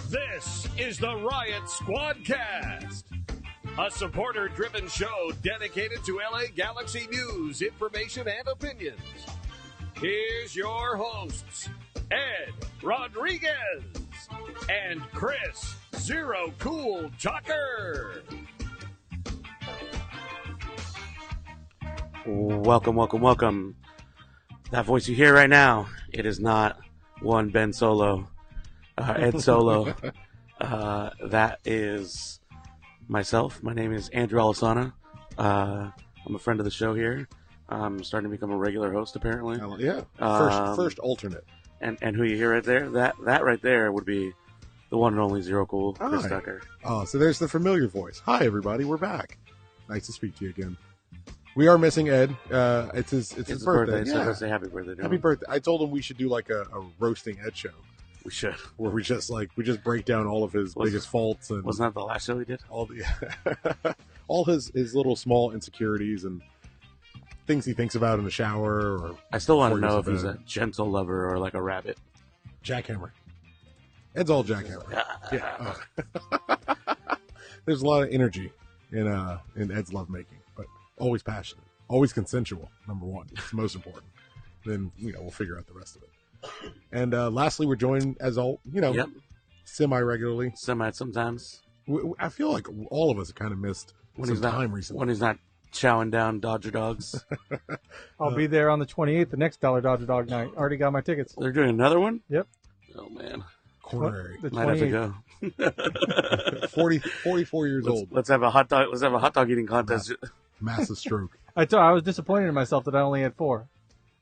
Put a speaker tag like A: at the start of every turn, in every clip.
A: This is the Riot Squadcast, a supporter-driven show dedicated to LA Galaxy news, information, and opinions. Here's your hosts, Ed Rodriguez and Chris Zero Cool Tucker.
B: Welcome. That voice you hear right now, it is not one Ben Solo, Ed Solo. That is myself. My name is Andrew Alasana. I'm a friend of the show here. I'm starting to become a regular host, apparently.
C: Yeah, first alternate.
B: And who you hear right there, that right there would be the one and only Zero Cool, Chris Tucker.
C: Oh, so there's the familiar voice. Hi, everybody, we're back. Nice to speak to you again. We are missing Ed. It's his birthday.
B: So let's say happy birthday to him.
C: Happy birthday. I told him we should do like a roasting Ed show.
B: We should.
C: Where we just break down all of his biggest faults. And
B: wasn't that the last show we did?
C: All his little small insecurities and things he thinks about in the shower. Or
B: I still want to know if he's a gentle lover or like a rabbit.
C: Jackhammer. Ed's all jackhammer. Yeah. There's a lot of energy in Ed's lovemaking, but always passionate, always consensual. Number one, it's most important. Then we'll figure out the rest of it. And lastly, we're joined as semi-regularly.
B: Sometimes.
C: I feel like all of us kind of missed some time recently.
B: When he's not chowing down Dodger dogs.
D: I'll be there on the 28th, the next Dollar Dodger Dog night. Already got my tickets.
B: They're doing another one?
D: Yep.
B: Oh, man.
C: Coronary.
B: Might have to go.
C: 44 years old.
B: Let's have a hot dog eating contest.
C: Massive stroke.
D: I was disappointed in myself that I only had 4.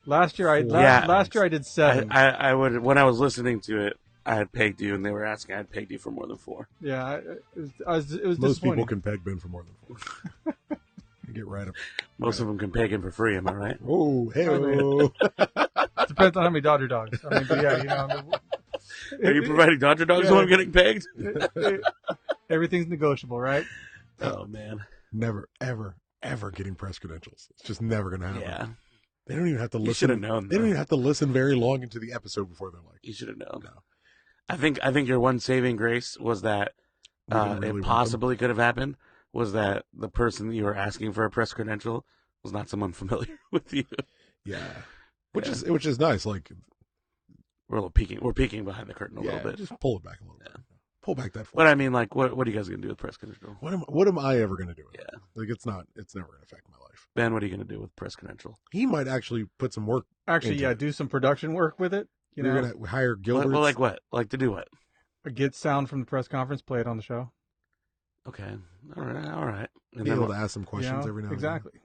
D: Last year I did 7.
B: I would, when I was listening to it, I had pegged you, and they were asking I had pegged you for more than 4.
D: Yeah, it was
C: Most people can peg Ben for more than 4. Get right up.
B: Most of them can peg him for free. Am I right?
C: Oh, hey.
D: Depends on how many Dodger dogs. I mean, but yeah,
B: Are you providing Dodger dogs when I'm getting pegged?
D: Everything's negotiable, right?
B: Oh man.
C: Never, ever getting press credentials. It's just never going to happen.
B: Yeah.
C: They don't even have to listen.
B: You should have known.
C: They don't even have to listen very long into the episode before they're like.
B: You should have known.
C: No.
B: I think your one saving grace was that it possibly could have happened. Was that the person that you were asking for a press credential was not someone familiar with you?
C: Yeah. Which is nice. Like
B: we're peeking behind the curtain a little bit.
C: Just pull it back a little bit. Pull back that.
B: But I mean, like, what are you guys gonna do with press credential?
C: What am I ever gonna do with it? Like it's never gonna affect my life.
B: Ben, what are you gonna do with press credential?
C: He might actually put some work.
D: Do some production work with it.
C: We're gonna hire Gilbert.
B: Well, like what? Like to do what?
D: Get sound from the press conference, play it on the show.
B: Okay. All right. And
C: be able to ask some questions every now and
D: exactly.
C: then.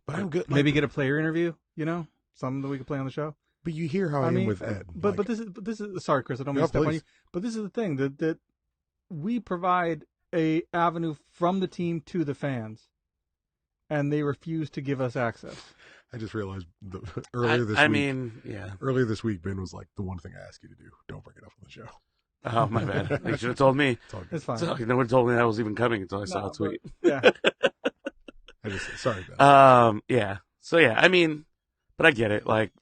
C: But I'm good.
D: Maybe get a player interview, something that we could play on the show.
C: But you hear how I am with Ed.
D: But this is sorry, Chris, I don't mean to step on you. But this is the thing that we provide a avenue from the team to the fans, and they refuse to give us access.
C: I just realized earlier this week, Ben was like, the one thing I ask you to do, don't bring it up on the show.
B: Oh, my bad. You should have told me.
D: It's fine.
B: So, no one told me that was even coming until I saw a tweet.
D: Yeah.
C: Sorry, Ben.
B: Yeah. So, yeah, I mean, but I get it. Like,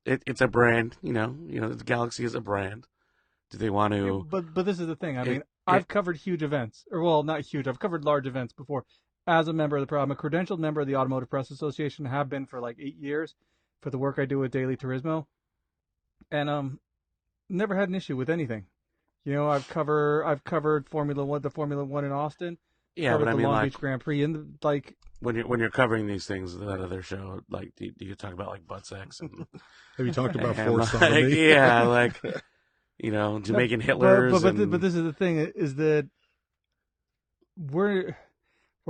B: it's a brand, the Galaxy is a brand. Do they want to?
D: But this is the thing. I mean, I've covered huge events. Not huge. I've covered large events before as a member of the program. I'm a credentialed member of the Automotive Press Association, have been for like 8 years for the work I do with Daily Turismo. And never had an issue with anything. I've covered Formula 1, the Formula 1 in Austin.
B: Yeah, but I mean,
D: the Long
B: like
D: Beach Grand Prix, and like
B: when you're covering these things, that other show, like, do you talk about like butt sex? And,
C: have you talked about forced
B: sodomy? Yeah, like Jamaican Hitlers.
D: But this is the thing: is that we're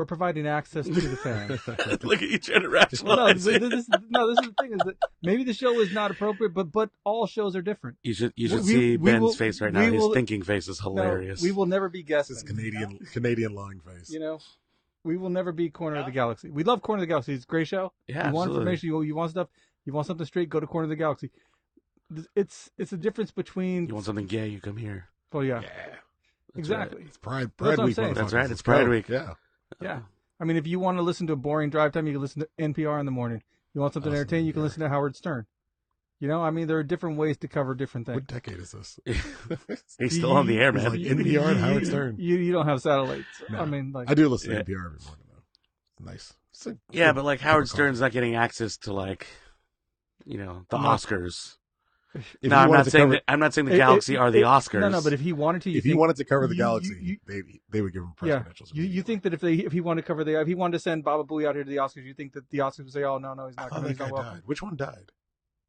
D: providing access to the fans.
B: Look at you trying to rationalize.
D: This is the thing: is that maybe the show is not appropriate, but all shows are different.
B: You should see Ben's face right now. His thinking face is hilarious.
D: No, we will never be guests.
C: His Canadian lying face.
D: We will never be Corner of the Galaxy. We love Corner of the Galaxy. It's a great show.
B: Yeah,
D: you want information, you want stuff, you want something straight, go to Corner of the Galaxy. It's a difference between.
B: You want something gay, you come here.
D: Oh yeah.
B: Exactly.
C: Right. It's Pride
D: Week.
B: That's right. It's Pride Week.
C: Yeah.
D: Yeah. I mean, if you want to listen to a boring drive time, you can listen to NPR in the morning. You want something entertaining, you can listen to Howard Stern. You know, I mean, there are different ways to cover different things.
C: What decade is this?
B: He's still on the air,
C: He's
B: man.
C: like NPR and Howard Stern.
D: You don't have satellites.
C: No.
D: I mean, like
C: I do listen to
B: Yeah.
C: NPR every morning, though. It's nice. It's a
B: Yeah,
C: good
B: but like
C: cup
B: Howard
C: of
B: Stern's
C: coffee.
B: not getting access to like, the
D: No.
B: Oscars.
C: If
B: No,
C: he
B: I'm
C: wanted
B: not
C: to
B: saying
C: cover-
B: that. I'm not saying the Galaxy are the Oscars.
D: No, but if he wanted to,
C: If he wanted to cover the Galaxy,
D: you-
C: they would give him
D: yeah,
C: presidentials.
D: you think that if he wanted to cover if he wanted to send Baba Booey out here to the Oscars, you think that the Oscars would say, "Oh no, he's
C: I
D: not
C: thought
D: going.
C: that
D: He's
C: guy
D: not welcome."
C: died. Which one died?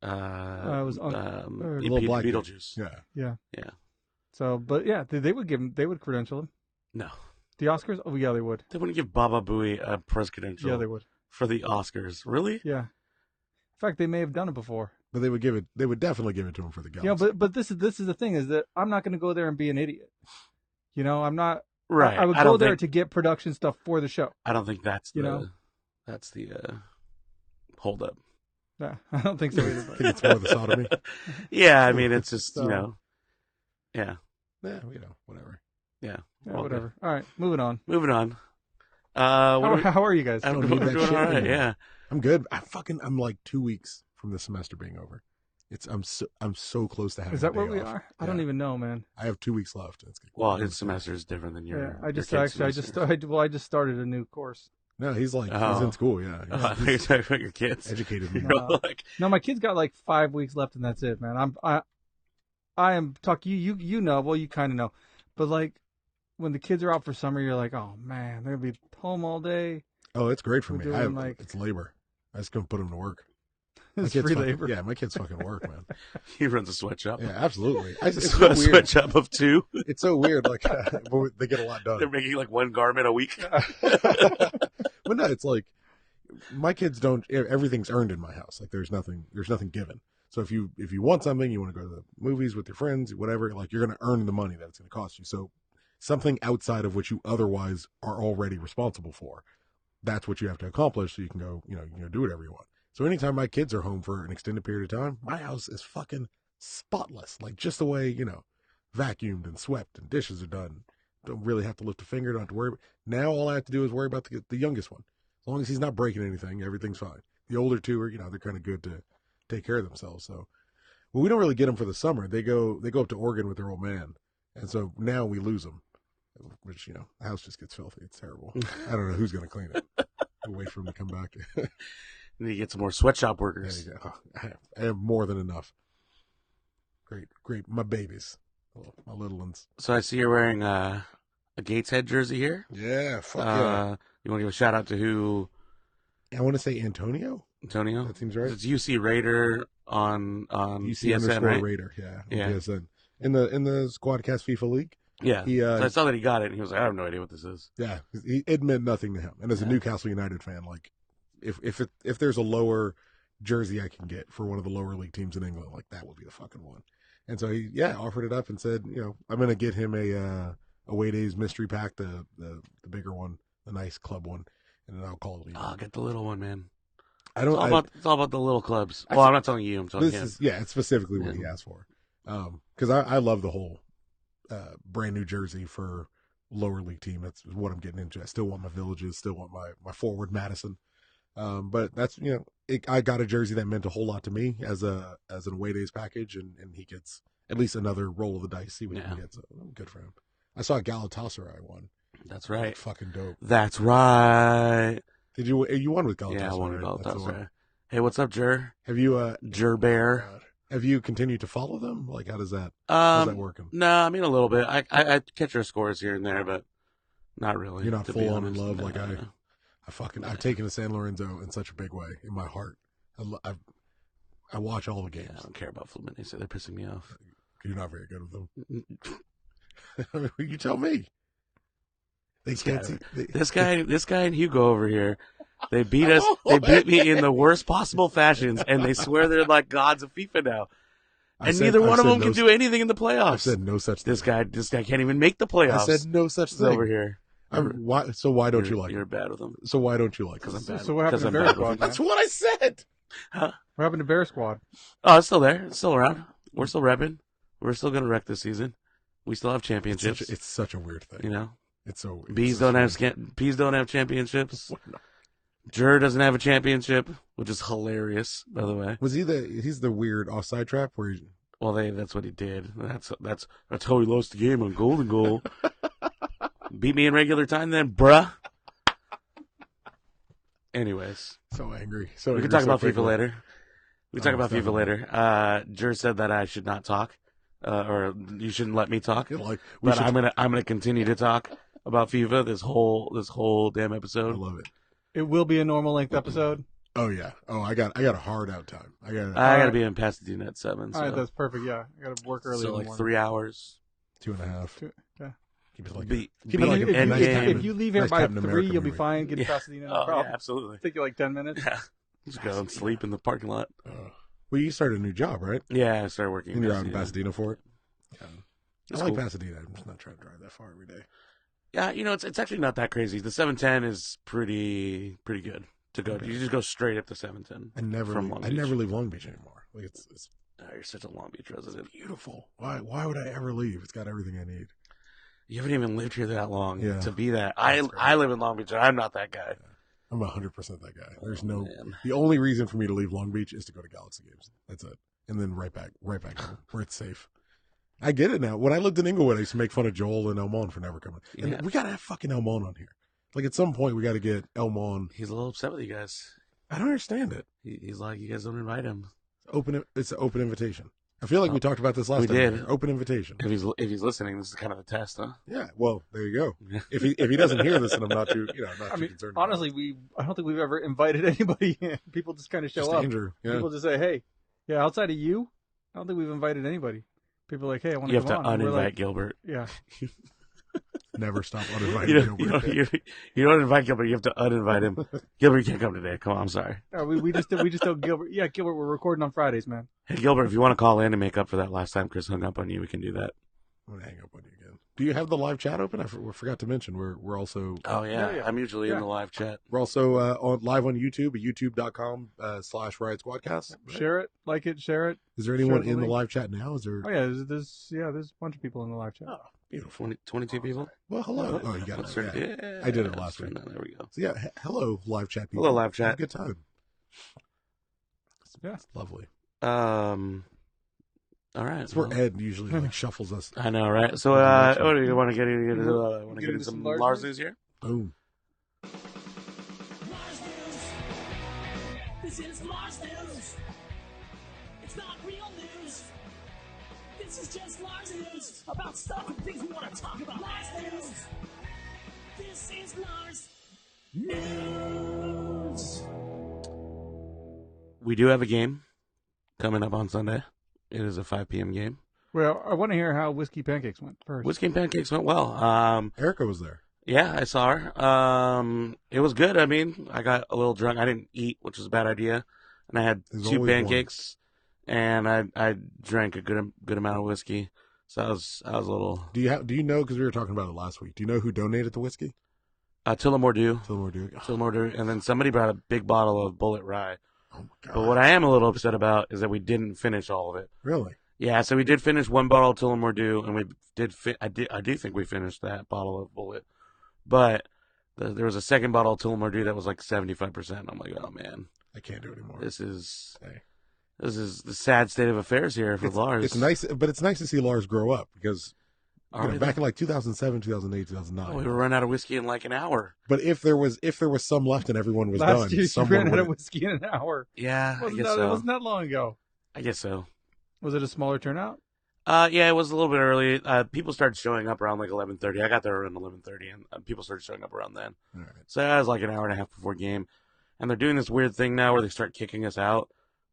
D: it was
C: Little black dude.
B: Beetlejuice.
C: Yeah.
D: So, but yeah, they would give him. They would credential him.
B: No,
D: The Oscars? Oh yeah, they would.
B: they wouldn't give Baba Booey a press credential
D: Yeah, they would.
B: for the Oscars. Really?
D: Yeah. In fact, they may have done it before.
C: But they would give it. They would definitely give it to him for the Galaxy.
D: You know, but this is the thing is that I'm not going to go there and be an idiot. You know, I'm not.
B: Right.
D: I would
B: I
D: go
B: don't
D: there
B: think,
D: to get production stuff for the show.
B: I don't think that's
D: you
B: the.
D: know?
B: That's the hold up.
D: No, I don't think so either.
C: I think it's more the sodomy.
B: Yeah, I mean it's just
D: So-
B: yeah.
C: Yeah, whatever.
D: Yeah,
B: Well,
D: whatever. All right, moving on.
B: Moving on.
D: How are you guys?
B: I'm
C: don't
B: doing
C: need that
B: all
C: shit
B: right.
C: anymore.
B: Yeah.
C: I'm good. I'm like 2 weeks from the semester being over. I'm so close to having.
D: Is that
C: a
D: where
C: day
D: we
C: off.
D: are? I don't
C: Yeah.
D: even know, man.
C: I have 2 weeks left. It's good.
B: Well, his semester is different than your.
D: Yeah, I
B: your
D: just
B: kid's
D: I
B: semester.
D: just started a new course.
C: No, he's like he's
B: Oh.
C: in school. Yeah,
B: Oh, I thought you were talking about your kids.
C: educated me.
D: No.
B: Like,
D: No, my kid's got like 5 weeks left, and that's it, man. I am talk. You know. Well, you kind of know, but like when the kids are out for summer, you're like, oh man, they're gonna be home all day.
C: Oh, it's great for
D: We're
C: me.
D: doing, like-
C: It's labor. I just couldn't put him to work. My
D: It's
C: kids
D: free
C: fucking-
D: labor.
C: Yeah, my kids fucking work, man.
B: he runs a sweatshop.
C: Yeah, absolutely. It's
B: A
C: so weird.
B: sweatshop of two.
C: It's so weird. Like but they get a lot
B: They're
C: done.
B: making like one garment a week.
C: But no, it's like my kids don't. Everything's earned in my house. Like there's nothing given. So if you want something, you want to go to the movies with your friends, whatever. Like you're going to earn the money that it's going to cost you. So something outside of what you otherwise are already responsible for, that's what you have to accomplish. So you can go, do whatever you want. So anytime my kids are home for an extended period of time, my house is fucking spotless. Like just the way, vacuumed and swept and dishes are done. Don't really have to lift a finger. Don't have to worry. Now all I have to do is worry about the youngest one. As long as he's not breaking anything, everything's fine. The older two are, they're kind of good to take care of themselves. So, well, we don't really get them for the summer. They go up to Oregon with their old man. And so now we lose them, which, the house just gets filthy. It's terrible. I don't know who's going to clean it. We'll wait for him to come back.
B: And you get some more sweatshop
C: There
B: workers.
C: you go. I have more than enough. Great. My babies. My little ones.
B: So I see you're wearing a Gateshead jersey here.
C: Yeah, fuck yeah.
B: You want to give a shout out to who?
C: I want to say Antonio.
B: Antonio?
C: That seems right.
B: It's UC Raider on
C: UC
B: PSN, right?
C: Raider. Yeah.
B: Yeah.
C: PSN. In the Squadcast FIFA League.
B: Yeah.
C: He,
B: So I saw that he got it, and he was like, I have no idea what this is.
C: Yeah, it meant nothing to him. And as a
B: Yeah.
C: Newcastle United fan, like if there's a lower jersey I can get for one of the lower league teams in England, like that would be the fucking one. And so he offered it up and said, I'm gonna get him a away days mystery pack, the bigger one, the nice club one, and then I'll call it.
B: Oh, get the little one, man.
C: I don't.
B: It's all about the little clubs. Well, I'm not telling you. I'm telling him.
C: It's specifically what he asked for. Because I love the whole brand new jersey for lower league team. That's what I'm getting into. I still want my Villages, still want my forward Madison. But that's I got a jersey that meant a whole lot to me as an away days package, and he gets at least another roll of the dice. See what he gets. Good for him. I saw Galatasaray won.
B: That's right.
C: Fucking dope.
B: That's right.
C: Did you won with Galatasaray?
B: Yeah, I won with
C: right? That's the one.
B: Galatasaray. Hey, what's up, Jer?
C: Have you
B: Jer Bear.
C: have you continued to follow them? Like how's that working?
B: No, I mean a little bit. I catch their scores here and there, but not really.
C: You're not
B: to
C: full
B: be
C: on in
B: honest.
C: love
B: No,
C: like
B: no.
C: I've taken to San Lorenzo in such a big way in my heart. I watch all the
B: Yeah,
C: games.
B: I don't care about Fluminense. They're pissing me off.
C: You're not very good with them. I mean, you tell me. They
B: This
C: can't
B: guy-
C: see.
B: This guy and Hugo over here, they beat us. They beat me in the worst possible fashions, and they swear they're like gods of FIFA now. And neither one of them can do anything in the
C: I
B: playoffs.
C: said no such thing.
B: This guy can't even make the playoffs.
C: I said no such
B: He's
C: thing.
B: over here.
C: Why don't you like
B: You're
C: him?
B: bad with them
C: So why don't you like
B: because
C: him?
B: I'm bad.
D: So what happened
B: 'cause
D: to
B: I'm
D: Bear
B: bad with
D: Squad,
B: them.
D: man?
C: That's what I said.
D: What happened to Bear Squad?
B: Oh, it's still there. It's still around. We're still repping. We're still gonna wreck this season. We still have championships.
C: It's such a weird thing.
B: You know,
C: It's so
B: bees
C: so
B: don't have
C: strange.
B: bees don't have championships. Jur doesn't have a championship, which is hilarious, by the way.
C: Was he's the weird offside trap where he...
B: Well, that's what he did. That's how he lost the game on golden goal. Beat me in regular time then, bruh. Anyways.
C: So angry.
B: We can talk about FIFA later. We can talk about FIFA later. Jur said that I should not talk, or you shouldn't let me talk. But I'm gonna continue to talk about FIFA this whole damn episode.
C: I love it.
D: It will be a normal length episode.
C: Oh yeah. Oh, I got a hard out time. I
B: gotta be in Pasadena at 7. So.
D: All right, that's perfect. Yeah, I gotta work early.
B: So 3 hours.
C: 2.5.
D: Yeah.
C: Keep it like
D: if you leave here by 3,
C: American
D: you'll be
C: movie.
D: fine. Get to Pasadena. No problem.
B: Yeah, absolutely.
D: Take you like 10 minutes.
B: Yeah. Just go and sleep in the parking lot.
C: Well, you started a new job, right?
B: Yeah, I started working.
C: And you're out in Pasadena for it. Yeah. I like
B: cool.
C: Pasadena. I'm just not trying to drive that far every day.
B: Yeah, it's actually not that crazy. The 710 is pretty good to go. Okay. You just go straight up to 710.
C: I never leave Long Beach anymore. Like it's
B: you're such a Long Beach resident.
C: It's beautiful. Why would I ever leave? It's got everything I need.
B: You haven't even lived here that long to be that. I live in Long Beach, and I'm not that guy.
C: Yeah. I'm 100% that guy. There's the only reason for me to leave Long Beach is to go to Galaxy games. That's it. And then right back home where it's safe. I get it now. When I lived in Inglewood, I used to make fun of Joel and Elmon for never coming. And we got to have fucking Elmon on here. Like at some point we got to get Elmon.
B: He's a little upset with you guys.
C: I don't understand it.
B: He's like, you guys don't invite him.
C: It's an open invitation. I feel like we talked about this last time. We did. Open invitation.
B: If he's listening, this is kind of a test, huh?
C: Yeah. Well, there you go. If he doesn't hear this, then I'm not too concerned.
D: Honestly, I don't think we've ever invited anybody in. People just kind of show up.
C: Yeah.
D: People just say, "Hey, yeah." Outside of you, I don't think we've invited anybody. People are like, "Hey, I want
B: to
D: come
B: on." You have to uninvite
D: like,
B: Gilbert.
D: Yeah.
C: Never stop uninviting Gilbert.
B: You don't invite Gilbert. You have to uninvite him. Gilbert, you can't come today. Come on, I'm sorry.
D: We just tell Gilbert. Yeah, Gilbert, we're recording on Fridays, man.
B: Hey, Gilbert, if you want to call in and make up for that last time Chris hung up on you, we can do that.
C: I'm gonna hang up on you again. Do you have the live chat open? I forgot to mention we're also.
B: Oh yeah. I'm usually in the live chat.
C: We're also live on YouTube at youtube.com/Riot Squadcast.
D: Share it, like it, share it.
C: Is there anyone in the live chat now? Is there?
D: Oh yeah, there's a bunch of people in the live chat.
C: Oh, beautiful.
B: 22 people.
C: Well, hello. Oh, you got it. Yeah. I did it last week.
B: There we go.
C: So yeah, hello live chat people.
B: Hello live chat.
C: Good time.
D: Yeah,
C: it's lovely.
B: All right.
C: That's where Ed usually shuffles us.
B: I know, right? So, what do you want to get into? Some Lars news here?
C: Boom.
E: Lars news. This is Lars news. It's not real news. This is just Lars news about stuff and things we want to talk about. Lars news. This is Lars news.
B: We do have a game coming up on Sunday. It is a 5 p.m. game.
D: Well, I want to hear how Whiskey Pancakes went first.
B: Whiskey Pancakes went well.
C: Erica was there.
B: Yeah, I saw her. It was good. I mean, I got a little drunk. I didn't eat, which was a bad idea. And I had 2 pancakes, and I drank a good amount of whiskey. So I was a little.
C: Do you know? Because we were talking about it last week. Do you know who donated the whiskey?
B: Tullamore Dew. And then somebody brought a big bottle of Bullet Rye.
C: Oh my God.
B: But what I am a little upset about is that we didn't finish all of it.
C: Really?
B: Yeah, so we did finish 1 bottle of Tullamore Dew, and we did. I do think we finished that bottle of Bullet, but there was a second bottle of Tullamore Dew that was like 75%. I'm like, oh man,
C: I can't do it anymore.
B: This is the sad state of affairs here for Lars.
C: It's nice, but it's nice to see Lars grow up because back in like 2007, 2008, 2009,
B: we were running out of whiskey in like an hour.
C: But if there was some left and everyone was
D: Last
C: done,
D: year
C: someone
D: ran out of whiskey in an hour.
B: Yeah,
D: I guess so. It wasn't that long ago.
B: I guess so.
D: Was it a smaller turnout?
B: Yeah, it was a little bit early. People started showing up around like 11:30. I got there around 11:30, and people started showing up around then.
C: All right.
B: So that was like an hour and a half before game. And they're doing this weird thing now where they start kicking us out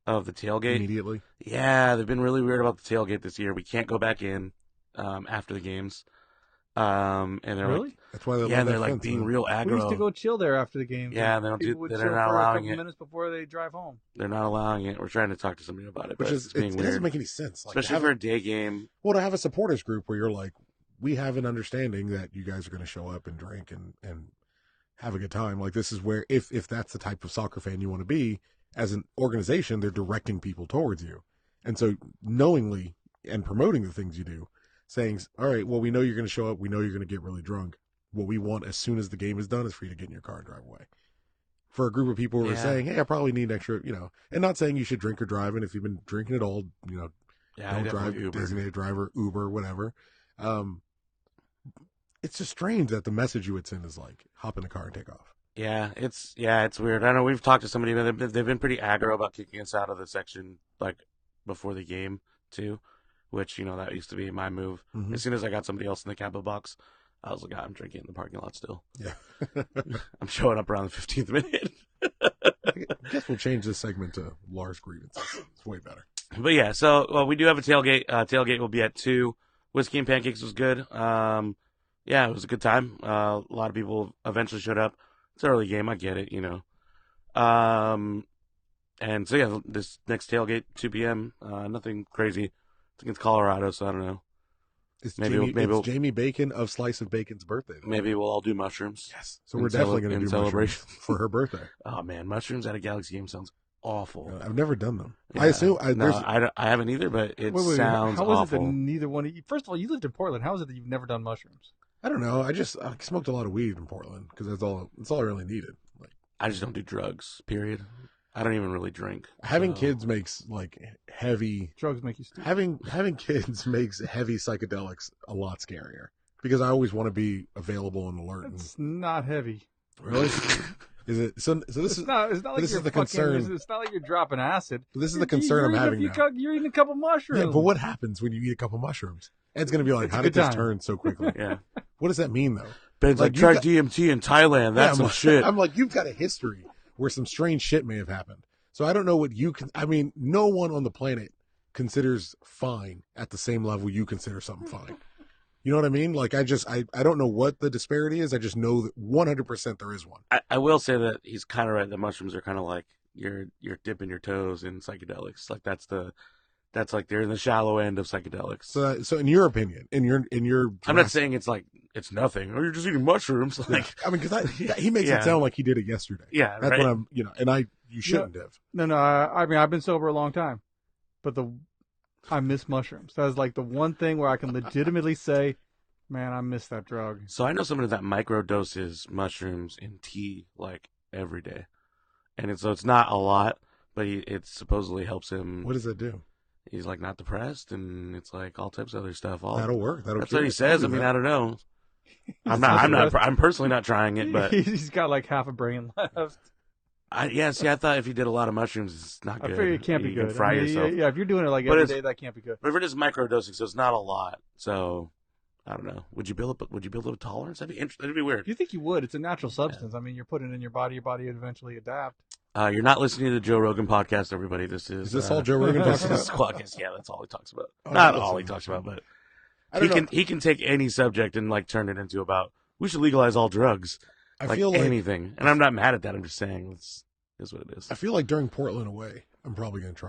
B: of the tailgate
C: immediately.
B: Yeah, they've been really weird about the tailgate this year. We can't go back in after the games. And they're
D: really?
C: That's why
B: they're like being real aggro.
D: We used to go chill there after the game.
B: Yeah, they don't do. They're not allowing it.
D: Minutes before they drive home.
B: They're not allowing it. We're trying to talk to somebody about it, but
C: it doesn't make any sense.
B: Like, especially for a day game.
C: Well, to have a supporters group where you're like, we have an understanding that you guys are going to show up and drink and have a good time. Like this is where if that's the type of soccer fan you want to be, as an organization, they're directing people towards you, and so knowingly and promoting the things you do. Saying, all right, well, we know you're going to show up. We know you're going to get really drunk. What we want as soon as the game is done is for you to get in your car and drive away. for a group of people who are
B: Yeah.
C: saying, "Hey, I probably need extra," and not saying you should drink or drive. And if you've been drinking at all,
B: Yeah, I
C: don't
B: definitely
C: drive,
B: Uber.
C: designated driver, Uber, whatever. It's just strange that the message you would send is like, hop in the car and take off.
B: Yeah, it's weird. I know we've talked to somebody, but they've been pretty aggro about kicking us out of the section like before the game too, which that used to be my move.
C: Mhm.
B: As soon as I got somebody else in the capo box, I was like, I'm drinking in the parking lot still.
C: Yeah.
B: I'm showing up around the 15th minute.
C: I guess we'll change this segment to Lars grievances. It's way better.
B: But yeah, so we do have a tailgate. Tailgate will be at 2. Whiskey and pancakes was good. Yeah, it was a good time. A lot of people eventually showed up. It's an early game, I get it, And so yeah, this next tailgate, 2 p.m. Nothing crazy. I think it's Colorado, so I don't know.
C: It's
B: Maybe
C: Jamie,
B: we'll-
C: Jamie Bacon of Slice of Bacon's birthday.
B: Maybe we'll all do mushrooms.
C: Yes. So
B: In
C: we're definitely going to
B: in
C: do
B: celebration.
C: mushrooms for her birthday.
B: Oh man, mushrooms at a Galaxy game sounds awful.
C: I've never done them.
B: Yeah.
C: I assume
B: No, I haven't either, but it sounds
D: how is it
B: awful.
D: that neither one of you? First of all, you lived in Portland. How is it that you've never done mushrooms?
C: I don't know. I smoked a lot of weed in Portland because that's all I really needed. Like
B: I just don't do drugs. Period. I don't even really drink.
C: having
B: so-
C: kids makes like heavy
D: Drugs make you stupid.
C: having kids makes heavy psychedelics a lot scarier because I always want to be available and alert. And,
D: It's not heavy.
C: really, is it? So this
D: It's
C: is
D: not. It's not like
C: this is
D: you're
C: the
D: fucking.
C: concern.
D: It's not like you're dropping acid.
C: this is the concern I'm having now.
D: You're eating a couple mushrooms.
C: Yeah, but what happens when you eat a couple mushrooms? Ed's gonna be like,
D: It's a
C: "How did
D: good
C: this
D: time."
C: turn so quickly?"
B: Yeah.
C: What does that mean, though?
B: Ben's
C: Like,
B: like,
C: you
B: try
C: got-
B: DMT in Thailand. That's
C: Yeah,
B: some
C: I'm,
B: shit.
C: I'm like, you've got a history where some strange shit may have happened. So I don't know what you can. I mean, no one on the planet considers fine at the same level you consider something fine. You know what I mean? Like, I don't know what the disparity is. I just know that 100% there is one.
B: I will say that he's kind of right. The mushrooms are kind of like you're dipping your toes in psychedelics. Like that's like they're in the shallow end of psychedelics.
C: So in your opinion, in your,
B: I'm not saying it's like it's nothing. Or you're just eating mushrooms. Like
C: I mean, because he makes
B: Yeah.
C: it sound like he did it yesterday.
B: yeah,
C: That's
B: right.
C: what I'm, and you shouldn't have.
D: No. I mean, I've been sober a long time, but I miss mushrooms. That is like the one thing where I can legitimately say, man, I miss that drug.
B: So I know somebody that microdoses mushrooms in tea like every day, and it's not a lot, but it supposedly helps him.
C: What does that do?
B: He's like not depressed, and it's like all types of other stuff.
C: That'll work. That'll
B: That's
C: cure
B: what he
C: it.
B: says. I
C: I'll do
B: mean,
C: that.
B: I don't know. I'm
D: not
B: not.
D: depressed.
B: I'm personally not trying it, but
D: He's got like half a brain left.
B: I thought if he did a lot of mushrooms, it's not
D: I
B: good.
D: figure it can't be
B: You
D: good.
B: can fry
D: I mean,
B: yourself.
D: Yeah, if you're doing it like
B: But
D: every
B: it's-
D: day, that can't be good.
B: But if it is microdosing, so it's not a lot. So I don't know. Would you build a tolerance? That'd be interesting. That'd be weird.
D: You think you would? It's a natural substance. I mean, you're putting it in your body. Your body would eventually adapt.
B: You're not listening to the Joe Rogan podcast, everybody. This is.
C: Is this all Joe Rogan
B: This
C: talks
B: is
C: about?
B: Squawkcast. Yeah, that's all he talks about.
C: Oh,
B: Not
C: that's
B: all
C: so
B: he talks about, but
C: I don't know.
B: he can take any subject and like turn it into about we should legalize all drugs,
C: I
B: like
C: feel like
B: anything. And I'm not mad at that. I'm just saying it's what it is.
C: I feel like during Portland away, I'm probably going to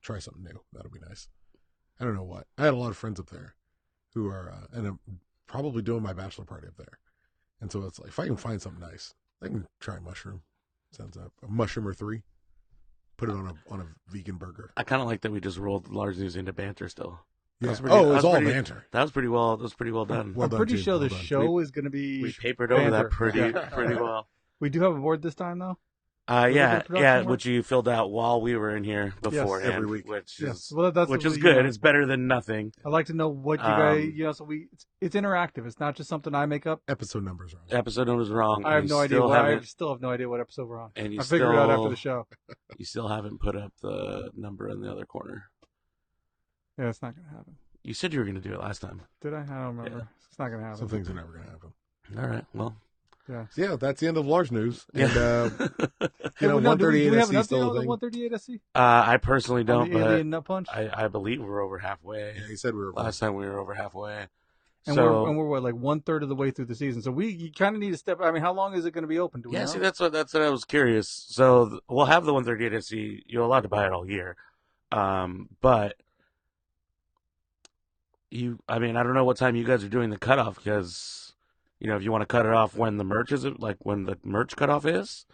C: try something new. That'll be nice. I don't know what. I had a lot of friends up there who are, and I'm probably doing my bachelor party up there. And so it's like, if I can find something nice, I can try mushroom. Sounds up. A mushroom or 3. Put it on a vegan burger.
B: I kind of like that we just rolled large news into banter still. That
C: Yeah.
B: was pretty-
C: Oh, it
B: that
C: was
B: was
C: all
B: pretty-
C: banter.
B: That was pretty well. That was pretty well done.
C: Well
D: I'm
C: done,
D: pretty
C: James,
D: sure
C: well
D: the
C: done.
D: show is going to be.
B: We papered over
D: banter.
B: that pretty well.
D: We do have a board this time, though.
B: Yeah,
D: production
B: yeah,
D: work?
B: which you filled out while we were in here beforehand,
C: every week.
B: which
D: Yes.
B: is
D: Well, that's
B: which
D: what
B: is
D: we,
B: good. It's better than nothing.
D: I'd like to know what you guys. So it's interactive. It's not just something I make up.
C: Episode numbers wrong.
B: Episode number was wrong.
D: I have
B: and
D: no
B: you
D: idea.
B: still
D: I
B: haven't-
D: still have no idea what episode we're on.
B: And you
D: I figured it out
B: still-
D: after the show.
B: You still haven't put up the number in the other corner.
D: Yeah, it's not going to happen.
B: You said you were going to do it last time.
D: Did I? I don't remember.
B: Yeah.
D: It's not going to happen.
C: Some things are never going to happen.
B: All right. Well,
D: Yeah.
C: So yeah, that's the end of Large News. And,
D: Hey, well, no, do we
C: 138
D: have an
C: SC
D: update
C: still
D: on
C: a
D: the
C: thing.
D: 138 SC?
B: I personally
D: On
B: don't,
D: the
B: but
D: alien nut punch?
B: I believe we're over halfway.
C: Yeah, he said we were.
B: Last time we were over halfway.
D: And
B: So
D: we're what, like 1/3 of the way through the season. So you kind of need to step. I mean, how long is it going to be open? Do we
B: yeah,
D: know?
B: see, that's what I was curious. So we'll have the 138 SC. You're allowed to buy it all year, but I mean, I don't know what time you guys are doing the cutoff because, if you want to cut it off when the merch is when the merch cutoff is,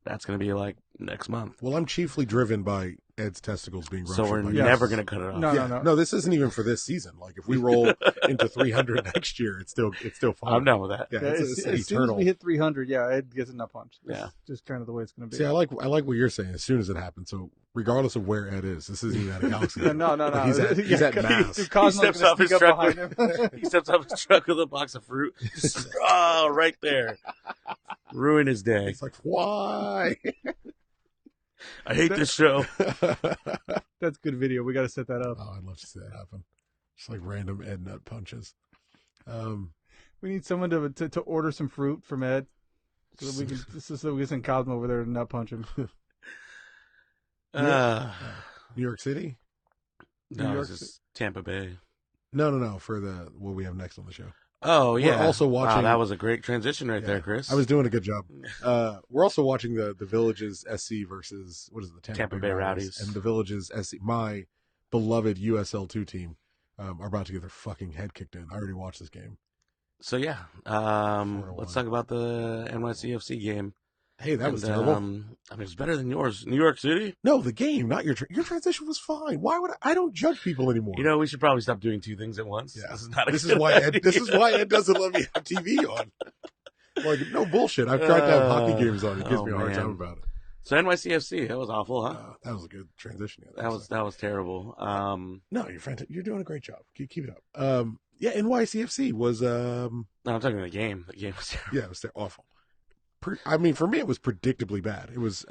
B: that's going to be like next month.
C: Well, I'm chiefly driven by Ed's testicles being
B: So
C: ruptured.
B: we're
C: by
B: never
C: Gus.
B: going to cut it off.
D: No.
C: No, this isn't even for this season. Like if we roll into 300 next year, it's still fine.
B: I'm done with that.
C: Yeah,
D: Yeah,
C: it's
D: as soon as
C: eternal.
D: we hit 300, Ed gets a nut punch. That's
B: Yeah.
D: just kind of the way it's going to be.
C: See, I like what you're saying. As soon as it happens, so regardless of where Ed is, this isn't even at a Galaxy.
D: no.
C: Like, he's at Mass.
D: Cosmo's
B: He steps
D: gonna
B: off his
D: sneak
B: truck.
D: up behind him.
B: He steps off his truck with a box of fruit. Just, oh, right there. Ruin his day.
C: It's like, why?
B: I hate this show.
D: That's good video. We got to set that up.
C: Oh, I'd love to see that happen. Just like random Ed nut punches.
D: We need someone to order some fruit from Ed, so that we can so we can send Cosmo over there and nut punch him.
B: Uh,
C: New York City?
B: no,
D: York
B: it's just Tampa Bay.
C: No. For what we have next on the show.
B: Oh, yeah.
C: also watching-
B: Wow, that was a great transition right there, Chris.
C: I was doing a good job. We're also watching the Villages SC versus what is it, the
B: Tampa Bay Rowdies.
C: and the Villages SC. My beloved USL2 team are about to get their fucking head kicked in. I already watched this game.
B: So, yeah.
C: 4-1.
B: Let's talk about the NYCFC game.
C: Hey, that was
B: And,
C: terrible.
B: I mean, it's better than yours. New York City?
C: No, the game, not your your transition was fine. Why would I don't judge people anymore?
B: You know, we should probably stop doing two things at once.
C: Yeah.
B: This is not a
C: this
B: good
C: is why Ed.
B: idea.
C: This is why Ed doesn't let me have TV on. Like no bullshit. I've tried to have hockey games on. It gives me a hard
B: man.
C: time about it.
B: So NYCFC, that was awful, huh?
C: That was a good transition. I think.
B: That was terrible.
C: No, you're fantastic. You're doing a great job. Keep it up. Yeah, NYCFC was
B: No, I'm talking the game. The game was terrible.
C: yeah, it was awful. I mean, for me, it was predictably bad. It was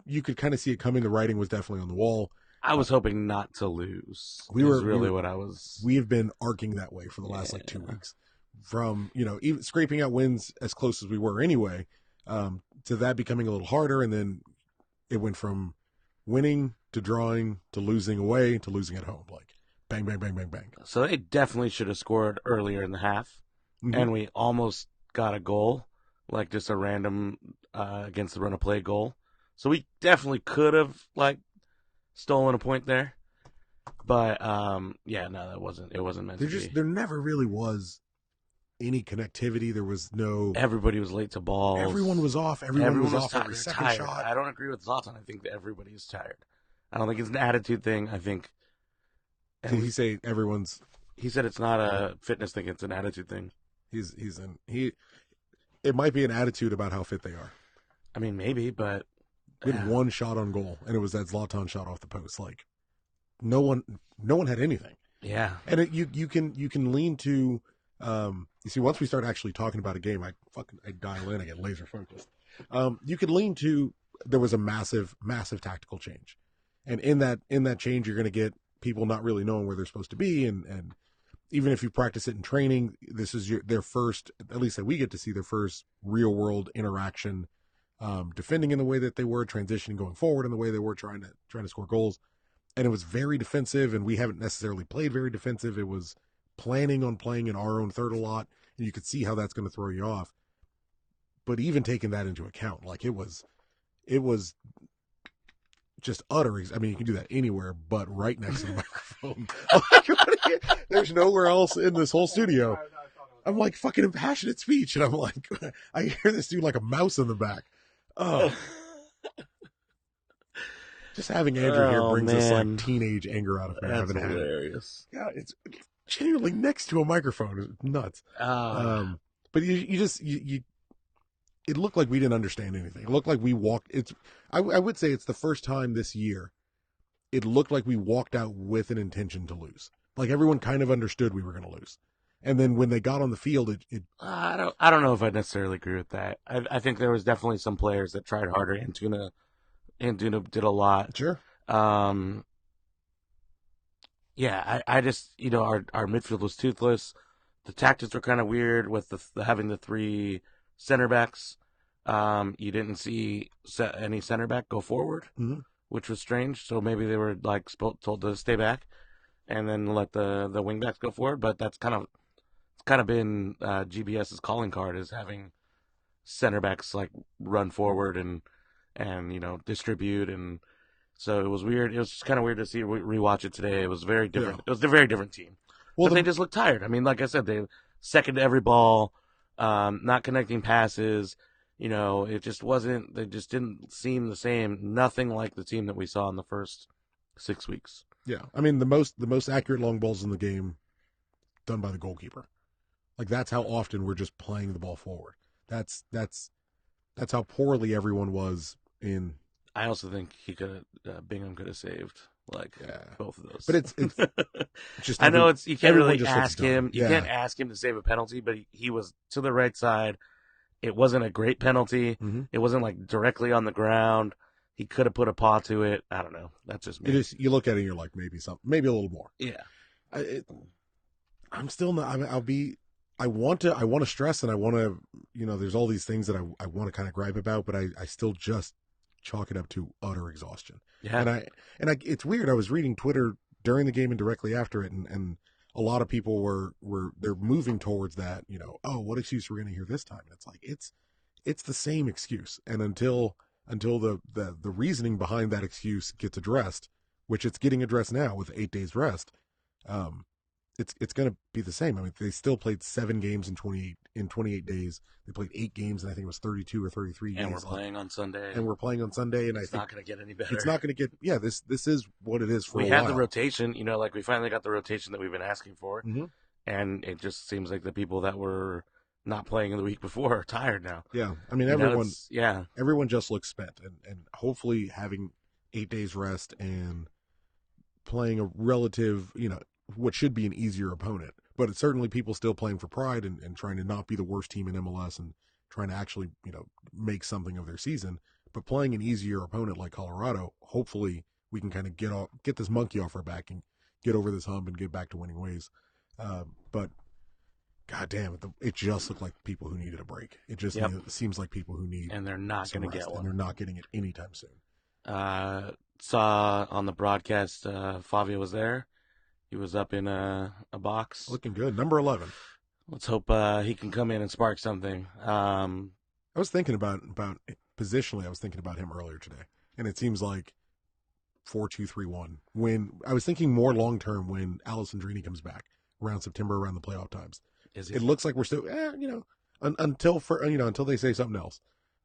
C: you could kind of see it coming. The writing was definitely on the wall.
B: I was hoping not to lose.
C: We
B: was
C: were-
B: really
C: we were-
B: what I was.
C: We have been arcing that way for the last like 2 weeks. From even scraping out wins as close as we were anyway, to that becoming a little harder, and then it went from winning to drawing to losing away to losing at home. Like bang, bang, bang, bang, bang.
B: So they definitely should have scored earlier in the half,
C: Mhm.
B: and we almost got a goal, like just a random against the run of play goal. So we definitely could have like stolen a point there, but yeah, no, that wasn't. It wasn't meant to be.
C: There never really was any connectivity. There was no.
B: Everybody was late to balls.
C: Everyone was off. Everyone was off
B: tired.
C: every second
B: tired.
C: shot.
B: I don't agree with Zlatan. I think that everybody is tired. I don't think it's an attitude thing. I think.
C: Did he say everyone's?
B: He said it's not a fitness thing; it's an attitude thing.
C: It might be an attitude about how fit they are.
B: I mean, maybe, but
C: We had one shot on goal, and it was that Zlatan shot off the post. Like no one had anything.
B: yeah,
C: And you can lean to. You see, once we start actually talking about a game, I dial in. I get laser focused. You could lean to. There was a massive tactical change, and in that change, you're going to get people not really knowing where they're supposed to be, and even if you practice it in training, this is their first, at least that we get to see their first real world interaction, defending in the way that they were, transitioning going forward in the way they were, trying to score goals, and it was very defensive, and we haven't necessarily played very defensive. It was planning on playing in our own third a lot, and you could see how that's going to throw you off. But even taking that into account, like it was just utter. I mean, you can do that anywhere, but right next to the microphone. There's nowhere else in this whole studio. I'm like fucking impassionate speech, and I'm like, I hear this dude like a mouse in the back. Oh, just having Andrew here brings this
B: man.
C: like teenage anger out of me. I
B: that's
C: haven't had it.
B: hilarious.
C: Yeah, it's genuinely next to a microphone. It's nuts. But you it looked like we didn't understand anything. It looked like we walked. I would say it's the first time this year. It looked like we walked out with an intention to lose. Like everyone kind of understood we were going to lose, and then when they got on the field, it
B: I don't know if I necessarily agree with that. I think there was definitely some players that tried harder. Antuna did a lot.
C: sure.
B: Yeah, I just our midfield was toothless. The tactics were kind of weird with the having the three center backs. You didn't see any center back go forward,
C: Mhm.
B: which was strange. So maybe they were like told to stay back, and then let the wing backs go forward. But it's kind of been GBS's calling card, is having center backs like run forward and distribute, and so it was weird. It was just kind of weird to see rewatch it today. It was very different.
C: Yeah.
B: It was a very different team.
C: Well,
B: But they just looked tired. I mean, like I said, they second to every ball, not connecting passes. It just wasn't. They just didn't seem the same. Nothing like the team that we saw in the first 6 weeks.
C: Yeah, I mean the most accurate long balls in the game done by the goalkeeper. Like that's how often we're just playing the ball forward. That's how poorly everyone was in.
B: I also think Bingham could have saved both of those.
C: But it's just
B: I know you can't really
C: just
B: ask
C: looks dumb.
B: him. You can't ask him to save a penalty, but he was to the right side. It wasn't a great penalty.
C: Mhm.
B: It wasn't like directly on the ground. He could have put a paw to it. I don't know. That's just me.
C: It is. You look at it, and you're like maybe a little more.
B: Yeah.
C: I'm still not. I want to stress, and I want to. There's all these things that I want to kind of gripe about, but I still just chalk it up to utter exhaustion.
B: Yeah.
C: And I it's weird. I was reading Twitter during the game and directly after it, and a lot of people they're moving towards that. Oh, what excuse we're going to hear this time? And it's like it's the same excuse, and until the reasoning behind that excuse gets addressed, which it's getting addressed now with 8 days rest, it's going to be the same. I mean, they still played 7 games in 28 days. They played 8 games, and I think it was 32 or 33
B: And
C: days.
B: we're playing on Sunday.
C: And we're playing on Sunday, and
B: it's not going to get any better.
C: It's not going to get. Yeah, this is what it is for.
B: We
C: a
B: had
C: while.
B: the rotation. We finally got the rotation that we've been asking for,
C: Mm-hmm.
B: and it just seems like the people that were not playing the week before are tired now.
C: Yeah, I mean everyone just looks spent, and hopefully having 8 days rest and playing a relative, what should be an easier opponent, but it's certainly people still playing for pride and trying to not be the worst team in MLS and trying to actually, make something of their season. But playing an easier opponent like Colorado, hopefully we can kind of get this monkey off our back and get over this hump and get back to winning ways. But God damn it, it just looked like people who needed a break. It just seems like people who need,
B: and they're not going to get one.
C: And they're not getting it anytime soon.
B: Saw on the broadcast, Fabio was there. He was up in a box.
C: Looking good. Number 11.
B: Let's hope he can come in and spark something.
C: I was thinking about positionally, I was thinking about him earlier today. And it seems like 4-2-3-1. When I was thinking more long term when Alessandrini comes back around September, around the playoff times. It looks like we're still, until they say something else.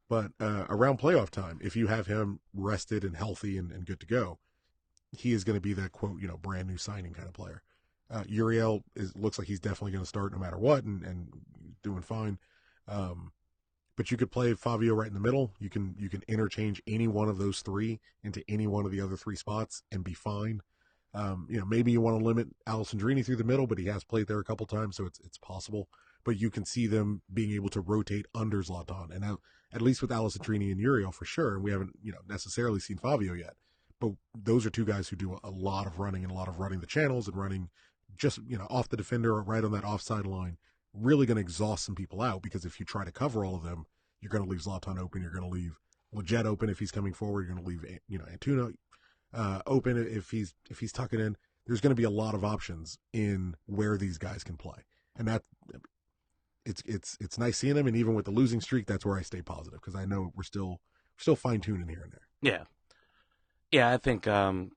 C: But around playoff time, if you have him rested and healthy and good to go, he is going to be that quote, brand new signing kind of player. Uriel looks like he's definitely going to start no matter what and doing fine. But you could play Fabio right in the middle. You can interchange any one of those 3 into any one of the other 3 spots and be fine. Maybe you want to limit Alessandrini through the middle, but he has played there a couple times, so it's possible. But you can see them being able to rotate under Zlatan, and at least with Alessandrini and Uriel for sure. And we haven't necessarily seen Fabio yet, but those are 2 guys who do a lot of running and a lot of running the channels and running just off the defender or right on that offside line. Really going to exhaust some people out, because if you try to cover all of them, you're going to leave Zlatan open. You're going to leave Lletget open if he's coming forward. You're going to leave Antuna open if he's tucking in. There's going to be a lot of options in where these guys can play, and that it's nice seeing them. And even with the losing streak, that's where I stay positive, because I know we're still fine tuning here and there.
B: Yeah. I think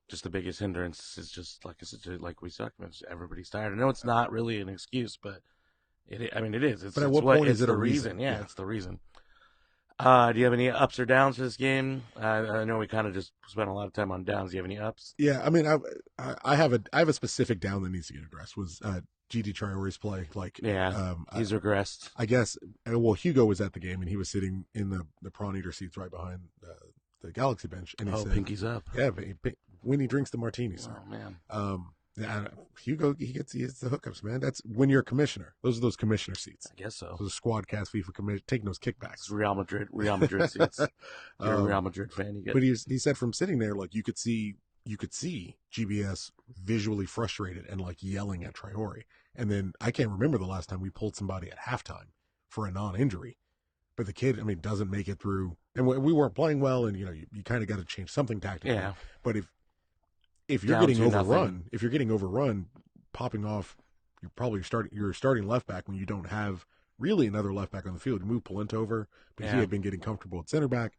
B: just the biggest hindrance is just like we suck. Everybody's tired. I know it's not really an excuse, but it is.
C: But at what point is it
B: the
C: a reason?
B: Yeah, it's the reason. Do you have any ups or downs for this game? I know we kind of just spent a lot of time on downs. Do you have any ups?
C: Yeah, I mean, I have a specific down that needs to get addressed. Was Gigi Traore's play?
B: He's regressed.
C: I guess. Well, Hugo was at the game, and he was sitting in the prawn eater seats right behind the Galaxy bench, and he said,
B: "Pinky's up."
C: Yeah, when he drinks the martinis.
B: Oh man.
C: Yeah, Hugo, he gets the hookups, man. That's when you're a commissioner. Those are those commissioner seats.
B: I guess so.
C: Those squad cast FIFA commission taking those kickbacks.
B: It's Real Madrid seats. You're a Real Madrid fan. You get.
C: But he said from sitting there, like you could see GBS visually frustrated and like yelling at Traore. And then I can't remember the last time we pulled somebody at halftime for a non-injury. But the kid, doesn't make it through. And we weren't playing well, and you kind of got to change something tactically.
B: Yeah.
C: But if you're getting overrun, popping off, you're starting left back when you don't have really another left back on the field. You move Polenta over, but he had been getting comfortable at center back.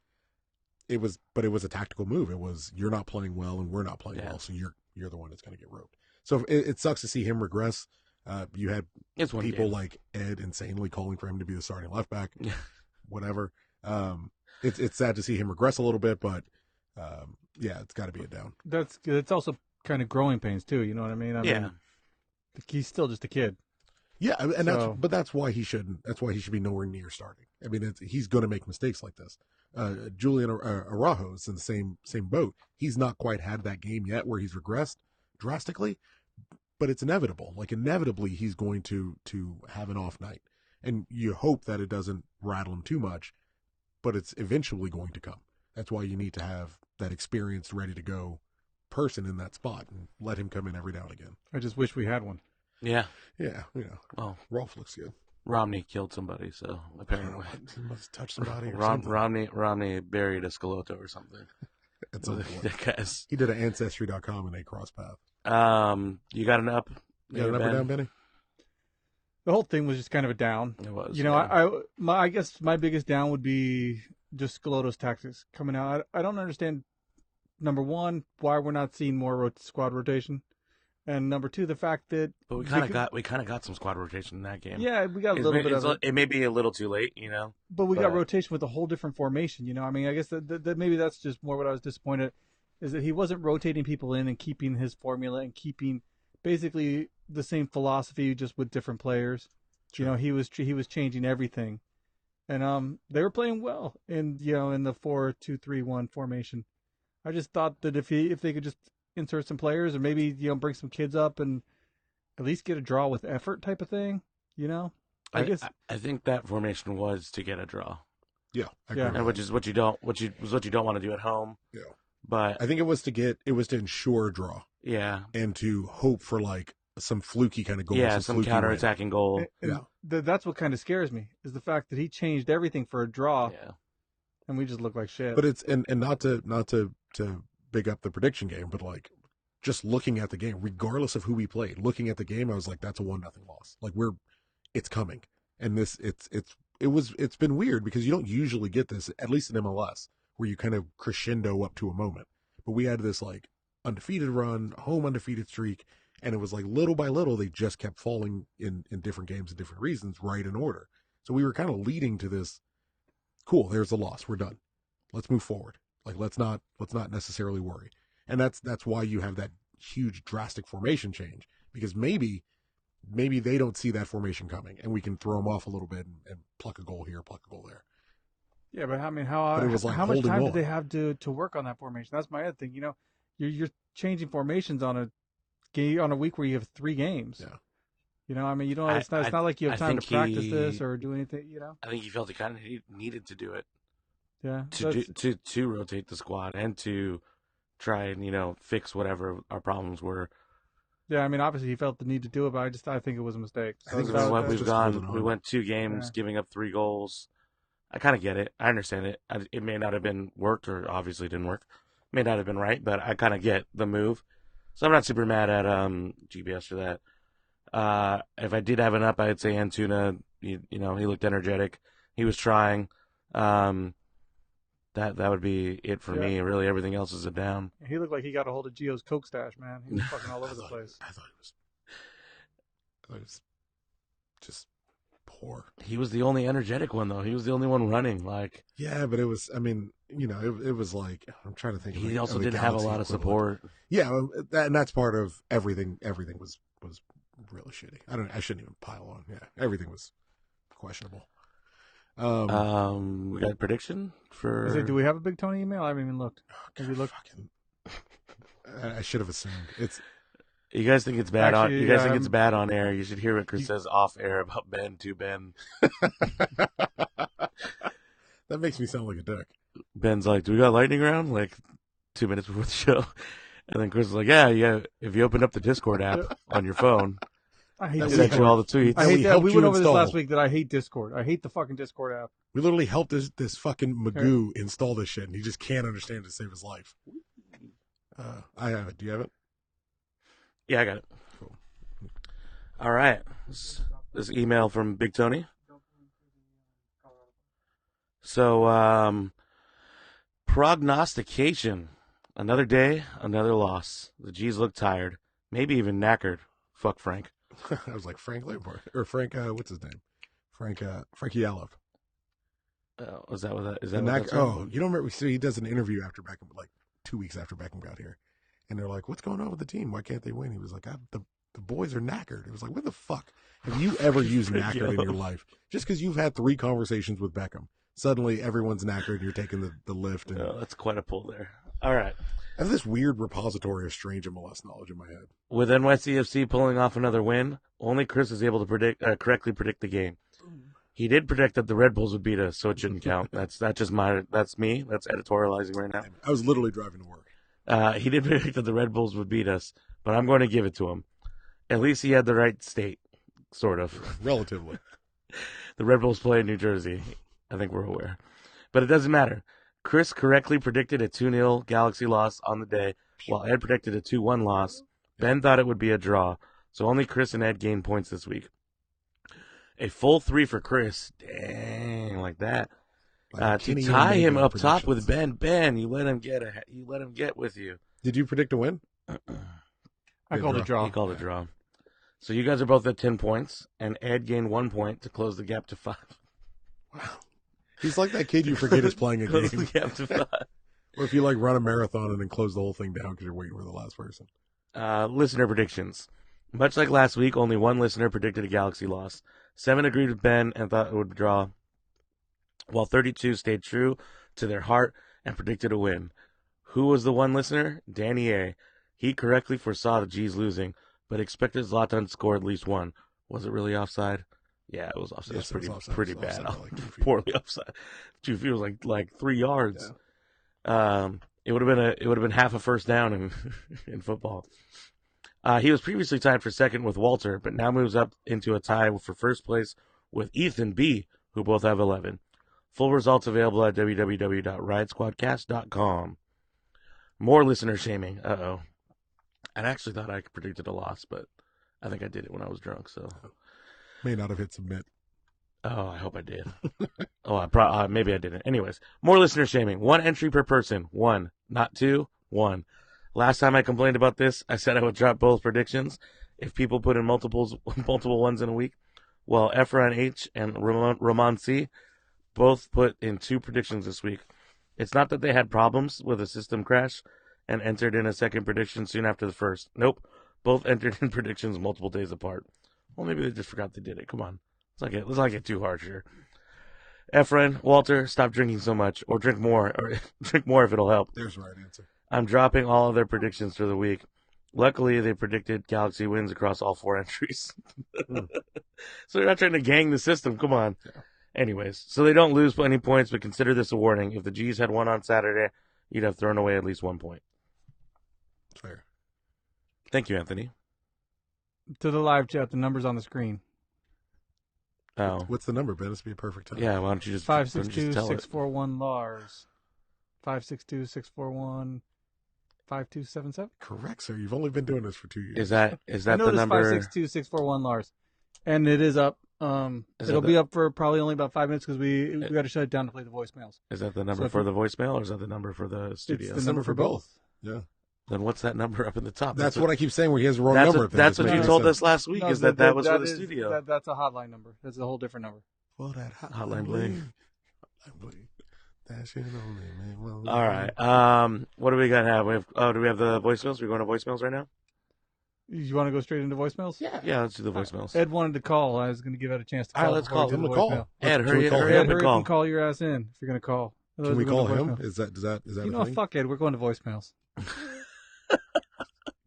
C: It was a tactical move. It was, you're not playing well and we're not playing well, so you're the one that's going to get roped. So it sucks to see him regress. You had people like Ed insanely calling for him to be the starting left back. Whatever. It's sad to see him regress a little bit, but Yeah, it's got to be a down.
D: That's also kind of growing pains too. You know what I mean? I mean, he's still just a kid.
C: Yeah, and
D: So-
C: that's why he shouldn't. That's why he should be nowhere near starting. I mean, he's going to make mistakes like this. Julian Araujo is in the same boat. He's not quite had that game yet where he's regressed drastically, but it's inevitable. Like inevitably, he's going to have an off night, and you hope that it doesn't rattle him too much, but it's eventually going to come. That's why you need to have that experienced, ready to go person in that spot and let him come in every now and again.
D: I just wish we had one.
B: Yeah.
C: Yeah,
B: Well,
C: Rolf looks good.
B: Romney killed somebody, so apparently.
C: He must touch somebody or something.
B: Romney buried a Schelotto or something.
C: At some point.
B: That guy's.
C: He did an Ancestry.com and they cross path.
B: You got an up?
C: You got an up or down, Benny?
D: The whole thing was just kind of a down.
B: It was.
D: You know, I guess my biggest down would be just Schelotto's tactics coming out. I don't understand. Number one, why we're not seeing more squad rotation, and number two, the fact that
B: But we kind of got some squad rotation in that game.
D: yeah, we got a little bit of it.
B: It may be a little too late, you know.
D: But we got rotation with a whole different formation. You know, I mean, I guess that maybe that's just more what I was disappointed is that he wasn't rotating people in and keeping his formula and keeping basically the same philosophy just with different players.
C: Sure.
D: You know, he was changing everything, and they were playing well in the 4-2-3-1 formation. I just thought that if they could just insert some players or maybe bring some kids up and at least get a draw with effort type of thing, I guess
B: I think that formation was to get a draw,
C: Yeah, I agree
D: Yeah.
C: with
B: and
C: that.
B: which is what you don't want to do at home.
C: Yeah.
B: But
C: I think it was to ensure a draw
B: yeah,
C: and to hope for like some fluky kind of goal.
B: some
C: fluky win.
B: counterattacking goal.
D: and
C: Yeah.
D: that's what kind of scares me is the fact that he changed everything for a draw
B: Yeah,
D: and we just look like shit.
C: But it's and not to big up the prediction game, but like just looking at the game, regardless of who we played, looking at the game, I was like, that's a 1-0 loss. Like it's coming, and it's been weird because you don't usually get this, at least in MLS, where you kind of crescendo up to a moment. But we had this like undefeated run, home undefeated streak, and it was like little by little they just kept falling in different games and different reasons, right in order. So we were kind of leading to this. Cool, there's the loss. We're done. Let's move forward. Like let's not necessarily worry. And that's why you have that huge drastic formation change, because maybe they don't see that formation coming and we can throw them off a little bit and pluck a goal here, pluck a goal there.
D: yeah, but I mean,
C: But it was like
D: how much
C: holding
D: time
C: on.
D: did they have to work on that formation? That's my other thing. You're changing formations on a week where you have 3 games.
C: Yeah.
D: I mean, it's not like you have
B: I
D: time to
B: think
D: practice
B: he-
D: this or do anything.
B: I think he felt he kind of needed to do it
D: Yeah.
B: to rotate the squad and to try and fix whatever our problems were.
D: Yeah, I mean, obviously he felt the need to do it, but I think it was a mistake.
C: I think
B: Because
C: that's-
B: what
C: that's
B: we've
C: just holding
B: gone,
C: on.
B: we went 2 games,
D: Yeah.
B: giving up 3 goals. I kind of get it. I understand it. It may not have been worked, or obviously didn't work. May not have been right, but I kind of get the move. So I'm not super mad at GBS for that. If I did have an up, I'd say Antuna. He looked energetic. He was trying. That would be it for me. Really, everything else is a down.
D: He looked like he got a hold of Gio's Coke stash, man. He was fucking all over the place.
C: I thought it was just poor.
B: He was the only energetic one, though. He was the only one running. Like,
C: Yeah, but it was. I mean, it was like I'm trying to think.
B: he
C: of
B: also
C: of a
B: didn't have a
C: Galaxy
B: lot of
C: equivalent.
B: support.
C: Yeah, and that's part of everything. Everything was really shitty. I shouldn't even pile on. Yeah, everything was questionable.
B: We got a prediction for.
D: I say, do we have a Big Tony email? I haven't even looked. Have you looked?
C: I should have assumed it's.
B: You guys think it's bad
D: Actually,
B: on? You guys think it's bad on air? You should hear what Chris says off air about Ben to Ben.
C: That makes me sound like a dick.
B: Ben's like, "Do we got lightning round?" Like 2 minutes before the show, and then Chris is like, "Yeah. If you open up the Discord app on your phone,
D: I hate
B: I
C: That
B: sent
D: Discord.
B: you all the tweets."
D: I
C: we
D: hate that.
C: helped
D: We
C: you
D: went over this
C: install.
D: last week that I hate Discord. I hate the fucking Discord app.
C: We literally helped this fucking Magoo install this shit, and he just can't understand it to save his life. I have it. Do you have it?
B: Yeah, I got it.
C: Cool.
B: All right. This email from Big Tony. So, prognostication. Another day, another loss. The G's look tired, maybe even knackered. Fuck Frank.
C: I was like Frank Lampard or Frank. What's his name? Frankie Yallop.
B: Is that what that? Is that
C: And
B: what
C: that,
B: that's
C: oh, you don't remember? So he does an interview after back, like 2 weeks after Beckham got here. And they're like, what's going on with the team? Why can't they win? He was like, the boys are knackered. It was like, what the fuck? Have you ever used knackered in your life? Just because you've had 3 conversations with Beckham, suddenly everyone's knackered and you're taking the lift. And
B: that's quite a pull there. All right.
C: I have this weird repository of strange MLS knowledge in my head.
B: With NYCFC pulling off another win, only Chris is able to correctly predict the game. He did predict that the Red Bulls would beat us, so it shouldn't count. That's me. That's editorializing right now.
C: I was literally driving to work.
B: He did predict that the Red Bulls would beat us, but I'm going to give it to him. At least he had the right state, sort of.
C: Relatively.
B: The Red Bulls play in New Jersey. I think we're aware. But it doesn't matter. Chris correctly predicted a 2-0 Galaxy loss on the day, while Ed predicted a 2-1 loss. Ben thought it would be a draw, so only Chris and Ed gained points this week. A full 3 for Chris. Dang, like that. To tie him up top with Ben. Ben, you let him get with you.
C: Did you predict a win?
D: I called a draw.
B: He called a draw. So you guys are both at 10 points, and Ed gained 1 point to close the gap to 5.
C: Wow. He's like that kid you forget is playing a
B: Close
C: game.
B: the gap to 5.
C: Or if you like run a marathon and then close the whole thing down because you're waiting for the last person.
B: Listener predictions. Much like last week, only one listener predicted a Galaxy loss. 7 agreed with Ben and thought it would draw, while 32 stayed true to their heart and predicted a win. Who was the one listener? Danny A. He correctly foresaw the G's losing, but expected Zlatan to score at least one. Was it really offside? Yeah, it was offside.
C: Yes,
B: It was
C: it was
B: pretty
C: offside.
B: bad.
C: It was offside by like 2 feet.
B: Poorly offside. 2 feet was like 3 yards. Yeah. It would have been half a first down in football. He was previously tied for second with Walter, but now moves up into a tie for first place with Ethan B., who both have 11. Full results available at www.rideSquadcast.com. More listener shaming. Uh-oh. I actually thought I predicted a loss, but I think I did it when I was drunk, so.
C: May not have hit submit.
B: Oh, I hope I did. Maybe I didn't. Anyways, more listener shaming. 1 entry per person. 1. Not 2. 1. Last time I complained about this, I said I would drop both predictions if people put in multiple ones in a week. Well, Efron H and Ramon C both put in 2 predictions this week. It's not that they had problems with a system crash and entered in a second prediction soon after the first. Nope. Both entered in predictions multiple days apart. Well, maybe they just forgot they did it. Come on. Let's not get too harsh here. Efren, Walter, stop drinking so much, or drink more, if it'll help.
C: There's the right answer.
B: I'm dropping all of their predictions for the week. Luckily, they predicted Galaxy wins across all 4 entries. So they're not trying to gang the system. Come on. Yeah. Anyways, so they don't lose any points, but consider this a warning. If the G's had won on Saturday, you'd have thrown away at least 1 point.
C: Fair.
B: Thank you, Anthony.
D: To the live chat, the number's on the screen.
B: Oh.
C: What's the number, Ben? This would be a perfect time.
B: Yeah, why don't you just
D: 562-641 Lars. 562-641-5277.
C: Correct, sir. You've only been doing this for 2 years.
B: Is that the number?
D: 562-641 Lars, and it is up. It'll be up for probably only about 5 minutes because we got to shut it down to play the voicemails.
B: Is that the number for the voicemail, or is that the number for the studio?
D: It's the number for both.
C: Yeah.
B: Then what's that number up in the top?
C: That's what I keep saying. Where he has the wrong number.
B: That's what you told us last week.
D: No,
B: is that was for the studio?
D: That's a hotline number. That's a whole different number.
C: Well, that
B: hotline bling.
C: That's your only man.
B: All right. What do we got now? Do we have the voicemails? Are we going to voicemails right now?
D: You want to go straight into voicemails?
B: Yeah. Let's do the voicemails.
D: Ed wanted to call. I was going to give Ed a chance to call.
B: All right, let's call
C: him. Call.
B: Ed, hurry
C: call
B: up
C: him?
B: and
D: call your ass in if you're going to call.
C: Can we call him? Is that
D: You know what? Fuck Ed. We're going to voicemails.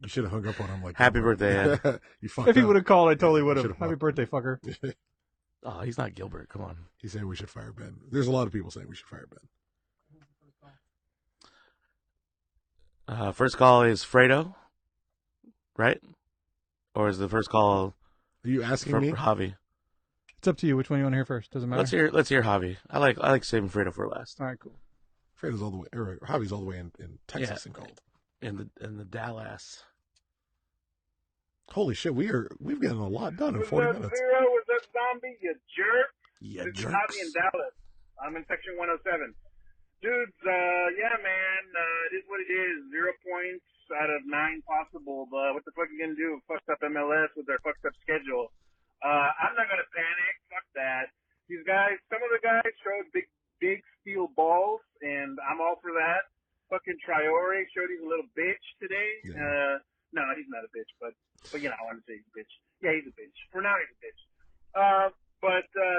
C: You should have hung up on him like
B: Happy birthday, Ed.
C: You fucked
D: If he
C: up.
D: would have called, I totally would have. Happy birthday, fucker.
B: Oh, he's not Gilbert. Come on.
C: He's saying we should fire Ben. There's a lot of people saying we should fire Ben.
B: First call is Fredo, right? Or is the first call
C: Are you asking
B: from
C: me?
B: Javi?
D: It's up to you. Which one you want to hear first? Doesn't matter.
B: Let's hear Javi. I like saving Fredo for last.
D: All right, cool.
C: Fredo's all the way, or Javi's all the way in Texas and cold.
B: In the Dallas.
C: Holy shit, we've gotten a lot done in 40 minutes.
F: Zero, was that zombie, you jerk?
B: Yeah,
F: This is
B: jerks.
F: Javi in Dallas. I'm in section 107. Dudes, yeah, man, it is what it is. 0 points out of 9 possible. But what the fuck are you going to do with fucked up MLS with their fucked up schedule? I'm not going to panic. Fuck that. These guys, some of the guys showed big steel balls, and I'm all for that. fucking Traore showed he's a little bitch today.
C: Yeah.
F: No, he's not a bitch, but you know, I want to say he's a bitch. Yeah, he's a bitch. For now, he's a bitch.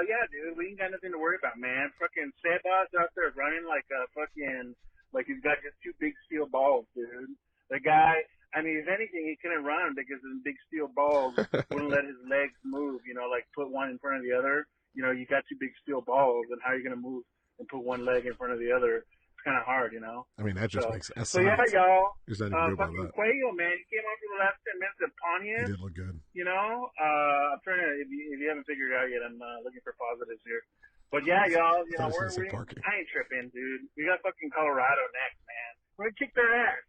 F: Yeah, dude, we ain't got nothing to worry about, man. Fucking Sebas out there running like a fucking, like he's got just two big steel balls, dude. The guy, I mean, if anything, he couldn't run because his big steel balls wouldn't let his legs move, you know, like put one in front of the other. You know, you got two big steel balls, and how are you going to move and put one leg in front of the other? It's kind of hard, you know?
C: I mean, that just makes sense.
F: So, yeah, y'all.
C: There's nothing to do about
F: fucking
C: that.
F: Cuello, man, he came on for the last 10 minutes of
C: He
F: Pontius.
C: did look good.
F: You know, I'm trying to, if you haven't figured it out yet, I'm looking for positives here. But yeah, y'all, you know, I ain't tripping, dude. We got fucking Colorado next, man. We're gonna kick their ass.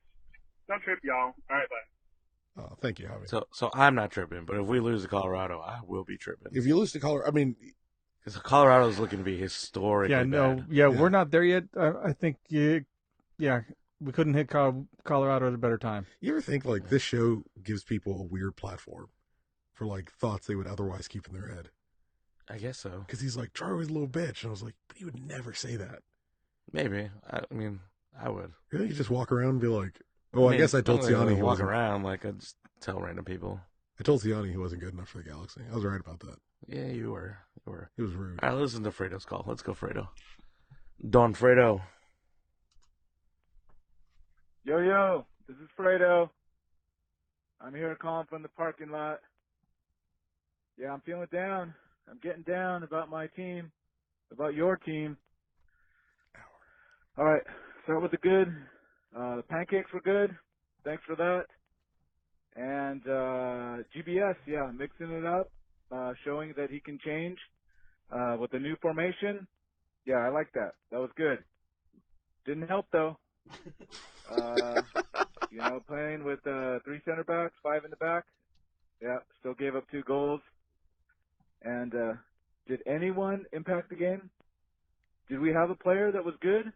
F: Don't trip, y'all. All right, bye.
C: Oh, thank you, Javi.
B: So I'm not tripping, but if we lose to Colorado, I will be tripping.
C: If you lose to Colorado, I mean,
B: because Colorado's looking to be historically bad.
D: We're not there yet. I think, we couldn't hit Colorado at a better time.
C: you ever think like this show gives people a weird platform for like thoughts they would otherwise keep in their head?
B: I guess so.
C: Because he's like, Troy was a little bitch. And I was like, but you would never say that.
B: Maybe. I mean, I would.
C: Really? You just walk around and be like, oh, I guess I told Siani he
B: walk
C: wasn't.
B: around like I just tell random people.
C: I told Siani he wasn't good enough for the Galaxy. I was right about that.
B: Yeah, you were.
C: He was rude.
B: All right, listen to Fredo's call. Let's go, Fredo. Don Fredo.
G: Yo, this is Fredo. I'm here calling from the parking lot. Yeah, I'm feeling down. I'm getting down about my team, about your team. All right, start with the good. The pancakes were good. Thanks for that. And GBS, yeah, mixing it up, showing that he can change with the new formation. Yeah, I like that. That was good. Didn't help, though. You know, playing with 3 center backs, 5 in the back. Yeah, still gave up 2 goals. And did anyone impact the game? Did we have a player that was good?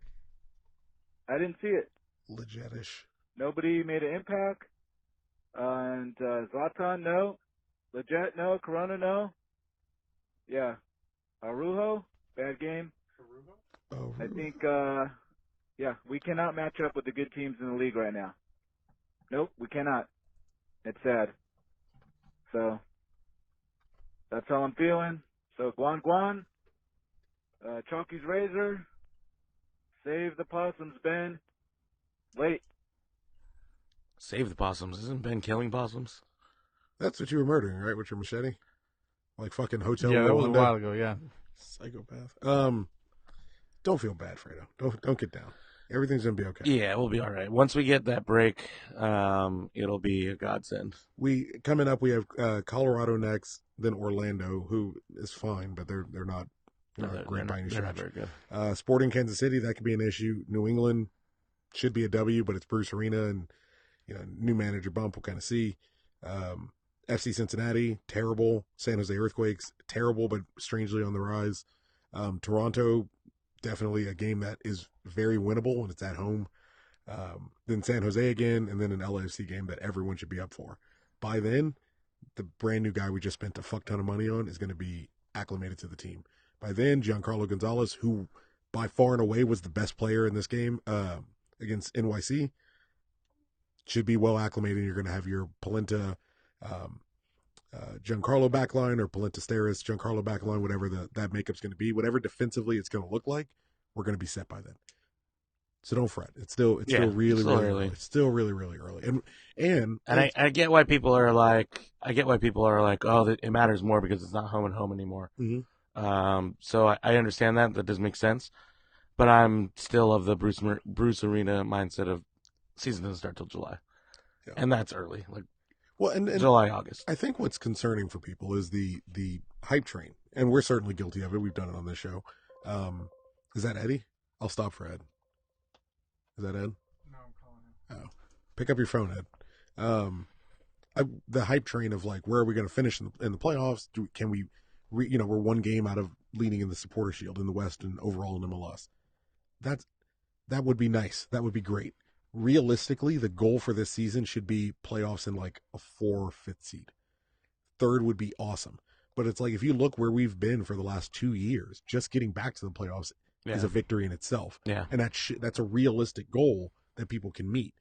G: I didn't see it.
C: Legitish.
G: Nobody made an impact. And Zlatan, no. Legit, no. Corona, no. Yeah. Arujo, bad game.
C: Oh,
G: I think, we cannot match up with the good teams in the league right now. Nope, we cannot. It's sad. So, that's how I'm feeling. So, Guan, Chalky's Razor, save the possums, Ben. Wait.
B: Save the possums. Isn't Ben killing possums?
C: that's what you were murdering, right? With your machete? Like fucking Hotel
D: Yeah, that was a
C: Rwanda?
D: while ago, yeah.
C: Psychopath. Don't feel bad, Fredo. Don't get down. Everything's gonna be okay.
B: Yeah, we'll be all right. Once we get that break, it'll be a godsend.
C: Coming up, we have Colorado next, then Orlando, who is fine, but they're not great by any
B: They're not
C: stretch.
B: very good.
C: Sporting Kansas City, that could be an issue. New England should be a W, but it's Bruce Arena, and new manager bump. We'll kind of see. FC Cincinnati, terrible. San Jose Earthquakes, terrible, but strangely on the rise. Toronto, definitely a game that is very winnable when it's at home. Then San Jose again, and then an LAFC game that everyone should be up for. By then, the brand new guy we just spent a fuck ton of money on is going to be acclimated to the team. By then, Giancarlo Gonzalez, who by far and away was the best player in this game against NYC, should be well acclimated. You're going to have your Polenta, Giancarlo backline, or Polenta Steris, Giancarlo backline, whatever that makeup's going to be, whatever defensively it's going to look like, we're going to be set by then. So don't fret. It's still really early. It's still really, really early. And
B: I get why people are like, oh, it matters more because it's not home and home anymore.
C: Mhm.
B: So I understand that. That does make sense. But I'm still of the Bruce Arena mindset of season doesn't start till July.
C: Yeah.
B: And that's early. Like,
C: well, and
B: July, August.
C: I think what's concerning for people is the hype train, and we're certainly guilty of it. We've done it on this show. Is that Eddie? I'll stop for Ed. Is that Ed?
D: No, I'm calling him.
C: Oh, pick up your phone, Ed. The hype train of like, where are we going to finish in the playoffs? Can we, we're one game out of leading in the Supporter Shield in the West and overall in MLS. That would be nice. That would be great. Realistically, the goal for this season should be playoffs in like a 4th or 5th seed. 3rd would be awesome. But it's like, if you look where we've been for the last 2 years, just getting back to the playoffs is a victory in itself.
B: Yeah.
C: And that's a realistic goal that people can meet.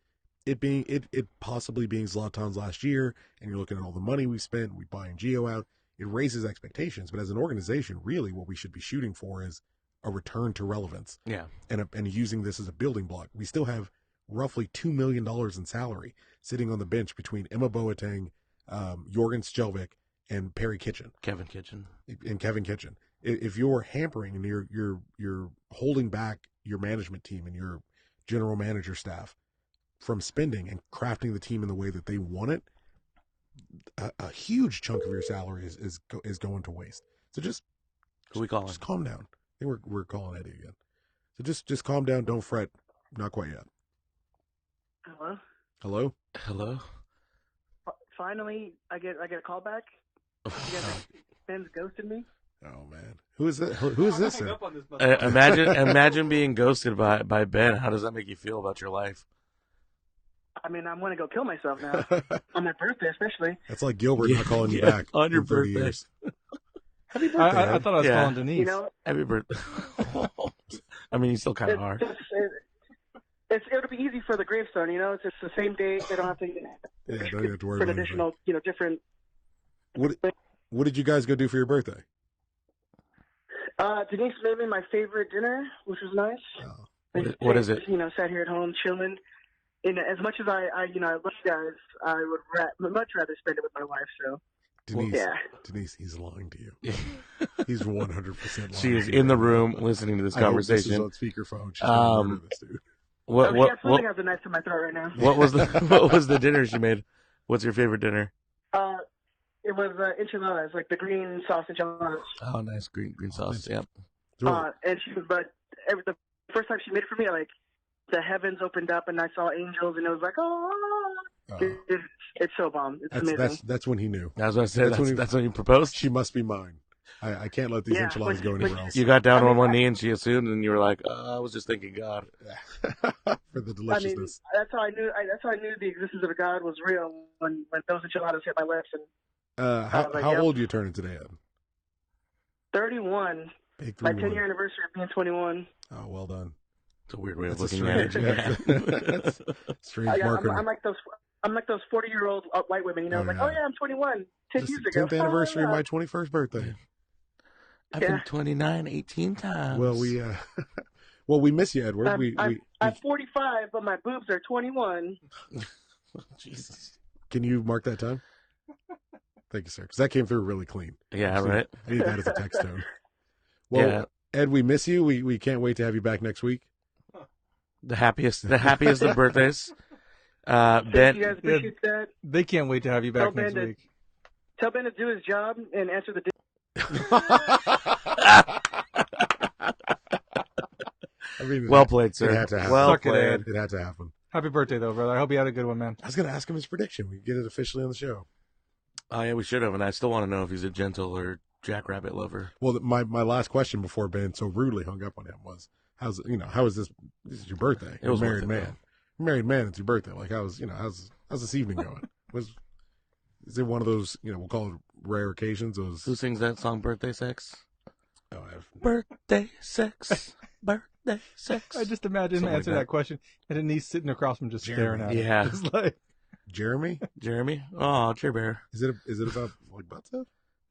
C: It possibly being Zlatan's last year, and you're looking at all the money we've spent, we buying Gio out, it raises expectations. But as an organization, really what we should be shooting for is a return to relevance.
B: Yeah.
C: And using this as a building block. We still have roughly $2 million in salary sitting on the bench between Emma Boateng, Jorgen Skjelvik, and Perry Kitchen.
B: Kevin Kitchen.
C: If you're hampering and you're holding back your management team and your general manager staff from spending and crafting the team in the way that they want it, a huge chunk of your salary is going to waste. So just
B: Who we calling?
C: Just calm down. I think we're calling Eddie again. So just calm down. Don't fret. Not quite yet.
H: Hello.
C: Hello.
B: Hello.
H: Finally, I get a call back. Ben's ghosted me.
C: Oh man, who is that? Who is this?
B: Imagine being ghosted by Ben. How does that make you feel about your life?
H: I mean, I want to go kill myself now on my birthday, especially.
C: That's like Gilbert not calling you back
B: on your
C: in 30
B: birthday.
C: years. Happy birthday!
D: I thought I was calling Denise.
H: You know,
B: happy birthday. I mean, you still kind of are.
H: It'll be easy for the gravestone. You know, it's just the same date. They don't have to.
C: Don't have to worry
H: for
C: about
H: an additional, different.
C: What did you guys go do for your birthday?
H: Denise made me my favorite dinner, which was nice.
C: Oh.
B: What is it?
H: Sat here at home chilling. And as much as I love you guys, I would much rather spend it with my wife. So, Denise, he's lying to you. He's 100% lying.
B: She is in the room listening to this conversation.
C: I hope this is on speakerphone. She's gonna murder this dude.
H: She absolutely has a knife to my throat right now.
B: What was the dinner she made? What's your favorite dinner?
H: It was enchiladas, like the green sauce enchiladas.
B: Oh, nice green sauce. Yep.
H: And she was, the first time she made it for me, like the heavens opened up and I saw angels, and it was like, it's so bomb. It's amazing.
C: That's when he knew.
B: That's what I said. That's when you proposed.
C: She must be mine. I can't let these enchiladas go anywhere else.
B: You got down on one knee and she assumed, and you were like, I was just thinking God.
C: For the deliciousness.
H: That's how I knew the existence of a God was real when those enchiladas hit my lips. And
C: how old are you turning today, Ed?
H: 31. My 10-year anniversary of being 21.
C: Oh, well done.
B: It's a weird way of looking at it.
C: That's strange marker.
H: I'm like those 40-year-old white women, I'm 21, 10 years ago.
C: 10th anniversary of my 21st birthday.
B: I've been 29 18 times.
C: Well, we miss you, Edward.
H: I'm 45, but my boobs are 21.
B: Jesus.
C: Can you mark that time? Thank you, sir. Because that came through really clean.
B: Yeah, right.
C: I need that as a text tone. Well, Ed, we miss you. We can't wait to have you back next week.
B: The happiest of birthdays.
H: Ben, you guys appreciate that.
D: They can't wait to have you back next week.
H: Tell Ben to do his job and answer the.
C: I mean,
B: well played, sir.
C: It had to happen.
B: Well played.
C: It had to happen.
D: Happy birthday, though, brother. I hope you had a good one, man.
C: I was going to ask him his prediction. We can get it officially on the show.
B: Oh, yeah, we should have. And I still want to know if he's a gentle or jackrabbit lover.
C: Well, my last question before Ben so rudely hung up on him was, how is this? This is your birthday.
B: It was
C: married man. Married man. It's your birthday. Like, how's this evening going? Is it one of those, we'll call it rare occasions?
B: Who sings that song, Birthday Sex?
C: Oh, I have.
B: Birthday Sex. Birthday Sex.
D: I just imagine him answering that question and Denise sitting across from just staring at him.
B: Yeah.
D: Just like,
C: Jeremy?
B: Oh, Cheer Bear.
C: Is it about like butt stuff?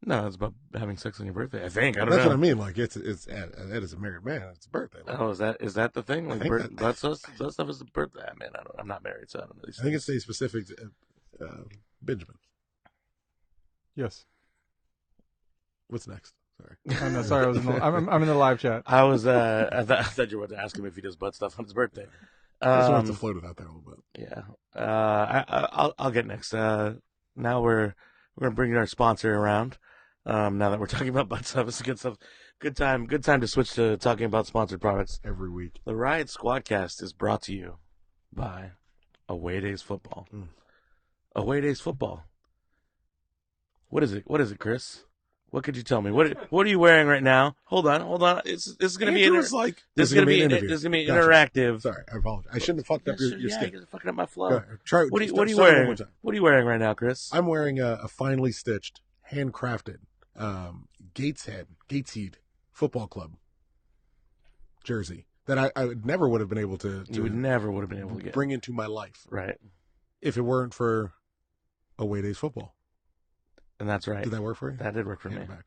B: No, it's about having sex on your birthday. I think. I don't know.
C: That's what I mean. Like it's Ed is a married man. It's a birthday. Like,
B: is that the thing? Like butt stuff is the birthday. I mean, I'm not married, so I don't know these things.
C: I think it's a specific to Benjamin.
D: Yes.
C: What's next? Sorry.
D: I'm sorry. I'm in the live chat.
B: I was. I thought you were about to ask him if he does butt stuff on his birthday.
C: I just wanted to float it out there a little bit.
B: Yeah. I'll get next. Now we're gonna bring our sponsor around. Now that we're talking about butt stuff, it's good stuff. Good time to switch to talking about sponsored products
C: every week.
B: The Riot Squadcast is brought to you by Away Days Football. Away Days Football. What is it, Chris? What could you tell me? What are you wearing right now? Hold on. This is going to be this is going to be interactive.
C: Sorry, I apologize. I shouldn't have fucked up your skin.
B: You're fucking up my flow.
C: What
B: are you wearing? What are you wearing right now, Chris?
C: I'm wearing a finely stitched, handcrafted Gateshead Football Club jersey that I never would have been able to.
B: You would never would have been able to get
C: bring into my life,
B: right?
C: If it weren't for Away Days football.
B: And that's right.
C: Did that work for you?
B: That did work for me.
C: Back,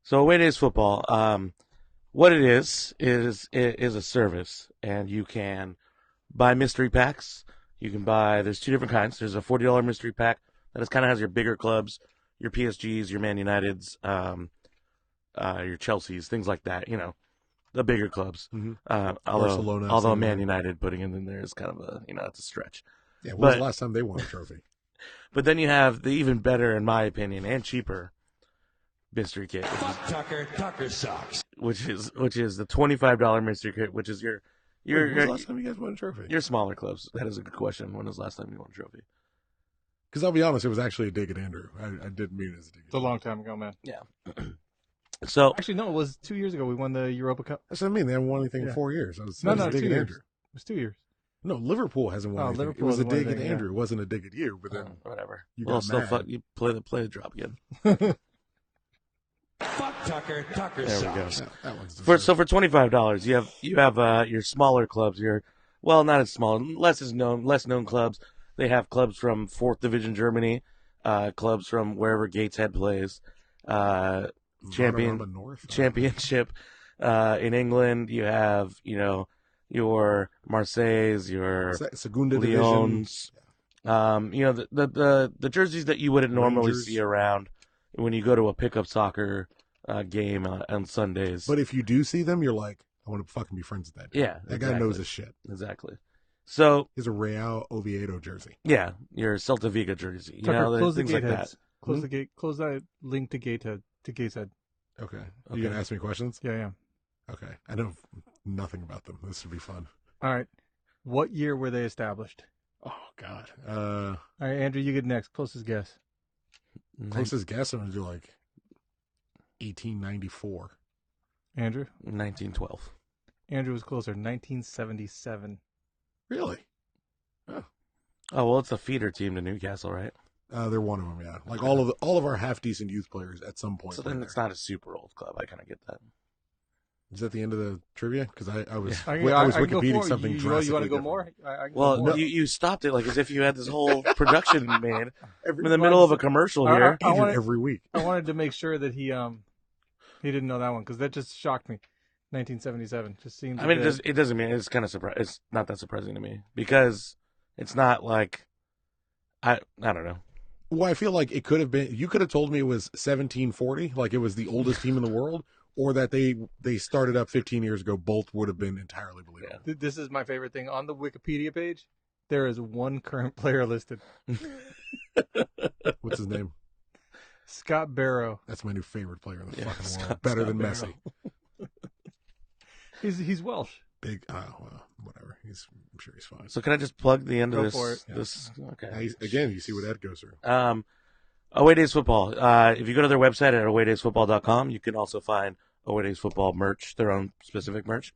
B: so Away Days football, what it is a service, and you can buy mystery packs. You can buy. There's two different kinds. There's a $40 mystery pack that is kind of has your bigger clubs, your PSGs, your Man Uniteds, your Chelseas, things like that. You know, the bigger clubs.
C: Mm-hmm.
B: Although Man United putting it in there is kind of a it's a stretch.
C: Yeah, when was the last time they won a trophy?
B: But then you have the even better, in my opinion, and cheaper mystery kit.
I: Tucker sucks.
B: Which is the $25 mystery kit, which is your
C: when was the last time you guys won a trophy?
B: Your smaller clubs. That is a good question. When was the last time you won a trophy?
C: Because I'll be honest, it was actually a dig at Andrew. I didn't mean it as a dig.
D: It's a long time ago, man.
B: Yeah. So
D: actually, no, it was 2 years ago. We won the Europa Cup.
C: That's what I mean. They haven't won anything in 4 years. It was
D: 2
C: dig at
D: years.
C: Andrew.
D: It was 2 years.
C: No, Liverpool hasn't won anything.
D: Liverpool
C: it was a dig
D: anything,
C: at Andrew. It wasn't a dig at you. But then
B: whatever.
C: You
B: well,
C: got
B: still
C: mad.
B: You play the drop again.
I: Fuck Tucker. Tucker
B: there
I: sucks.
B: we go.
C: That one's
B: for $25, you have your smaller clubs. Not as small, less known clubs. They have clubs from 4th Division Germany, clubs from wherever Gateshead plays, championship in England. You have your Marseilles, your
C: Segunda
B: Lyons.
C: Division.
B: The jerseys that you wouldn't normally see around when you go to a pickup soccer game on Sundays.
C: But if you do see them, you're like, I want to fucking be friends with that dude.
B: Yeah,
C: that guy knows his shit.
B: Exactly. So
C: he's a Real Oviedo jersey.
B: Yeah, your Celta Vigo jersey.
D: Tucker, close
B: things
D: the gate
B: like
D: heads.
B: that.
D: Close the gate. Close that link to Gateshead.
C: Okay. You gonna ask me questions?
D: Yeah.
C: Okay. I know nothing about them. This would be fun.
D: All right. What year were they established?
C: Oh God.
D: All right, Andrew, you get next. Closest guess.
C: Closest guess, I'm gonna do like 1894.
D: Andrew?
B: 1912.
D: Andrew was closer. 1977.
C: Really?
B: Oh well, it's a feeder team to Newcastle, right?
C: They're one of them, yeah. Like all of our half decent youth players at some point.
B: So then it's not a super old club. I kind of get that.
C: Is that the end of the trivia? Because I was
D: I
C: Wikipediaing something drastically.
D: You want to go more?
B: Well, you stopped it like as if you had this whole production made in the middle of a commercial here.
C: Every week.
D: I wanted to make sure that he didn't know that one because that just shocked me. 1977 just seems.
B: I mean, it doesn't mean it's kind of surprising. It's not that surprising to me because it's not like I don't know.
C: Well, I feel like it could have been. You could have told me it was 1740, like it was the oldest team in the world, or that they started up 15 years ago. Both would have been entirely believable.
D: Yeah. This is my favorite thing on the Wikipedia page. There is one current player listed.
C: What's his name?
D: Scott Barrow.
C: That's my new favorite player in the fucking world. Better than Messi.
D: He's Welsh.
C: Big. Well, whatever. I'm sure he's fine.
B: So can I just plug the end of this?
D: For it.
B: This okay.
C: Again, you see what Ed goes through.
B: Away Days Football. If you go to their website at awaydaysfootball.com, you can also find Away Days Football merch, their own specific merch,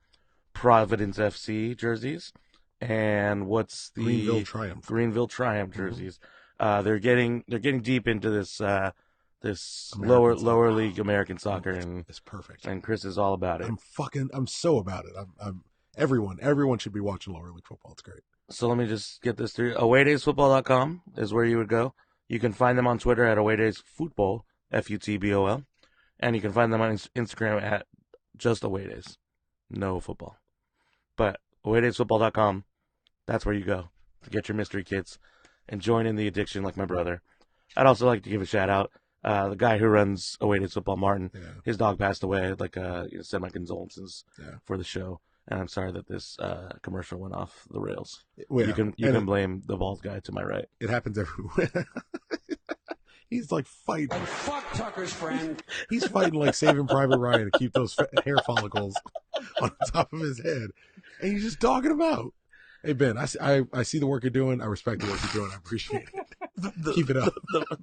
B: Providence FC jerseys, and what's the Greenville Triumph jerseys. They're getting deep into this lower league American soccer, and
C: it's perfect.
B: And Chris is all about it.
C: I'm so about it. Everyone should be watching lower league football. It's great.
B: So let me just get this through. Awaydaysfootball.com is where you would go. You can find them on Twitter at awaydaysfootball, FUTBOL, and you can find them on Instagram at just awaydays, no football. But awaydaysfootball.com, that's where you go to get your mystery kits and join in the addiction like my brother. I'd also like to give a shout out. The guy who runs Away Days Football, Martin, his dog passed away. I'd like send my condolences for the show. And I'm sorry that this commercial went off the rails. Well, you can blame the bald guy to my right.
C: It happens everywhere. He's like fighting.
I: And fuck Tucker's friend.
C: He's fighting like Saving Private Ryan to keep those hair follicles on top of his head, and he's just dogging him out. Hey Ben, I see the work you're doing. I respect the work you're doing. I appreciate it. Keep it up.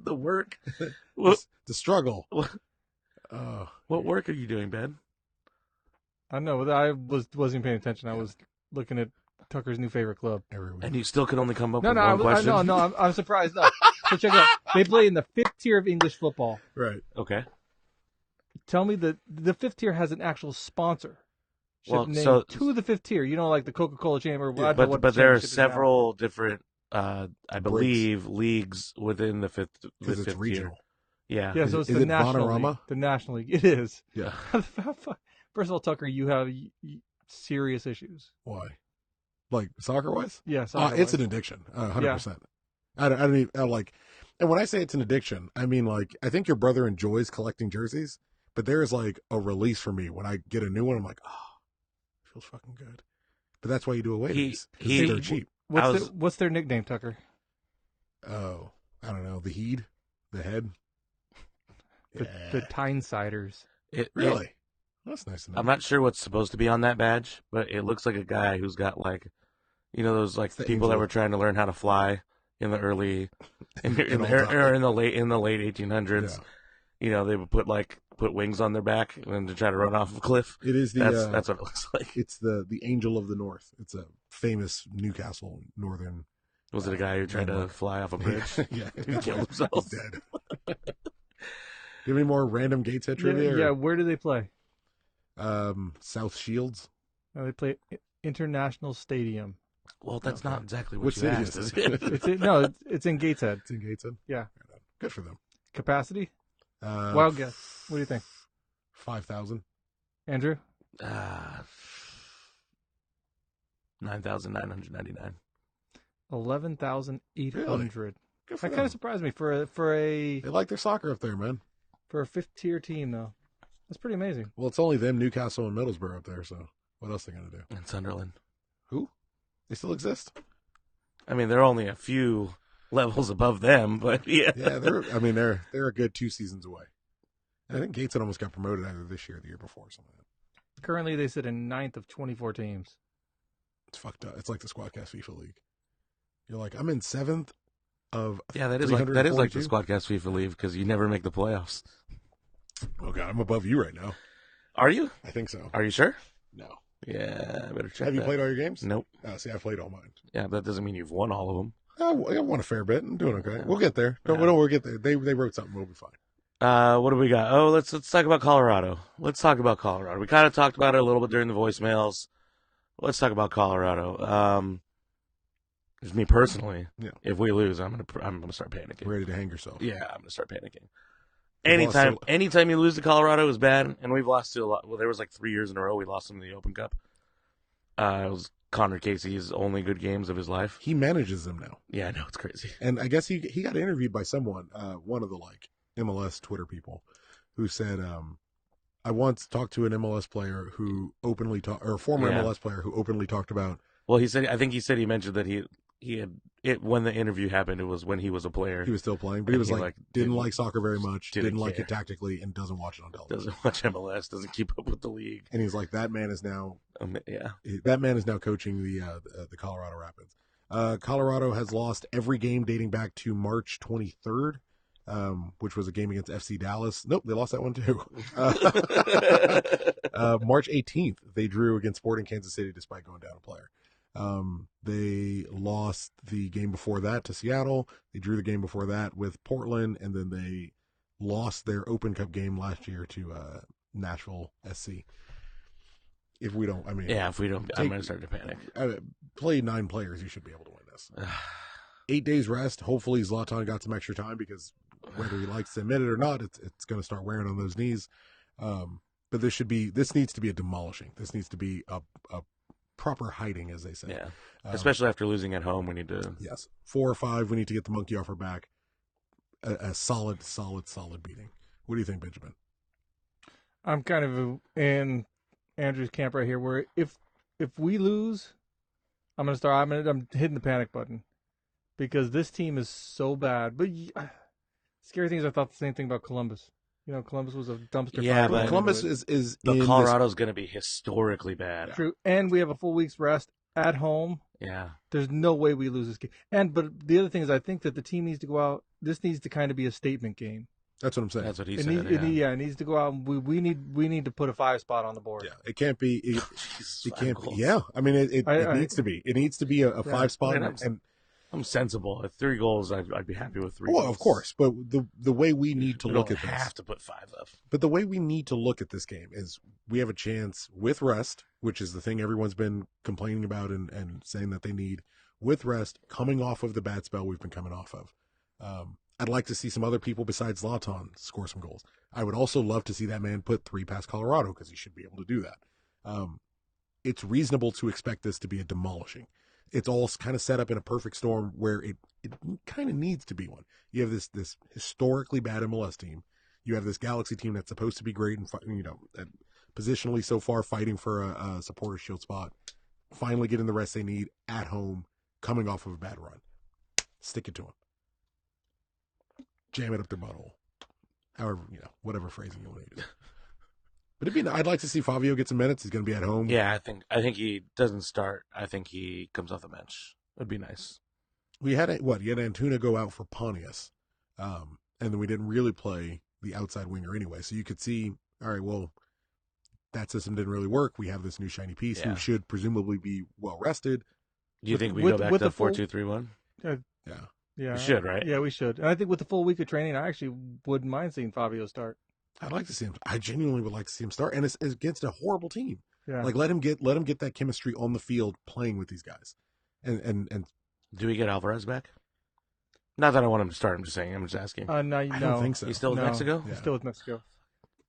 B: The work,
C: the struggle.
B: What work are you doing, Ben?
D: I know. I wasn't paying attention. I was looking at Tucker's new favorite club.
B: And you still can only come up with one question?
D: I'm surprised. No. So check it out. They play in the 5th tier of English football.
C: Right.
B: Okay.
D: Tell me that the 5th tier has an actual sponsor. named to the fifth tier. You know, like the Coca-Cola Chamber.
B: But there are several different, I believe, leagues within the fifth
C: it's regional.
B: tier. Yeah.
D: Yeah, so it's
C: Is
D: the
C: it
D: National
C: Vanarama?
D: League. The National League. It is.
C: Yeah.
D: First of all, Tucker, you have serious issues.
C: Why? Like soccer-wise?
D: Yeah,
C: it's an addiction, 100%. I don't even like. And when I say it's an addiction, I mean like I think your brother enjoys collecting jerseys, but there is like a release for me when I get a new one. I'm like, oh, it feels fucking good. But that's why you do away with these. They're cheap.
D: What's their nickname, Tucker?
C: Oh, I don't know. The Heed, the Head,
D: the Tynesiders.
C: Really? That's nice to know.
B: I'm not sure what's supposed to be on that badge, but it looks like a guy who's got like, those like people that were trying to learn how to fly in the early, in the late 1800s. Yeah. They would put wings on their back and to try to run off a cliff.
C: It is
B: that's what it looks like.
C: It's the Angel of the North. It's a famous Newcastle Northern.
B: Was it a guy who tried to fly off a bridge?
C: Yeah,
B: he killed himself.
C: He's dead. Do you have any more random Gateshead trivia?
D: Yeah. Where do they play?
C: South Shields.
D: They play International Stadium.
B: Well, that's not exactly what
C: Which
B: you
C: city
B: asked.
C: is it?
D: It's in Gateshead.
C: It's in Gateshead?
D: Yeah.
C: Good for them.
D: Capacity? Wild guess. What do you think?
C: 5,000.
D: Andrew?
B: 9,999.
D: 11,800.
C: Really?
D: That kind of surprised me for a.
C: They like their soccer up there, man.
D: For a fifth tier team, though. That's pretty amazing.
C: Well, it's only them, Newcastle, and Middlesbrough up there, so what else are they going to do?
B: And Sunderland.
C: Who? They still exist?
B: I mean, they're only a few levels above them, but yeah.
C: Yeah, they're a good 2 seasons away. And I think Gateshead almost got promoted either this year or the year before, something like that.
D: Currently, they sit in 9th of 24 teams.
C: It's fucked up. It's like the Squadcast FIFA League. You're like, I'm in 7th of
B: that is like the Squadcast FIFA League because you never make the playoffs.
C: Oh god, I'm above you right now.
B: Are you?
C: I think so.
B: Are you sure?
C: No.
B: Yeah, I better check.
C: Have you played all your games?
B: Nope.
C: See, I played all mine.
B: Yeah, that doesn't mean you've won all of them.
C: I won a fair bit. I'm doing okay. We'll get there. We'll get there. They wrote something. We'll be fine.
B: What do we got? Oh, let's talk about Colorado. We kind of talked about it a little bit during the voicemails. Let's talk about Colorado. Just me personally, if we lose, I'm gonna start panicking.
C: Ready to hang yourself?
B: Yeah, I'm gonna start panicking. Anytime you lose to Colorado is bad, and we've lost to a lot. Well, there was like 3 years in a row we lost them in the Open Cup. It was Connor Casey's only good games of his life.
C: He manages them now.
B: Yeah, I know, it's crazy.
C: And I guess he got interviewed by someone, one of the MLS Twitter people, who said, I once talked to an MLS player who openly former MLS player who openly talked about.
B: Well, he mentioned that when the interview happened, it was when he was a player.
C: He was still playing, but he was didn't like soccer very much, didn't like it tactically, and doesn't watch it on television.
B: Doesn't watch MLS, doesn't keep up with the league.
C: And he's like, that man is now that man is now coaching the Colorado Rapids. Colorado has lost every game dating back to March 23rd, which was a game against FC Dallas. Nope, they lost that one too. March 18th, they drew against Sporting Kansas City despite going down a player. They lost the game before that to Seattle. They drew the game before that with Portland, and then they lost their Open Cup game last year to Nashville SC. If we don't, I'm going to start to panic. Play 9 players, you should be able to win this. 8 days rest. Hopefully Zlatan got some extra time because whether he likes to admit it or not, it's going to start wearing on those knees. But this needs to be a demolishing. This needs to be a proper hiding, as they say.
B: Yeah. Especially after losing at home, we need to.
C: Yes. 4 or 5. We need to get the monkey off our back. A solid beating. What do you think, Benjamin?
D: I'm kind of in Andrew's camp right here, where if we lose, I'm hitting the panic button because this team is so bad. But scary thing is, I thought the same thing about Columbus. Columbus was a dumpster.
B: Yeah,
D: fire.
B: but
C: Columbus is
B: Colorado's going to be historically bad.
D: True, and we have a full week's rest at home.
B: Yeah,
D: there's no way we lose this game. But the other thing is, I think that the team needs to go out. This needs to kind of be a statement game.
C: That's what I'm saying.
B: That's what he said.
D: It needs to go out. And we need to put a 5 spot on the board.
C: Yeah, it can't be. It can't be. Yeah, I mean, it needs to be. It needs to be a 5 spot. And
B: I'm sensible. At 3 goals, I'd be happy with 3
C: Well,
B: goals.
C: of course, but the way we need to
B: We
C: look
B: don't
C: at this,
B: have to put 5 up.
C: but the way we need to look at this game is we have a chance with rest, which is the thing everyone's been complaining about and saying that they need. With rest, coming off of the bad spell we've been coming off of. I'd like to see some other people besides Zlatan score some goals. I would also love to see that man put 3 past Colorado because he should be able to do that. It's reasonable to expect this to be a demolishing. It's all kind of set up in a perfect storm where it kind of needs to be one. You have this historically bad MLS team. You have this Galaxy team that's supposed to be great and positionally so far fighting for a supporter shield spot. Finally getting the rest they need at home, coming off of a bad run. Stick it to them. Jam it up their butthole. However, whatever phrasing you want to do. But I'd like to see Fabio get some minutes. He's going to be at home.
B: Yeah, I think he doesn't start. I think he comes off the bench. It'd be nice.
C: You had Antuna go out for Pontius, and then we didn't really play the outside winger anyway. So you could see, all right, well, that system didn't really work. We have this new shiny piece who should presumably be well rested.
B: Do you think we go back to 4-2-3-1?
C: Yeah.
D: Yeah,
B: we should, right?
D: Yeah, we should. And I think with the full week of training, I actually wouldn't mind seeing Fabio start.
C: I'd like to see him. I genuinely would like to see him start, and it's against a horrible team.
D: Yeah.
C: Like let him get that chemistry on the field playing with these guys, and
B: do we get Alvarez back? Not that I want him to start. I'm just saying. I'm just asking.
D: No,
C: I don't think so.
B: He's still with Mexico.
D: He's still with Mexico.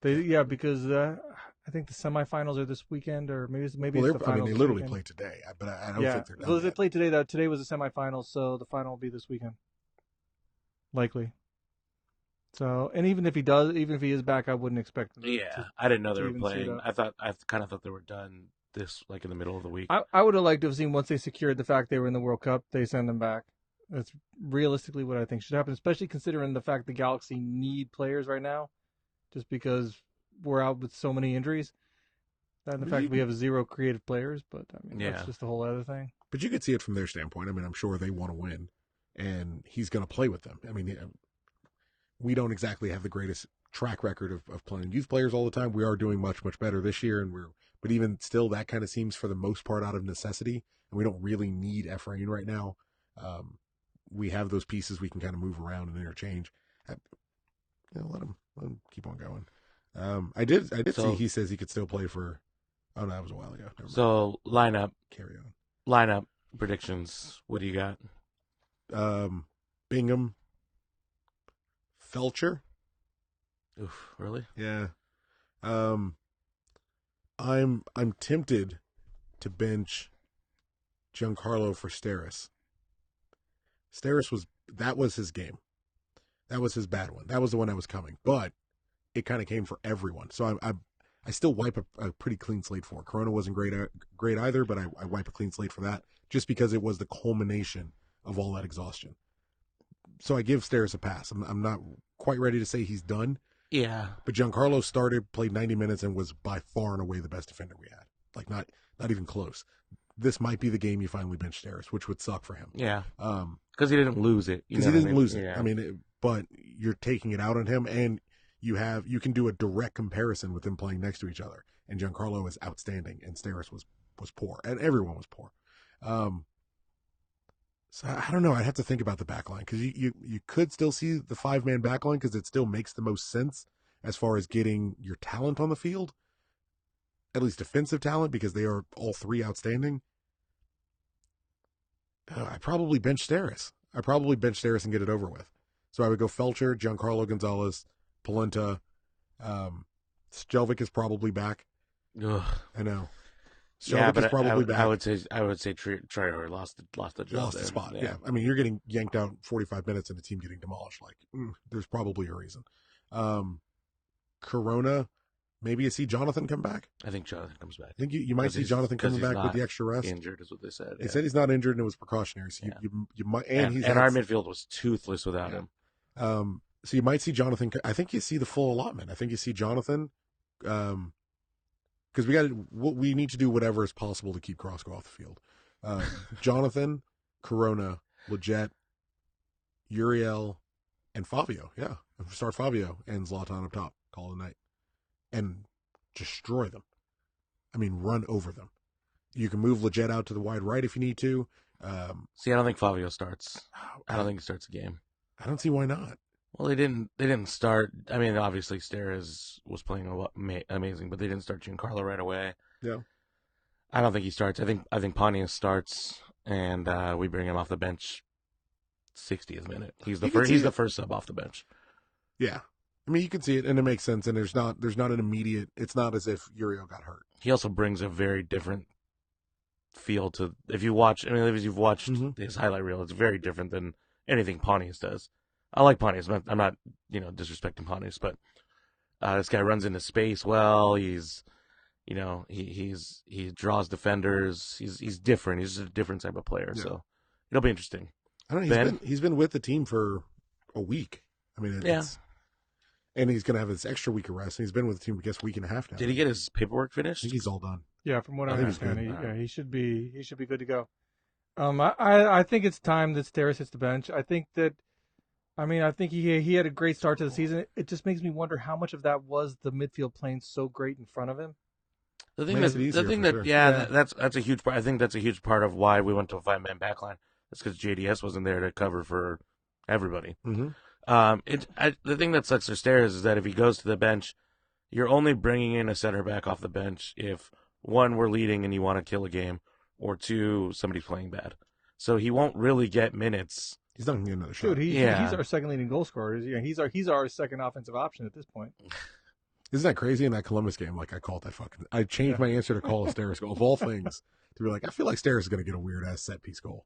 D: Because I think the semifinals are this weekend, or maybe it's the finals.
C: I mean, they literally played today, but I don't think they're done.
D: Well, they played today. Though today was the semifinals, so the final will be this weekend, likely. So, and even if he is back, I wouldn't expect him.
B: I didn't know they were playing. I kind of thought they were done this in the middle of the week.
D: I would have liked to have seen once they secured the fact they were in the World Cup, they send them back. That's realistically what I think should happen, especially considering the fact the Galaxy need players right now, just because we're out with so many injuries. And the fact we have 0 creative players, but I mean, that's just a whole other thing.
C: But you could see it from their standpoint. I mean, I'm sure they want to win, and he's going to play with them. I mean, we don't exactly have the greatest track record of playing youth players all the time. We are doing much, much better this year, but even still, that kind of seems for the most part out of necessity, and we don't really need Efrain right now. We have those pieces we can kind of move around and interchange. Let him keep on going. I did see he says he could still play for. Oh no, that was a while ago.
B: So lineup.
C: Carry on.
B: Lineup predictions. What do you got?
C: Bingham. Felcher.
B: Oof, really?
C: Yeah. I'm tempted to bench Giancarlo for Steres. Steres was his game. That was his bad one. That was the one that was coming. But it kind of came for everyone. So I still wipe a pretty clean slate for it. Corona wasn't great either, but I wipe a clean slate for that just because it was the culmination of all that exhaustion. So I give Steres a pass. I'm not quite ready to say he's done.
B: Yeah.
C: But Giancarlo played 90 minutes and was by far and away the best defender we had. Like not even close. This might be the game you finally bench Steres, which would suck for him.
B: Yeah. Because he didn't lose it.
C: Because he didn't lose it.
B: Yeah.
C: I mean, but you're taking it out on him, and you can do a direct comparison with them playing next to each other. And Giancarlo is outstanding, and Steres was poor, and everyone was poor. So I don't know. I'd have to think about the back line because you could still see the 5-man back line because it still makes the most sense as far as getting your talent on the field, at least defensive talent, because they are all 3 outstanding. I probably bench Steres. And get it over with. So I would go Felcher, Giancarlo Gonzalez, Polenta. Sjelvik is probably back.
B: Ugh.
C: I know. Sjelvik is probably back.
B: I would say Traore lost the job.
C: Lost the spot. Yeah. I mean, you're getting yanked out 45 minutes and the team getting demolished. There's probably a reason. Corona, maybe you see Jonathan come back.
B: I think Jonathan comes back.
C: I think you might see Jonathan coming back with the extra rest.
B: Injured is what they said.
C: They said he's not injured and it was precautionary. So you might, and
B: our midfield was toothless without him.
C: So you might see Jonathan. I think you see the full allotment. I think you see Jonathan, because we need to do whatever is possible to keep Krosko off the field. Jonathan, Corona, Lletget, Uriel, and Fabio. Yeah, start Fabio and Zlatan up top. Call it a night, and destroy them. I mean, run over them. You can move Lletget out to the wide right if you need to.
B: See, I don't think Favio starts. I don't think he starts the game.
C: I don't see why not.
B: Well, they didn't start. I mean, obviously, Steres was playing amazing, but they didn't start Giancarlo right away.
C: Yeah.
B: I don't think he starts. I think Pontius starts, and we bring him off the bench 60th minute. He's the first sub off the bench.
C: Yeah. I mean, you can see it, and it makes sense, and there's not an immediate, it's not as if Uriel got hurt.
B: He also brings a very different feel to, if you've watched his highlight reel, it's very different than anything Pontius does. I like Pontius. I'm not disrespecting Pontius, but this guy runs into space well. He's, he draws defenders. He's different. He's just a different type of player. Yeah. So it'll be interesting.
C: I don't know. He's been with the team for a week. I mean, and he's going to have his extra week of rest. And he's been with the team, I guess, week and a half now.
B: Did he get his paperwork finished?
C: I think he's all done.
D: Yeah, from what I understand, he should be good to go. I think it's time that Steres hits the bench. I think he had a great start to the season. It just makes me wonder how much of that was the midfield playing so great in front of him.
B: That's a huge part. I think that's a huge part of why we went to a 5-man backline. It's because JDS wasn't there to cover for everybody.
C: Mm-hmm.
B: The thing that sucks for Steres is that if he goes to the bench, you're only bringing in a center back off the bench if, one, we're leading and you want to kill a game, or two, somebody's playing bad. So he won't really get minutes.
C: He's not going to get another shot.
D: Dude, he's our second leading goal scorer. He's our second offensive option at this point.
C: Isn't that crazy? In that Columbus game, like, I changed my answer to call a Steres goal, of all things, to be like, I feel like Steres is going to get a weird-ass set-piece goal.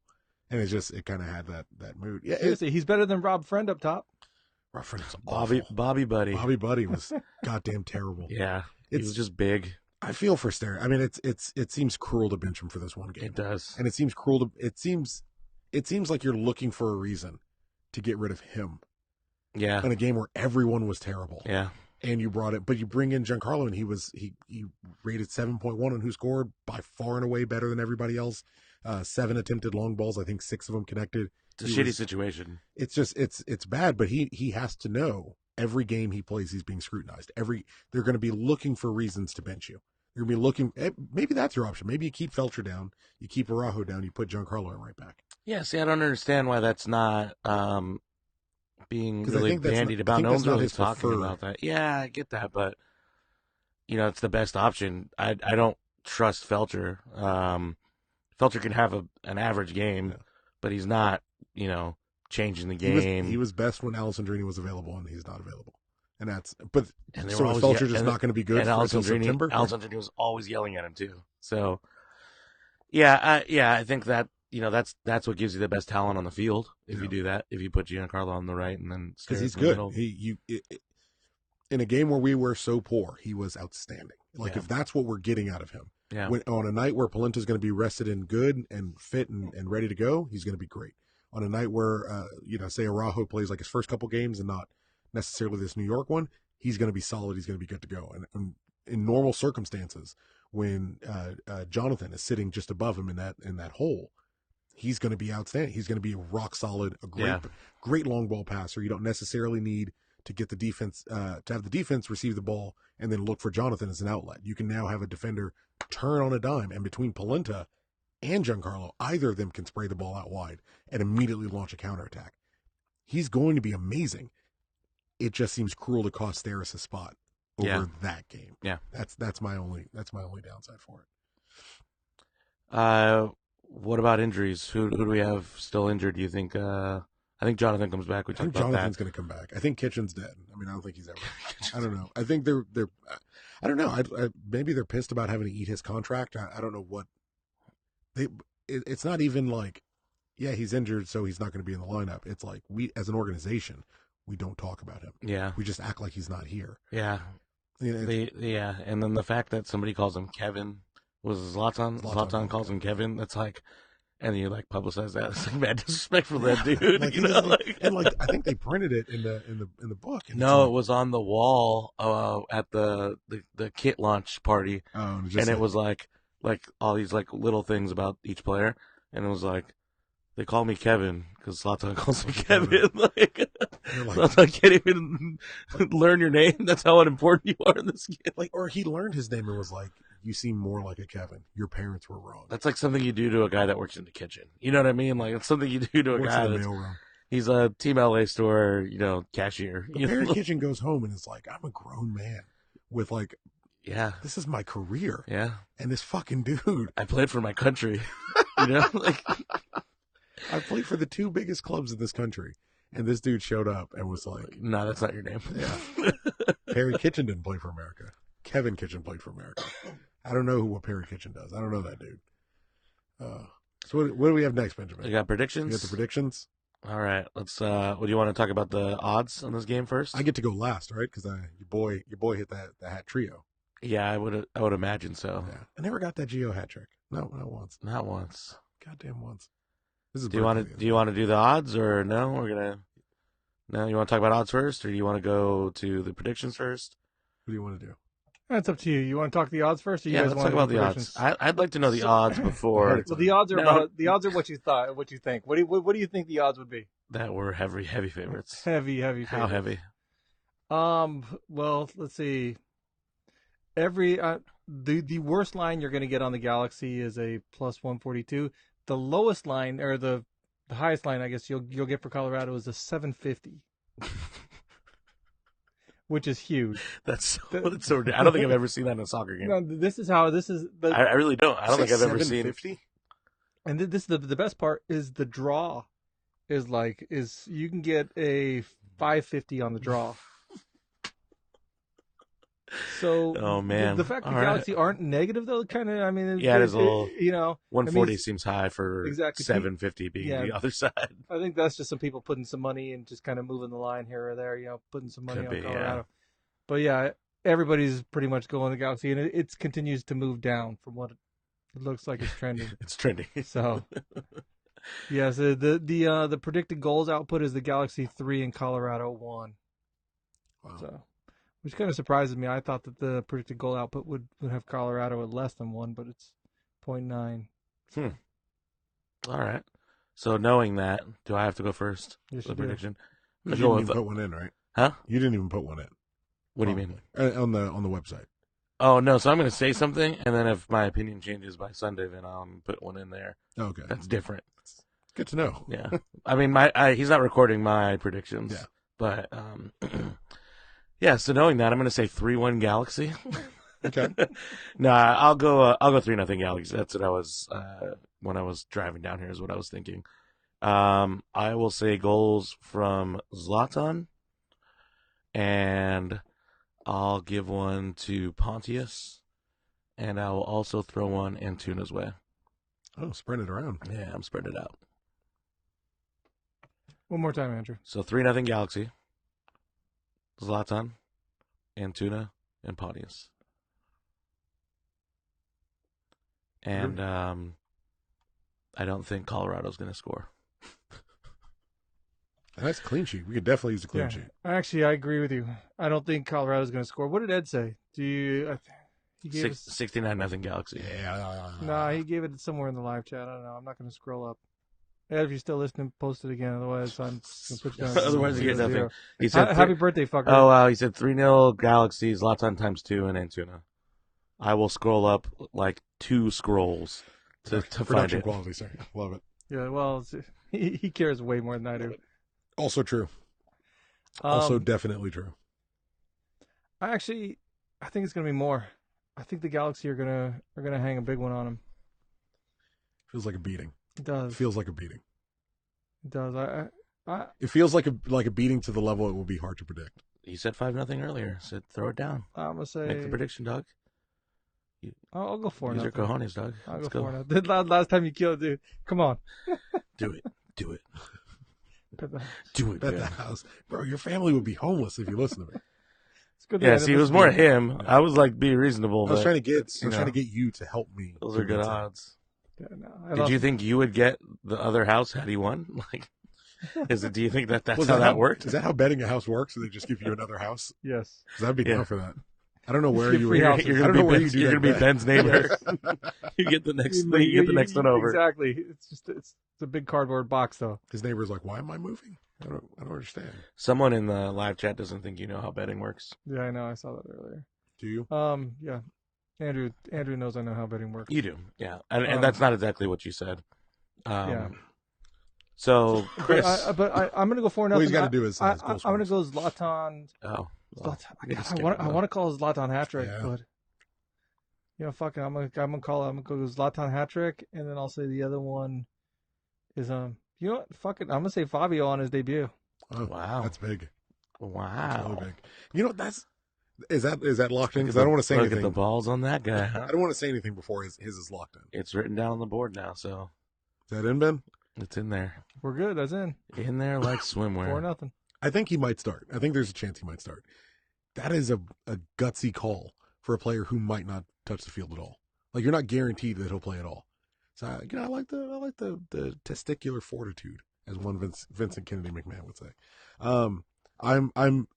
C: And it kind of had that mood. Yeah,
D: seriously, he's better than Rob Friend up top.
C: Rob Friend is
B: Bobby Buddy.
C: Bobby Buddy was goddamn terrible.
B: Yeah, he was just big.
C: I feel for Steres. I mean, it seems cruel to bench him for this one game.
B: It does,
C: and it seems cruel to. It seems like you're looking for a reason to get rid of him.
B: Yeah,
C: in a game where everyone was terrible.
B: Yeah,
C: and you bring in Giancarlo, and he rated 7.1 on who scored, by far and away better than everybody else. 7 attempted long balls. I think 6 of them connected.
B: It's a shitty situation.
C: It's just it's bad, but he has to know every game he plays he's being scrutinized. They're going to be looking for reasons to bench you. You're going to be looking. Maybe that's your option. Maybe you keep Felcher down, you keep Araujo down, you put Giancarlo in right back.
B: Yeah. See, I don't understand why that's not being really bandied about. No one's really talking about that. Yeah, I get that, but it's the best option. I don't trust Felcher. Felcher can have an average game, but he's not, changing the game.
C: He was best when Alessandrini was available, and he's not available. So is Felcher just not going to be good until September?
B: Alessandrini was always yelling at him too. So, I think that that's what gives you the best talent on the field. If you do that, if you put Giancarlo on the right and then
C: because he's good. In a game where we were so poor, he was outstanding. If that's what we're getting out of him.
B: Yeah.
C: On a night where Polenta's going to be rested and good and fit and ready to go, he's going to be great. On a night where, say Araujo plays like his first couple games and not necessarily this New York one, he's going to be solid. He's going to be good to go. And in normal circumstances, when Jonathan is sitting just above him in that hole, he's going to be outstanding. He's going to be rock solid, a great long ball passer. You don't necessarily need to get the defense to have the defense receive the ball and then look for Jonathan as an outlet. You can now have a defender turn on a dime, and between Polenta and Giancarlo, either of them can spray the ball out wide and immediately launch a counterattack. He's going to be amazing. It just seems cruel to cost Steres a spot over that game.
B: Yeah,
C: that's my only downside for
B: it. What about injuries? Who do we have still injured? Do you think? I think Jonathan comes back.
C: I think Jonathan's going to come back. I think Kitchen's dead. I mean, I don't think he's ever. I don't know. I think they're. I don't know. Maybe they're pissed about having to eat his contract. I don't know what. It's not even like, he's injured, so he's not going to be in the lineup. It's like we, as an organization, we don't talk about him.
B: Yeah.
C: We just act like he's not here.
B: Yeah. And then the fact that somebody calls him Kevin was Zlatan. Zlatan calls him Kevin. That's like. And you publicize that. It's like mad disrespectful to that dude.
C: I think they printed it in the book.
B: No, it was on the wall at the kit launch party.
C: Oh,
B: and it was like all these little things about each player, and it was like they call me Kevin because Zlatan calls me Kevin. Zlatan can't even learn your name. That's how unimportant you are in this game.
C: Or he learned his name and was like, You seem more like a Kevin. Your parents were wrong.
B: That's like something you do to a guy that works in the kitchen. You know what I mean? Like it's something you do to a
C: Works
B: guy
C: in the
B: that's
C: mailroom.
B: he's a Team LA store, cashier.
C: The parent kitchen goes home and it's like, I'm a grown man with like,
B: yeah,
C: this is my career.
B: Yeah.
C: And this fucking dude.
B: I played for my country. Like
C: I played for the 2 biggest clubs in this country. And this dude showed up and was like,
B: no, that's not your name.
C: Yeah. Perry Kitchen didn't play for America. Kevin Kitchen played for America. I don't know what Perry Kitchen does. I don't know that dude. So what do we have next, Benjamin?
B: You got predictions?
C: You got the predictions?
B: All right. Let's what do you want to talk about the odds on this game first?
C: I get to go last, right? Because your boy hit that hat trio.
B: Yeah, I would imagine so.
C: Yeah. I never got that Gio hat trick. No, not once.
B: Not once.
C: Goddamn once. This is
B: do you want to do the odds or no? No, you want to talk about odds first, or do you want to go to the predictions first?
C: What do you want to do?
D: That's up to you. You want to talk the odds first, or you guys
B: let's
D: want
B: talk
D: to
B: about the odds. I'd like to know the odds before.
D: Well, the odds are what you thought, what you think. What do you think the odds would be?
B: That we're heavy favorites.
D: Heavy favorites.
B: How heavy?
D: Well, let's see. The worst line you're going to get on the Galaxy is a plus 142. The lowest line, or the highest line, I guess you'll get for Colorado is a 750, which is huge.
B: That's so. I don't think I've ever seen that in a soccer game.
D: No, this is.
B: I really don't. I don't think I've ever seen
C: 750.
D: And this the best part is the draw is you can get a 550 on the draw. So,
B: oh man,
D: the fact that Galaxy aren't negative though, kind of, I mean,
B: it is a little. 140
D: I mean,
B: seems high for
D: exactly
B: 750 being the other side.
D: I think that's just some people putting some money and just kind of moving the line here or there, putting some money on Colorado. Yeah. But yeah, everybody's pretty much going the Galaxy, and it continues to move down from what it looks like it's trending.
B: It's trending.
D: So, yeah, so the predicted goals output is the Galaxy 3 and Colorado 1.
C: Wow.
D: So. Which kind of surprises me. I thought that the predicted goal output would have Colorado at less than 1, but it's 0.9.
B: All right. So knowing that, do I have to go first?
D: Yes,
B: the prediction.
C: You didn't even put one in, right?
B: Huh?
C: You didn't even put one in.
B: What do you mean?
C: On the website.
B: Oh no! So I'm going to say something, and then if my opinion changes by Sunday, then I'll put one in there.
C: Okay.
B: That's different.
C: It's good to know.
B: Yeah. I mean, he's not recording my predictions. Yeah. But yeah, so knowing that, I'm going to say 3-1 Galaxy.
C: Okay.
B: No, I'll go 3-0 Galaxy. That's what I was when I was driving down here is what I was thinking. I will say goals from Zlatan, and I'll give one to Pontius, and I will also throw one Antuna's way.
C: Oh, spread it around.
B: Yeah, I'm spreading it out.
D: One more time, Andrew.
B: So 3-0 Galaxy. Zlatan, Antuna, and Pontius. And I don't think Colorado's going to score.
C: That's a clean sheet. We could definitely use a clean sheet.
D: Actually, I agree with you. I don't think Colorado's going to score. What did Ed say? He gave
B: 69-0 Galaxy.
C: Yeah.
D: Nah, he gave it somewhere in the live chat. I don't know. I'm not going to scroll up. Ed, if you're still listening, post it again. Otherwise, I'm going to put you down.
B: Otherwise, you get nothing. He said
D: happy birthday, fucker.
B: Oh, wow. He said 3-0 Galaxy, Zlatan times 2, and Antuna. I will scroll up like 2 scrolls to find it.
C: Quality, sir. Love it.
D: Yeah, well, he cares way more than I do.
C: Also true. Also definitely true.
D: I think it's going to be more. I think the Galaxy are gonna hang a big one on him.
C: Feels like a beating.
D: It does.
C: Feels like a beating.
D: It does.
C: It feels like a beating to the level it will be hard to predict.
B: You said 5-0 earlier. Said throw it down.
D: I'm gonna say
B: make the prediction, dog.
D: I'll go 4-0.
B: Use your cojones, dog.
D: I'll go 4-0. Last time you killed, dude. Come on.
B: Do it. Do it.
C: Bet the house, bro. Your family would be homeless if you listen to me.
B: Yeah, see, it was more him. I was like, be reasonable.
C: I was trying to get you to help me.
B: Those are good odds.
D: Yeah, no,
B: Did you think you would get the other house had he won? Like, do you think that's how that worked?
C: Is that how betting a house works? Do they just give you another house?
D: Yes.
C: Because I'd be down for that. I don't know where you were.
B: You're gonna be Ben's neighbor. You get the next. You get the next one over.
D: Exactly. It's a big cardboard box though.
C: His neighbor's like, "Why am I moving? I don't understand."
B: Someone in the live chat doesn't think you know how betting works.
D: Yeah, I know. I saw that earlier.
C: Do you?
D: Yeah. Andrew knows I know how betting works.
B: You do, yeah, and that's not exactly what you said.
D: Yeah.
B: So, Chris,
D: I'm gonna go 4-0.
C: What he's got to do is
D: I'm
C: goal
D: gonna
C: scorers.
D: go Zlatan.
B: well,
D: I want to call it Zlatan hat trick,
C: Yeah.
D: but fuck it. I'm gonna go Zlatan hat trick, and then I'll say the other one is you know what? Fuck it. I'm gonna say Fabio on his debut.
C: Oh,
B: Wow.
C: that's big. That's
B: wow,
C: really big. You know, is that locked in? Because I don't want to say
B: look
C: anything.
B: at the balls on that guy.
C: I don't want to say anything before his is locked in.
B: It's written down on the board now, so
C: Is that in, Ben?
B: it's in there,
D: We're good. That's in
B: in there like swimwear.
D: 4-0.
C: I think he might start. I think there's a chance he might start. That is a gutsy call for a player who might not touch the field at all. Like, you're not guaranteed that he'll play at all. So I like the testicular fortitude, as one Vincent Kennedy McMahon would say. I'm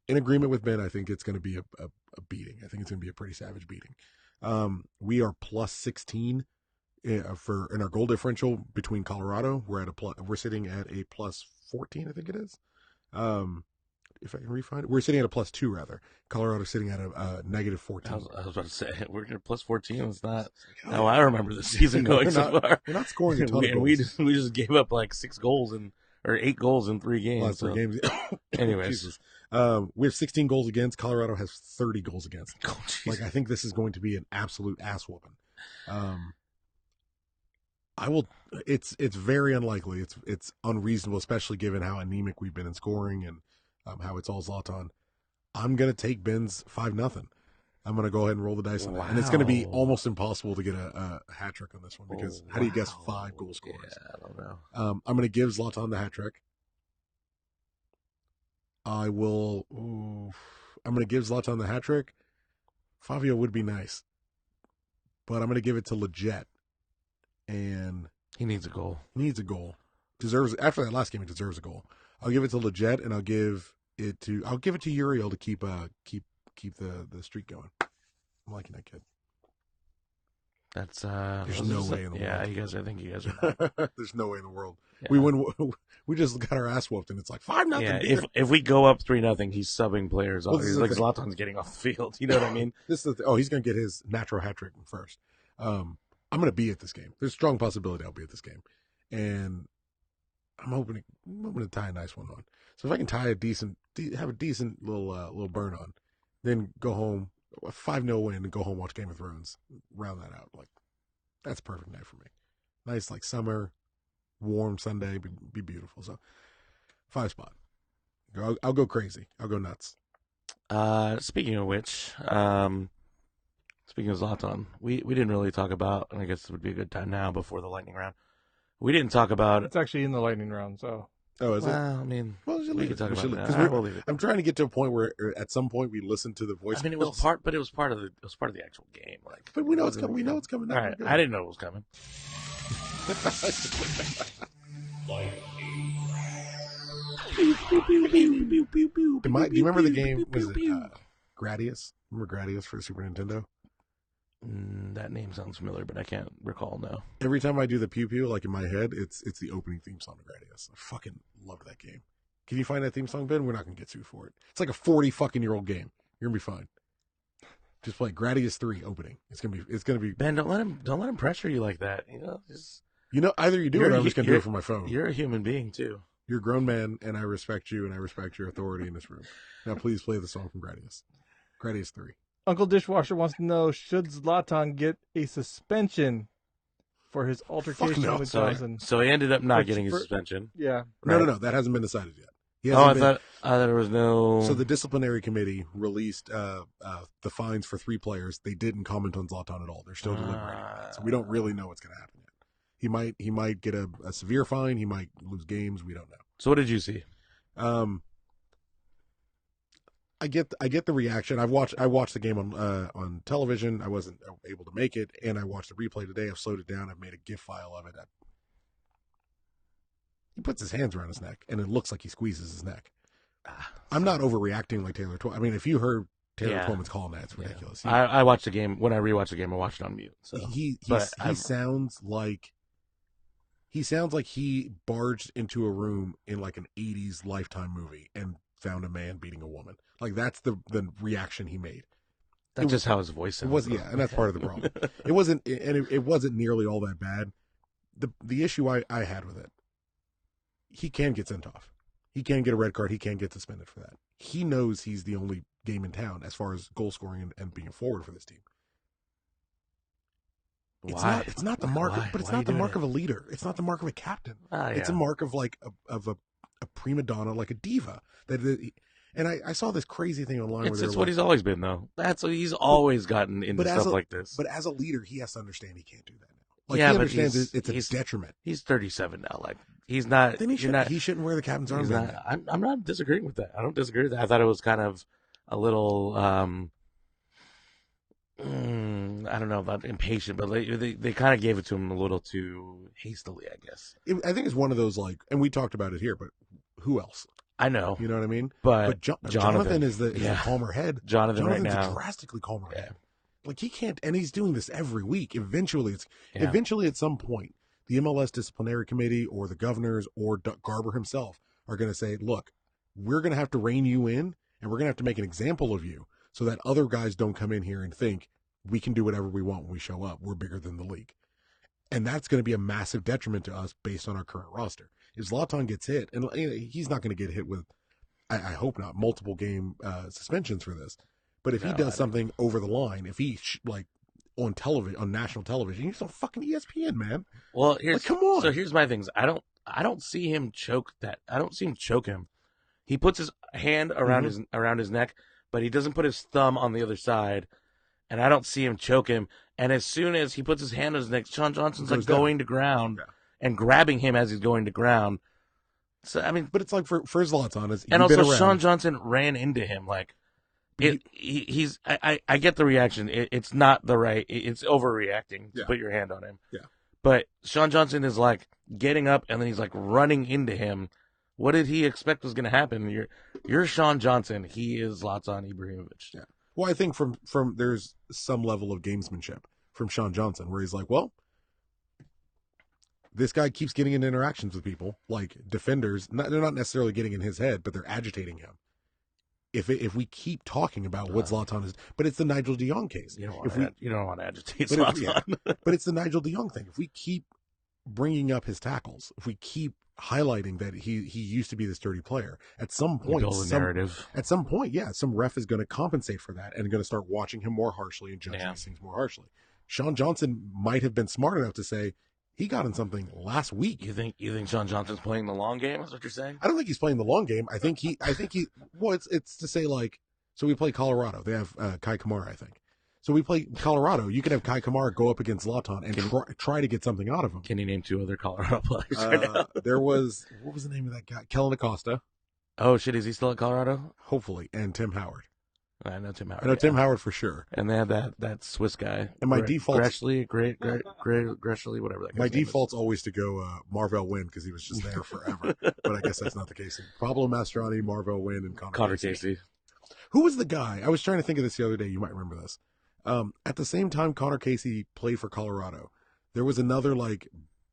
C: in agreement with Ben. I think it's going to be a beating. I think it's going to be a pretty savage beating. We are plus 16 in our goal differential between Colorado. We're sitting at a plus 14, I think it is. If I can refind it, we're sitting at a plus 2 rather. Colorado's sitting at a negative 14.
B: I was about to say we're going to plus 14. It's not how I remember the season going so far.
C: We're not scoring a ton of goals.
B: We just gave up like 6 goals or 8 goals in 3 games.
C: Last 3 games.
B: Anyways,
C: Jesus. We have 16 goals against. Colorado has 30 goals against.
B: Oh,
C: Like, I think this is going to be an absolute ass whooping. It's very unlikely. It's unreasonable, especially given how anemic we've been in scoring and how it's all Zlatan. I'm gonna take Ben's 5-0. I'm gonna go ahead and roll the dice on that, and it's gonna be almost impossible to get a hat trick on this one because how do you guess 5 goal scorers?
B: Yeah, I don't know.
C: I'm gonna give Zlatan the hat trick. I'm gonna give Zlatan the hat trick. Fabio would be nice, but I'm gonna give it to Leggett. And
B: he needs a goal.
C: Deserves after that last game. He deserves a goal. I'll give it to Leggett, and I'll give it to Uriel to keep the streak going. I'm liking that kid.
B: That's
C: there's no way in the world.
B: Yeah, I think you guys are.
C: There's no way in the world.
B: Yeah.
C: We win. We just got our ass whooped, and it's like 5-0.
B: Yeah, if we go up 3-0, he's subbing players off.
C: Well,
B: He's like Zlatan's getting off the field. You know what I mean?
C: He's going to get his natural hat trick first. I'm going to be at this game. There's a strong possibility I'll be at this game, and I'm hoping to tie a nice one on. So if I can tie have a decent little burn on, then go home, a 5-0 win, and go home, watch Game of Thrones, round that out. Like, that's a perfect night for me. Nice, like, summer, warm Sunday, be beautiful. So 5 spot. I'll go crazy. I'll go nuts.
B: Speaking of which, speaking of Zlatan, we didn't really talk about, and I guess it would be a good time now before the lightning round. We didn't talk about.
D: It's actually in the lightning round, so.
C: Oh, is it?
B: I mean,
C: we
B: can talk about it.
C: We'll leave it. I'm trying to get to a point where at some point we listen to the voice.
B: I mean, it was part of the actual game. Like,
C: but we know it's coming. We know it's coming.
B: All right, I didn't know it was coming.
C: Do you remember the game? Was it Gradius? Remember Gradius for the Super Nintendo?
B: That name sounds familiar, but I can't recall now.
C: Every time I do the pew pew, like in my head, it's the opening theme song of Gradius. I fucking loved that game. Can you find that theme song, Ben? We're not gonna get sued for it. It's like a 40-fucking-year-old game. You're gonna be fine. Just play Gradius 3 opening. It's gonna be.
B: Ben, don't let him pressure you like that.
C: Either you do it, or I'm just gonna do it from my phone.
B: You're a human being too.
C: You're a grown man, and I respect you, and I respect your authority in this room. Now, please play the song from Gradius. Gradius 3.
D: Uncle Dishwasher wants to know, should Zlatan get a suspension for his altercation with Johnson?
B: So he ended up not getting a suspension.
D: Yeah.
C: Right? No. That hasn't been decided yet.
B: I thought there was no.
C: So the disciplinary committee released the fines for 3 players. They didn't comment on Zlatan at all. They're still deliberating. So we don't really know what's going to happen yet. He might get a severe fine. He might lose games. We don't know.
B: So what did you see?
C: I get the reaction. I watched the game on television. I wasn't able to make it, and I watched the replay today. I've slowed it down. I've made a GIF file of it. He puts his hands around his neck, and it looks like he squeezes his neck. I'm not overreacting like Taylor Twellman. I mean, if you heard Taylor Twellman's calling that, it's ridiculous.
B: Yeah. I watched the game. When I rewatched the game, I watched it on mute. So
C: he sounds like he barged into a room in like an 80s Lifetime movie and found a man beating a woman. Like, that's the reaction he made.
B: That's just how his voice sounds.
C: It was, yeah, and that's part of the problem. It wasn't nearly all that bad. The issue I had with it, he can get sent off. He can get a red card. He can get suspended for that. He knows he's the only game in town as far as goal scoring and being forward for this team.
B: Why?
C: It's not the mark, but it's not the mark of a leader. It's not the mark of a captain. It's a mark of like a prima donna, like a diva. And I saw this crazy thing online.
B: It's what he's always been, though. He's always gotten into stuff like this.
C: But as a leader, he has to understand he can't do that now. Like, he understands it's a detriment.
B: He's 37 now. Like, he's not.
C: Then he shouldn't wear the captain's armband.
B: I'm not disagreeing with that. I don't disagree with that. I thought it was kind of a little. I don't know about impatient, but they kind of gave it to him a little too hastily, I guess.
C: I think it's one of those, like, and we talked about it here, but who else?
B: I know.
C: You know what I mean?
B: But
C: Jonathan is the calmer head.
B: Jonathan's
C: right now.
B: A
C: drastically calmer head. Like, he can't, and he's doing this every week. Eventually at some point, the MLS disciplinary committee or the governors or Garber himself are going to say, look, we're going to have to rein you in, and we're going to have to make an example of you so that other guys don't come in here and think we can do whatever we want when we show up. We're bigger than the league. And that's going to be a massive detriment to us based on our current roster. If Zlatan gets hit, and he's not going to get hit with, I hope not, multiple game suspensions for this. But if he does something over the line, if he on television, on national television, he's on fucking ESPN, man.
B: Well,
C: come on.
B: So here's my things. I don't see him choke that. I don't see him choke him. He puts his hand around his neck, but he doesn't put his thumb on the other side, and I don't see him choke him. And as soon as he puts his hand on his neck, Sean Johnson's like going to ground and grabbing him as he's going to ground. So I mean,
C: but it's like for Zlatan,
B: and also Sean Johnson ran into him like. I get the reaction. It's not the right. It's overreacting to put your hand on him.
C: Yeah.
B: But Sean Johnson is like getting up and then he's like running into him. What did he expect was going to happen? You're Sean Johnson. He is Zlatan Ibrahimovic.
C: Yeah. Well, I think from there's some level of gamesmanship from Sean Johnson where he's like, well, this guy keeps getting into interactions with people like defenders. They're not necessarily getting in his head, but they're agitating him. If we keep talking about what Zlatan is, but it's the Nigel de Jong case.
B: You don't want to agitate Zlatan.
C: But it's the Nigel de Jong thing. If we keep bringing up his tackles, if we keep highlighting that he used to be this dirty player, at some point,
B: narrative.
C: At some point, some ref is going to compensate for that and going to start watching him more harshly and judging these things more harshly. Sean Johnson might have been smart enough to say, he got in something last week.
B: You think Sean Johnson's playing the long game? Is what you're saying?
C: I don't think he's playing the long game. I think he. Well, it's to say like, so we play Colorado. They have Kai Kamara, I think. So we play Colorado. You could have Kai Kamara go up against Zlatan and try to get something out of him.
B: Can you name two other Colorado players right now?
C: There was, what was the name of that guy? Kellen Acosta.
B: Oh shit, is he still at Colorado?
C: Hopefully, and Tim Howard.
B: I know Tim Howard.
C: I know Tim Howard for sure.
B: And they had that Swiss guy.
C: And my default,
B: Greshly, whatever that guy's
C: my default's always to go Marvell Wynn because he was just there forever. But I guess that's not the case. Pablo Mastroeni, Marvell Wynn, and Connor Casey. Who was the guy? I was trying to think of this the other day. You might remember this. At the same time Connor Casey played for Colorado, there was another like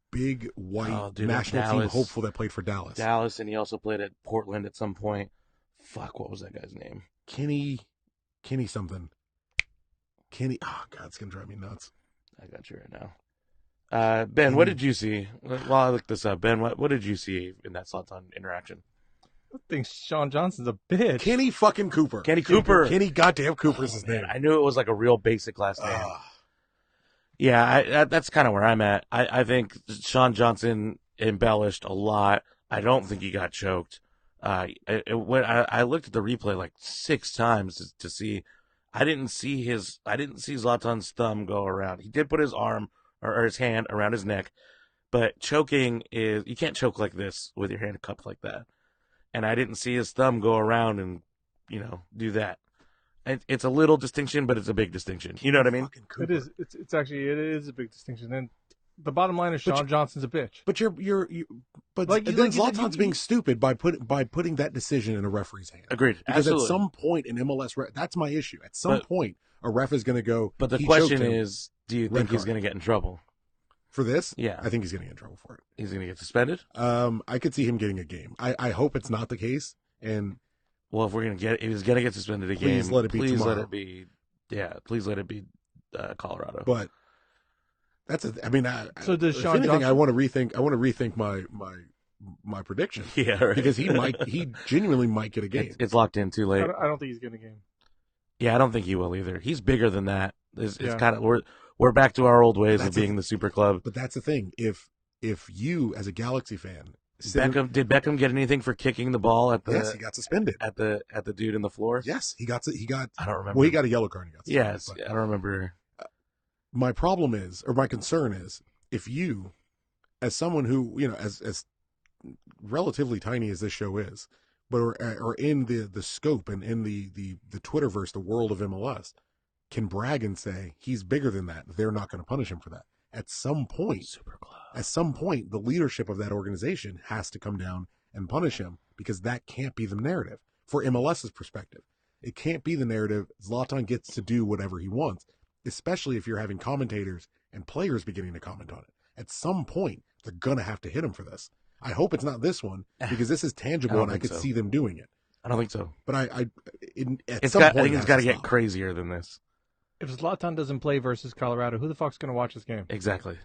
C: big white national team hopeful that played for Dallas.
B: Dallas, and he also played at Portland at some point. Fuck, what was that guy's name?
C: Kenny something. Oh, God, it's going to drive me nuts.
B: I got you right now. Ben, what did you see? While I look this up, Ben, what did you see in that Zlatan interaction?
D: I think Sean Johnson's a bitch.
C: Kenny fucking Cooper.
B: Kenny Cooper.
C: Kenny goddamn Cooper's his name.
B: I knew it was like a real basic last name. Yeah, that's kind of where I'm at. I think Sean Johnson embellished a lot. I don't think he got choked. When I looked at the replay like 6 times to see, I didn't see Zlatan's thumb go around. He did put his arm or his hand around his neck, but choking is, you can't choke like this with your hand cupped like that. And I didn't see his thumb go around and, do that. It's a little distinction, but it's a big distinction. You know what I mean?
D: It is. It's actually, it is a big distinction. And the bottom line is Sean Johnson's a bitch.
C: But then Zlatan's being stupid by putting that decision in a referee's hand.
B: Agreed.
C: Because
B: Absolutely.
C: at some point in MLS, that's my issue. At some point, a ref is going to go.
B: But the question is, do you think he's going to get in trouble
C: for this?
B: Yeah,
C: I think he's going to get in trouble for it.
B: He's going to get suspended.
C: I could see him getting a game. I hope it's not the case. And
B: well, if he's going to get suspended a game,
C: please let it be tomorrow.
B: Let it be Yeah, please let it be Colorado.
C: But that's
D: So does
C: if
D: Sean
C: anything,
D: Johnson?
C: I want to rethink my prediction.
B: Yeah, right.
C: Because he genuinely might get a game.
B: It's locked in too late.
D: I don't think he's getting a game.
B: Yeah, I don't think he will either. He's bigger than that. It's
D: Yeah.
B: kind of we're back to our old ways of
C: That's
B: being the super club.
C: But that's the thing. If you as a Galaxy fan,
B: Did Beckham get anything for kicking the ball at the?
C: yes, he got suspended.
B: at the dude in the floor.
C: Yes, he got.
B: I don't remember.
C: Well, he got a yellow card. And he got suspended,
B: Yes,
C: but
B: I don't remember.
C: my problem is, or my concern is, if you, as someone who as relatively tiny as this show is, but are in the scope and in the Twitterverse, the world of MLS, can brag and say he's bigger than that. They're not going to punish him for that. At some point, the leadership of that organization has to come down and punish him, because that can't be the narrative for MLS's perspective. It can't be the narrative. Zlatan gets to do whatever he wants, especially if you're having commentators and players beginning to comment on it. At some point, they're going to have to hit him for this. I hope it's not this one, because this is tangible and I could see them doing it.
B: I don't think so.
C: But I think
B: it's got to get crazier than this.
D: If Zlatan doesn't play versus Colorado, who the fuck's going to watch this game?
B: Exactly.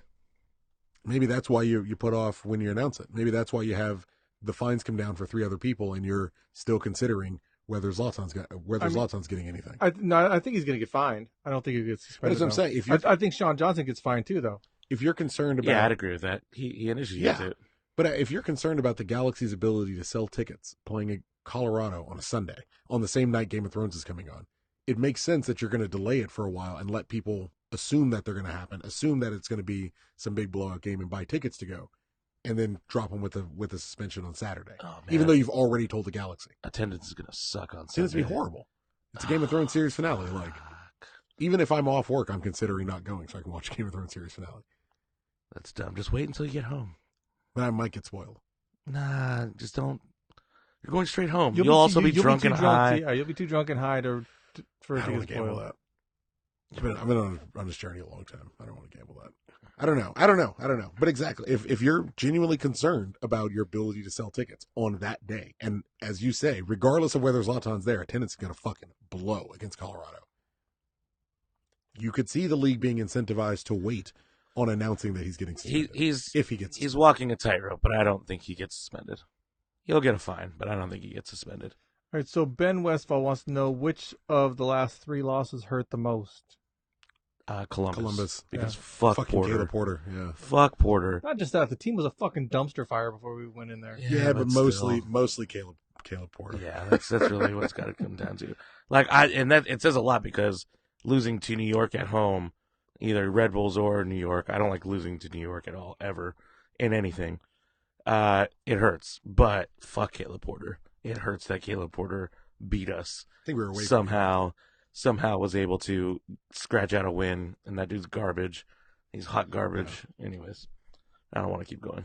C: Maybe that's why you put off when you announce it. Maybe that's why you have the fines come down for 3 other people, and you're still considering whether Zlatan's getting anything.
D: I think he's going to get fined. I don't think he gets suspended.
C: That's what I'm saying.
D: I think Sean Johnson gets fined too, though.
C: If you're concerned about,
B: I'd agree with that. He initiated it.
C: But if you're concerned about the Galaxy's ability to sell tickets playing in Colorado on a Sunday, on the same night Game of Thrones is coming on, it makes sense that you're going to delay it for a while and let people assume that they're going to happen, assume that it's going to be some big blowout game and buy tickets to go, and then drop them with a suspension on Saturday.
B: Oh,
C: even though you've already told the Galaxy.
B: Attendance is going to suck on Sunday.
C: It's going to be horrible. It's a Game of Thrones series finale. Like, even if I'm off work, I'm considering not going so I can watch Game of Thrones series finale.
B: That's dumb. Just wait until you get home.
C: But I might get spoiled.
B: Nah, just don't. You're going straight home. You'll also be drunk and high.
D: Yeah, you'll be too drunk and high for it
C: I
D: to
C: don't
D: get
C: want to gamble
D: spoiled.
C: that. I've been on this journey a long time. I don't want to gamble that. I don't know. But exactly, if you're genuinely concerned about your ability to sell tickets on that day, and as you say, regardless of whether Zlatan's there, attendance is going to fucking blow against Colorado. You could see the league being incentivized to wait on announcing that he's getting suspended.
B: He's walking a tightrope, but I don't think he gets suspended. He'll get a fine, but I don't think he gets suspended.
D: All right, so Ben Westphal wants to know which of the last 3 losses hurt the most.
B: Columbus. Because
D: Yeah.
B: fuck
C: Fucking
B: Porter.
C: Caleb Porter, yeah.
B: Fuck Porter.
D: Not just that, the team was a fucking dumpster fire before we went in there.
C: Yeah, but mostly Caleb Porter.
B: Yeah, that's really what it's got to come down to. It says a lot, because losing to New York at home, either Red Bulls or New York, I don't like losing to New York at all, ever, in anything. It hurts, but fuck Caleb Porter. It hurts that Caleb Porter beat us.
C: I think we were away
B: somehow was able to scratch out a win, and that dude's garbage. He's hot garbage. Yeah. Anyways, I don't want to keep going.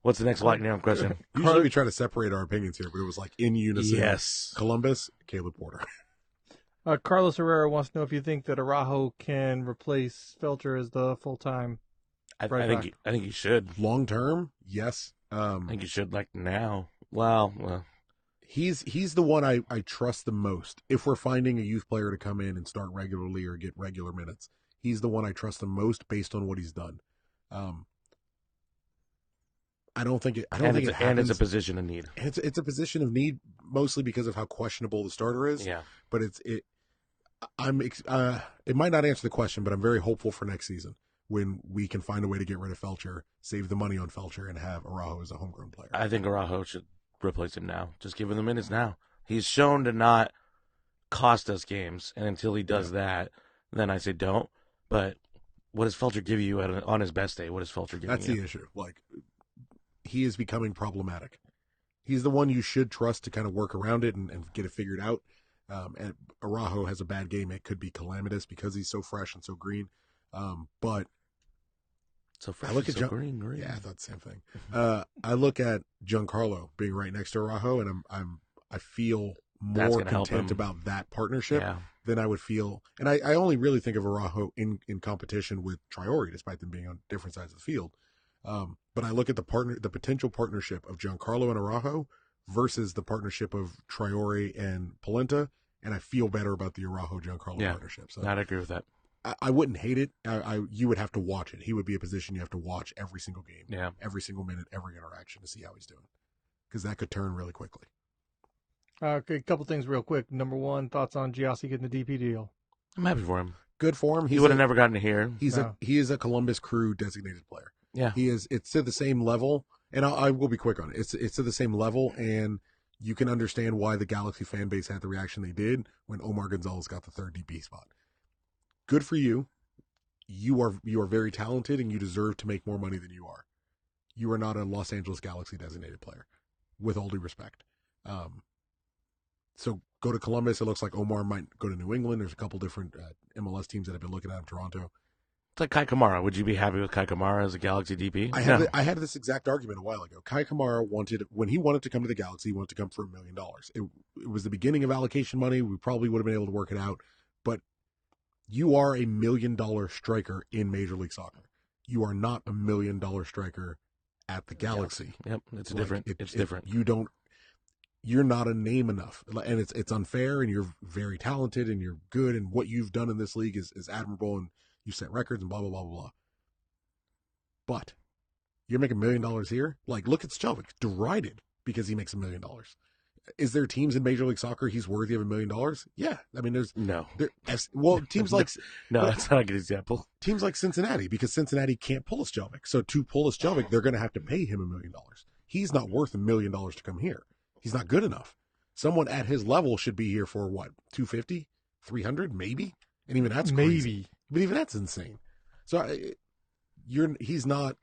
B: What's the next lightning round question?
C: Usually we try to separate our opinions here, but it was like in unison.
B: Yes.
C: Columbus, Caleb Porter.
D: Carlos Herrera wants to know if you think that Araujo can replace Felcher as the full-time
B: I
D: right
B: think he should.
C: Long term, yes.
B: I think he should, like, now. Well,
C: he's the one I trust the most. If we're finding a youth player to come in and start regularly or get regular minutes, he's the one I trust the most based on what he's done. I don't think it happens.
B: And it's a position of need.
C: It's a position of need mostly because of how questionable the starter is.
B: Yeah.
C: But it might not answer the question, but I'm very hopeful for next season when we can find a way to get rid of Felcher, save the money on Felcher, and have Araujo as a homegrown player.
B: I think Araujo should replace him now. Just give him the minutes now. He's shown to not cost us games, and until he does that, then I say don't. But what does Felcher give you on his best day? What is Felcher giving
C: That's
B: you?
C: the issue. Like, he is becoming problematic. He's the one you should trust to kind of work around it and get it figured out. And Araujo has a bad game. It could be calamitous because he's so fresh and so green. But
B: so fresh
C: I look
B: and
C: at
B: so green.
C: Yeah, I thought the same thing. I look at Giancarlo being right next to Araujo, and I feel more content about that partnership than I would feel. And I only really think of Araujo in competition with Traore, despite them being on different sides of the field. But I look at the potential partnership of Giancarlo and Araujo versus the partnership of Traore and Polenta, and I feel better about the Araujo Giancarlo partnership. So
B: I'd agree with that.
C: I wouldn't hate it. You would have to watch it. He would be a position you have to watch every single game, every single minute, every interaction to see how he's doing, because that could turn really quickly.
D: Okay, a couple things real quick. Number one, thoughts on Giassi getting the DP deal?
B: I'm happy for him.
C: Good for him.
B: He would have never gotten to here.
C: He is a Columbus Crew designated player.
B: Yeah,
C: he is. It's to the same level, and I will be quick on it. It's to the same level, and you can understand why the Galaxy fan base had the reaction they did when Omar Gonzalez got the third DP spot. Good for you. You are very talented, and you deserve to make more money than you are. You are not a Los Angeles Galaxy designated player, with all due respect. So go to Columbus. It looks like Omar might go to New England. There's a couple different MLS teams that have been looking at him. Toronto.
B: It's like Kai Kamara. Would you be happy with Kai Kamara as a Galaxy DP?
C: I had this exact argument a while ago. Kai Kamara when he wanted to come to the Galaxy, he wanted to come for $1 million. It was the beginning of allocation money. We probably would have been able to work it out. But you are $1 million striker in Major League Soccer. You are not $1 million striker at the Galaxy.
B: Yep, it's different. It's different.
C: You're not a name enough, and it's unfair, and you're very talented, and you're good, and what you've done in this league is admirable, and you set records and blah, blah, blah, blah, blah. But you're making $1 million here? Like, look at Skjelvik, derided because he makes $1 million. Is there teams in Major League Soccer he's worthy of $1 million? Yeah. I mean, teams like...
B: No, that's not a good example.
C: Teams like Cincinnati, because Cincinnati can't pull a Skjelvik. So to pull a Skjelvik, they're going to have to pay him $1 million. He's not worth $1 million to come here. He's not good enough. Someone at his level should be here for what, 250, 300, maybe, and even that's crazy. But even that's insane. So he's not.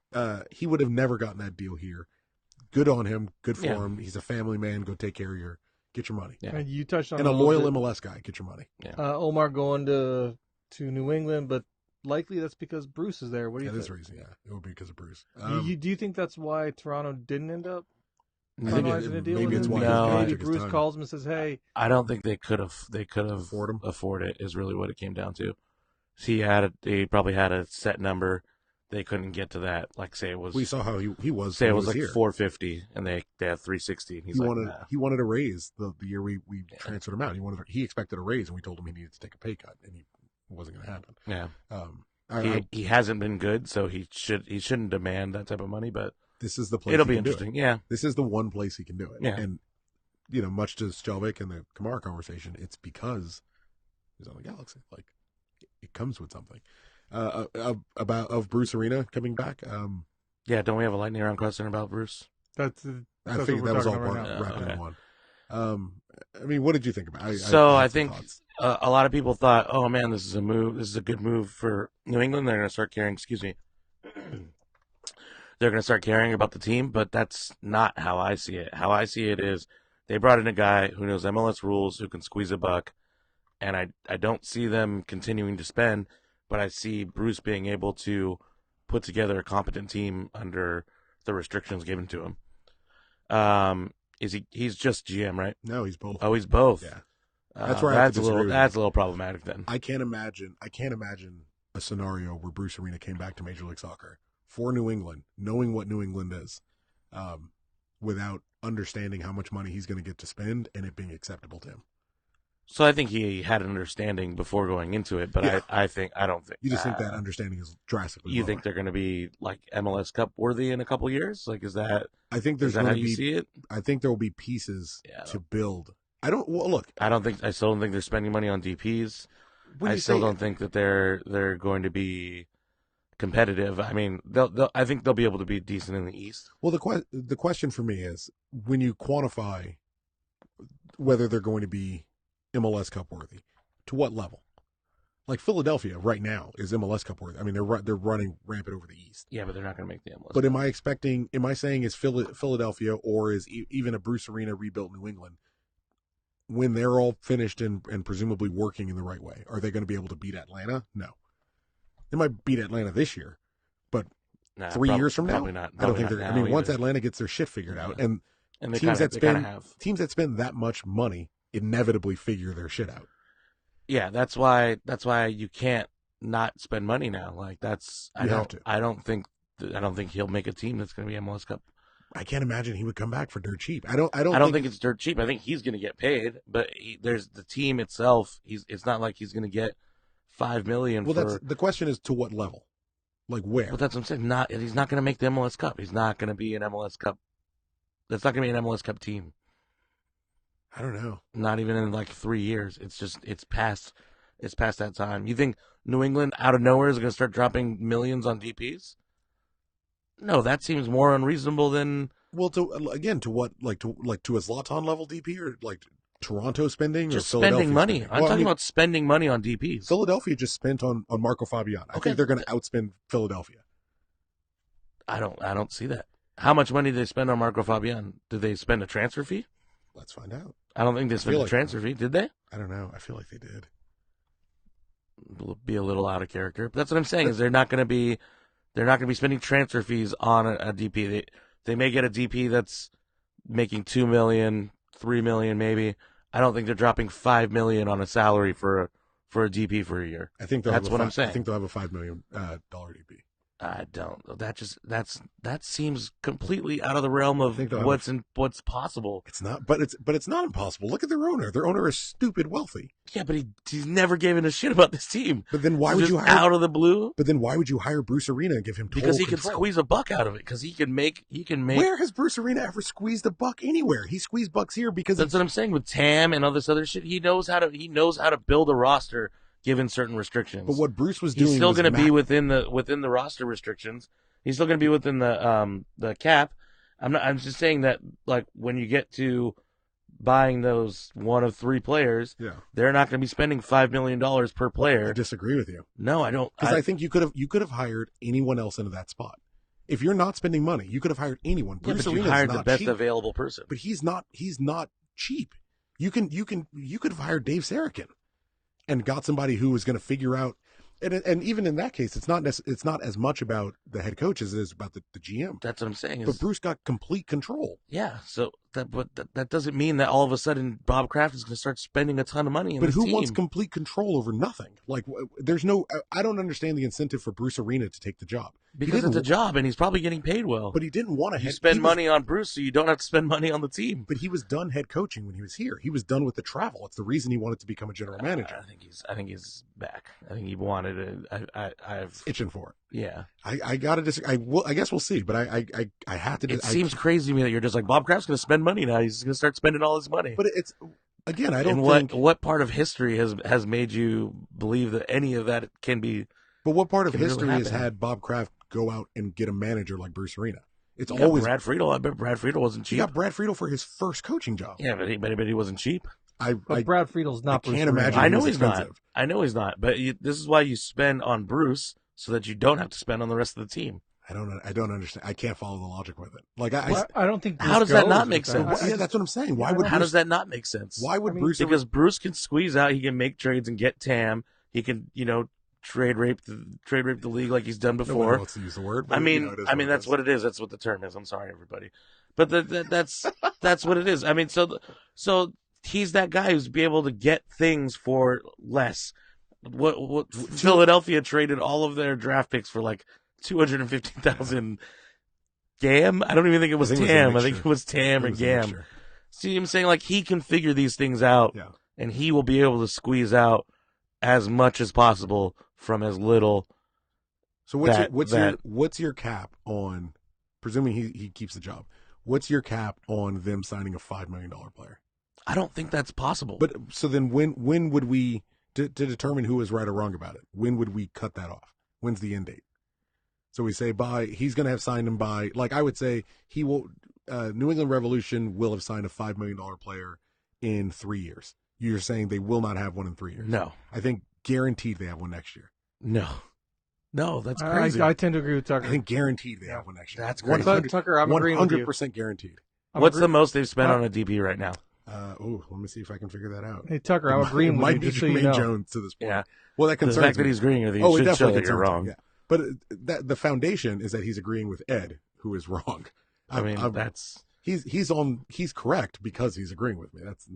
C: He would have never gotten that deal here. Good on him. Good for him. He's a family man. Go take care of get your money.
D: Yeah. And you touched on
C: a loyal MLS guy. Get your money.
D: Yeah. Omar going to New England, but likely that's because Bruce is there. What do you think?
C: That is reason. Yeah, it would be because of Bruce.
D: Do you think that's why Toronto didn't end up?
C: Maybe it's why
D: maybe Bruce calls him and says, "Hey."
B: I don't think they could have afford it. Is really what it came down to. He probably had a set number. They couldn't get to that. Like say it was.
C: We saw how he was.
B: Say it was like
C: here.
B: 450, and they had 360. And
C: he wanted a raise the year we transferred him out. He expected a raise, and we told him he needed to take a pay cut, and it wasn't going to happen.
B: Yeah. He hasn't been good, so he shouldn't demand that type of money, but.
C: This is the place.
B: It'll be interesting. Yeah,
C: this is the one place he can do it.
B: Yeah,
C: and much to Skjelvik and the Kamara conversation, it's because he's on the Galaxy. Like it comes with something. Of Bruce Arena coming back.
B: Yeah, don't we have a lightning round question about Bruce?
C: I figured that was all wrapped in one. I mean, what did you think about it?
B: I think a lot of people thought, oh man, this is a move. This is a good move for New England. They're going to start caring. Excuse me. They're going to start caring about the team, but that's not how I see it. How I see it is they brought in a guy who knows MLS rules, who can squeeze a buck, and I don't see them continuing to spend, but I see Bruce being able to put together a competent team under the restrictions given to him. He's just GM, right?
C: No, he's both.
B: Oh, he's both.
C: Yeah.
B: That's where that's a little problematic then.
C: I can't imagine a scenario where Bruce Arena came back to Major League Soccer for New England, knowing what New England is, without understanding how much money he's going to get to spend and it being acceptable to him.
B: So I think he had an understanding before going into it, but
C: yeah.
B: I don't think
C: you just think that understanding is drastically.
B: You
C: lower.
B: think they're going to be like MLS Cup worthy in a couple years? Like, is that?
C: I think there's
B: going to
C: be.
B: You see it?
C: I think there will be pieces to build. I still don't think they're spending money on DPs. I still don't think that they're going to be competitive. I mean, I think they'll be able to be decent in the East. Well, the question for me is when you quantify whether they're going to be MLS Cup worthy, to what level? Like Philadelphia right now is MLS Cup worthy. I mean, they're running rampant over the East.
B: Yeah, but they're not going to make the MLS.
C: But am I saying is Philadelphia or is even a Bruce Arena rebuilt New England, when they're all finished and presumably working in the right way, are they going to be able to beat Atlanta? No. They might beat Atlanta this year, but 3 years from now,
B: not.
C: I don't think they're. I mean, once Atlanta gets their shit figured out, and teams that spend that much money inevitably figure their shit out.
B: Yeah, that's why you can't not spend money now. Like I don't think he'll make a team that's going to be MLS Cup.
C: I can't imagine he would come back for dirt cheap. I don't
B: think it's dirt cheap. I think he's going to get paid, but there's the team itself. It's not like he's going to get $5 million.
C: Well, that's the question is to what level, like where?
B: But that's what I'm saying. He's not going to make the MLS Cup. He's not going to be an MLS Cup. That's not going to be an MLS Cup team.
C: I don't know.
B: Not even in like 3 years. It's past that time. You think New England out of nowhere is going to start dropping millions on DPs? No, that seems more unreasonable than.
C: Well, to what, like to a Zlatan level DP or like Toronto spending
B: just
C: or
B: spending money.
C: Spending?
B: I'm talking about spending money on DPs.
C: Philadelphia just spent on Marco Fabian. I think they're going to outspend Philadelphia.
B: I don't see that. How much money did they spend on Marco Fabian? Did they spend a transfer fee?
C: Let's find out.
B: I don't think they spent a transfer fee. Did they?
C: I don't know. I feel like they did.
B: Be a little out of character. But that's what I'm saying. Is they're not going to be spending transfer fees on a DP. They may get a DP that's making $2 million, $3 million, maybe. I don't think they're dropping $5 million on a salary for a DP for a year.
C: I think
B: that's what I'm saying.
C: I think they'll have a $5 million DP.
B: I don't. That seems completely out of the realm of what's possible.
C: It's not, but it's not impossible. Look at their owner. Their owner is stupid wealthy.
B: Yeah, but he's never given a shit about this team.
C: But then why
B: would
C: you
B: hire out of the blue?
C: But then why would you hire Bruce Arena and give him total
B: because he
C: control?
B: can squeeze a buck out of it. Because he can make.
C: Where has Bruce Arena ever squeezed a buck anywhere? He squeezed bucks here because
B: that's what I'm saying with Tam and all this other shit. He knows how to build a roster given certain restrictions.
C: But what Bruce was doing,
B: he's still going to be within the roster restrictions. He's still going to be within the cap. I'm just saying that like when you get to buying those one of three players, they're not going to be spending $5 million per player.
C: I disagree with you.
B: No, I don't.
C: Because I think you could have hired anyone else into that spot. If you're not spending money, you could have hired anyone.
B: Yeah,
C: Bruce
B: but you
C: Arena's
B: hired the best
C: cheap.
B: available person.
C: But he's not cheap. You could have hired Dave Sarakin and got somebody who was going to figure out. And even in that case, it's not as much about the head coach as it is about the GM.
B: That's what I'm saying.
C: But Bruce got complete control.
B: Yeah. So that doesn't mean that all of a sudden Bob Kraft is going to start spending a ton of money.
C: But who wants complete control over nothing? Like there's no. I don't understand the incentive for Bruce Arena to take the job
B: because it's a job and he's probably getting paid well.
C: But he didn't want to.
B: Spend money on Bruce, so you don't have to spend money on the team.
C: But he was done head coaching when he was here. He was done with the travel. It's the reason he wanted to become a general manager.
B: I think he's back. I think he wanted it. I've
C: itching for it.
B: Yeah.
C: I gotta disagree. I guess we'll see. But I have to.
B: It seems crazy to me that you're just like Bob Kraft's going to spend money now. He's going to start spending all his money.
C: But it's again, I don't
B: think.
C: And
B: what part of history has made you believe that any of that can be?
C: But what part of history
B: really
C: has had Bob Kraft go out and get a manager like Bruce Arena? It's
B: you
C: always
B: Brad Friedel. I bet Brad Friedel wasn't cheap.
C: He got Brad Friedel for his first coaching job.
B: Yeah, but he wasn't cheap.
D: But Brad Friedel's not.
C: I can't imagine.
B: I know he's not. I know he's not. But this is why you spend on Bruce so that you don't have to spend on the rest of the team.
C: I don't understand. I can't follow the logic with it. Like
D: I don't think.
B: How does that not make sense?
C: Yeah, that's what I'm saying. Why would?
B: How does that not make sense?
C: Why would Bruce?
B: Because Bruce can squeeze out. He can make trades and get Tam. He can trade rape the league like he's done before.
C: Nobody wants to use the word. But
B: I mean that's what it is. That's what the term is. I'm sorry, everybody, but that's what it is. I mean, so he's that guy who's be able to get things for less. What Philadelphia traded all of their draft picks for like 250,000 Gam. I don't even think it was Tam. I think it was Tam or Gam. See, I'm saying like he can figure these things out, and he will be able to squeeze out as much as possible from as little.
C: So what's your cap on? Presuming he keeps the job, what's your cap on them signing a $5 million player?
B: I don't think that's possible.
C: But so then when would we to determine who is right or wrong about it? When would we cut that off? When's the end date? So we say he's going to have signed him by, like I would say he will. New England Revolution will have signed a $5 million player in 3 years. You're saying they will not have one in 3 years?
B: No,
C: I think guaranteed they have one next year.
B: No, that's crazy.
D: I tend to agree with Tucker.
C: I think guaranteed they have one next year.
B: That's crazy.
D: Tucker, I'm agreeing with you.
C: 100% guaranteed.
B: What's the most they've spent on a DP right now?
C: Let me see if I can figure that out.
D: Hey Tucker, I'm agreeing with you. Just so you know.
C: Jones to this point.
B: Yeah.
C: Well, that concerns
B: the fact
C: me.
B: that he's agreeing with you should show that you're wrong.
C: Yeah. But the foundation is that he's agreeing with Ed, who is wrong. He's correct because he's agreeing with me. That's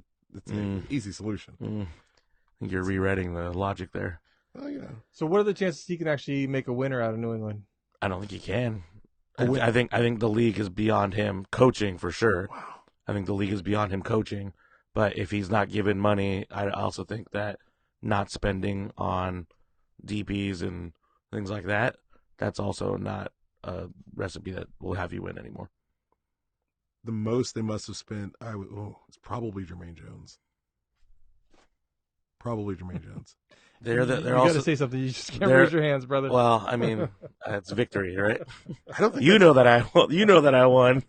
C: an easy solution.
B: I think you're rewriting the logic there.
C: Oh yeah.
D: So what are the chances he can actually make a winner out of New England?
B: I don't think he can. I think the league is beyond him coaching for sure. Wow. I think the league is beyond him coaching, but if he's not given money, I also think that not spending on DPs and things like that, that's also not a recipe that will have you win anymore.
C: The most they must have spent, it's probably Jermaine Jones. Probably Jermaine Jones.
D: You got to say something. You just can't raise your hands, brother.
B: Well, I mean, it's victory, right?
C: I don't think
B: you know that I won.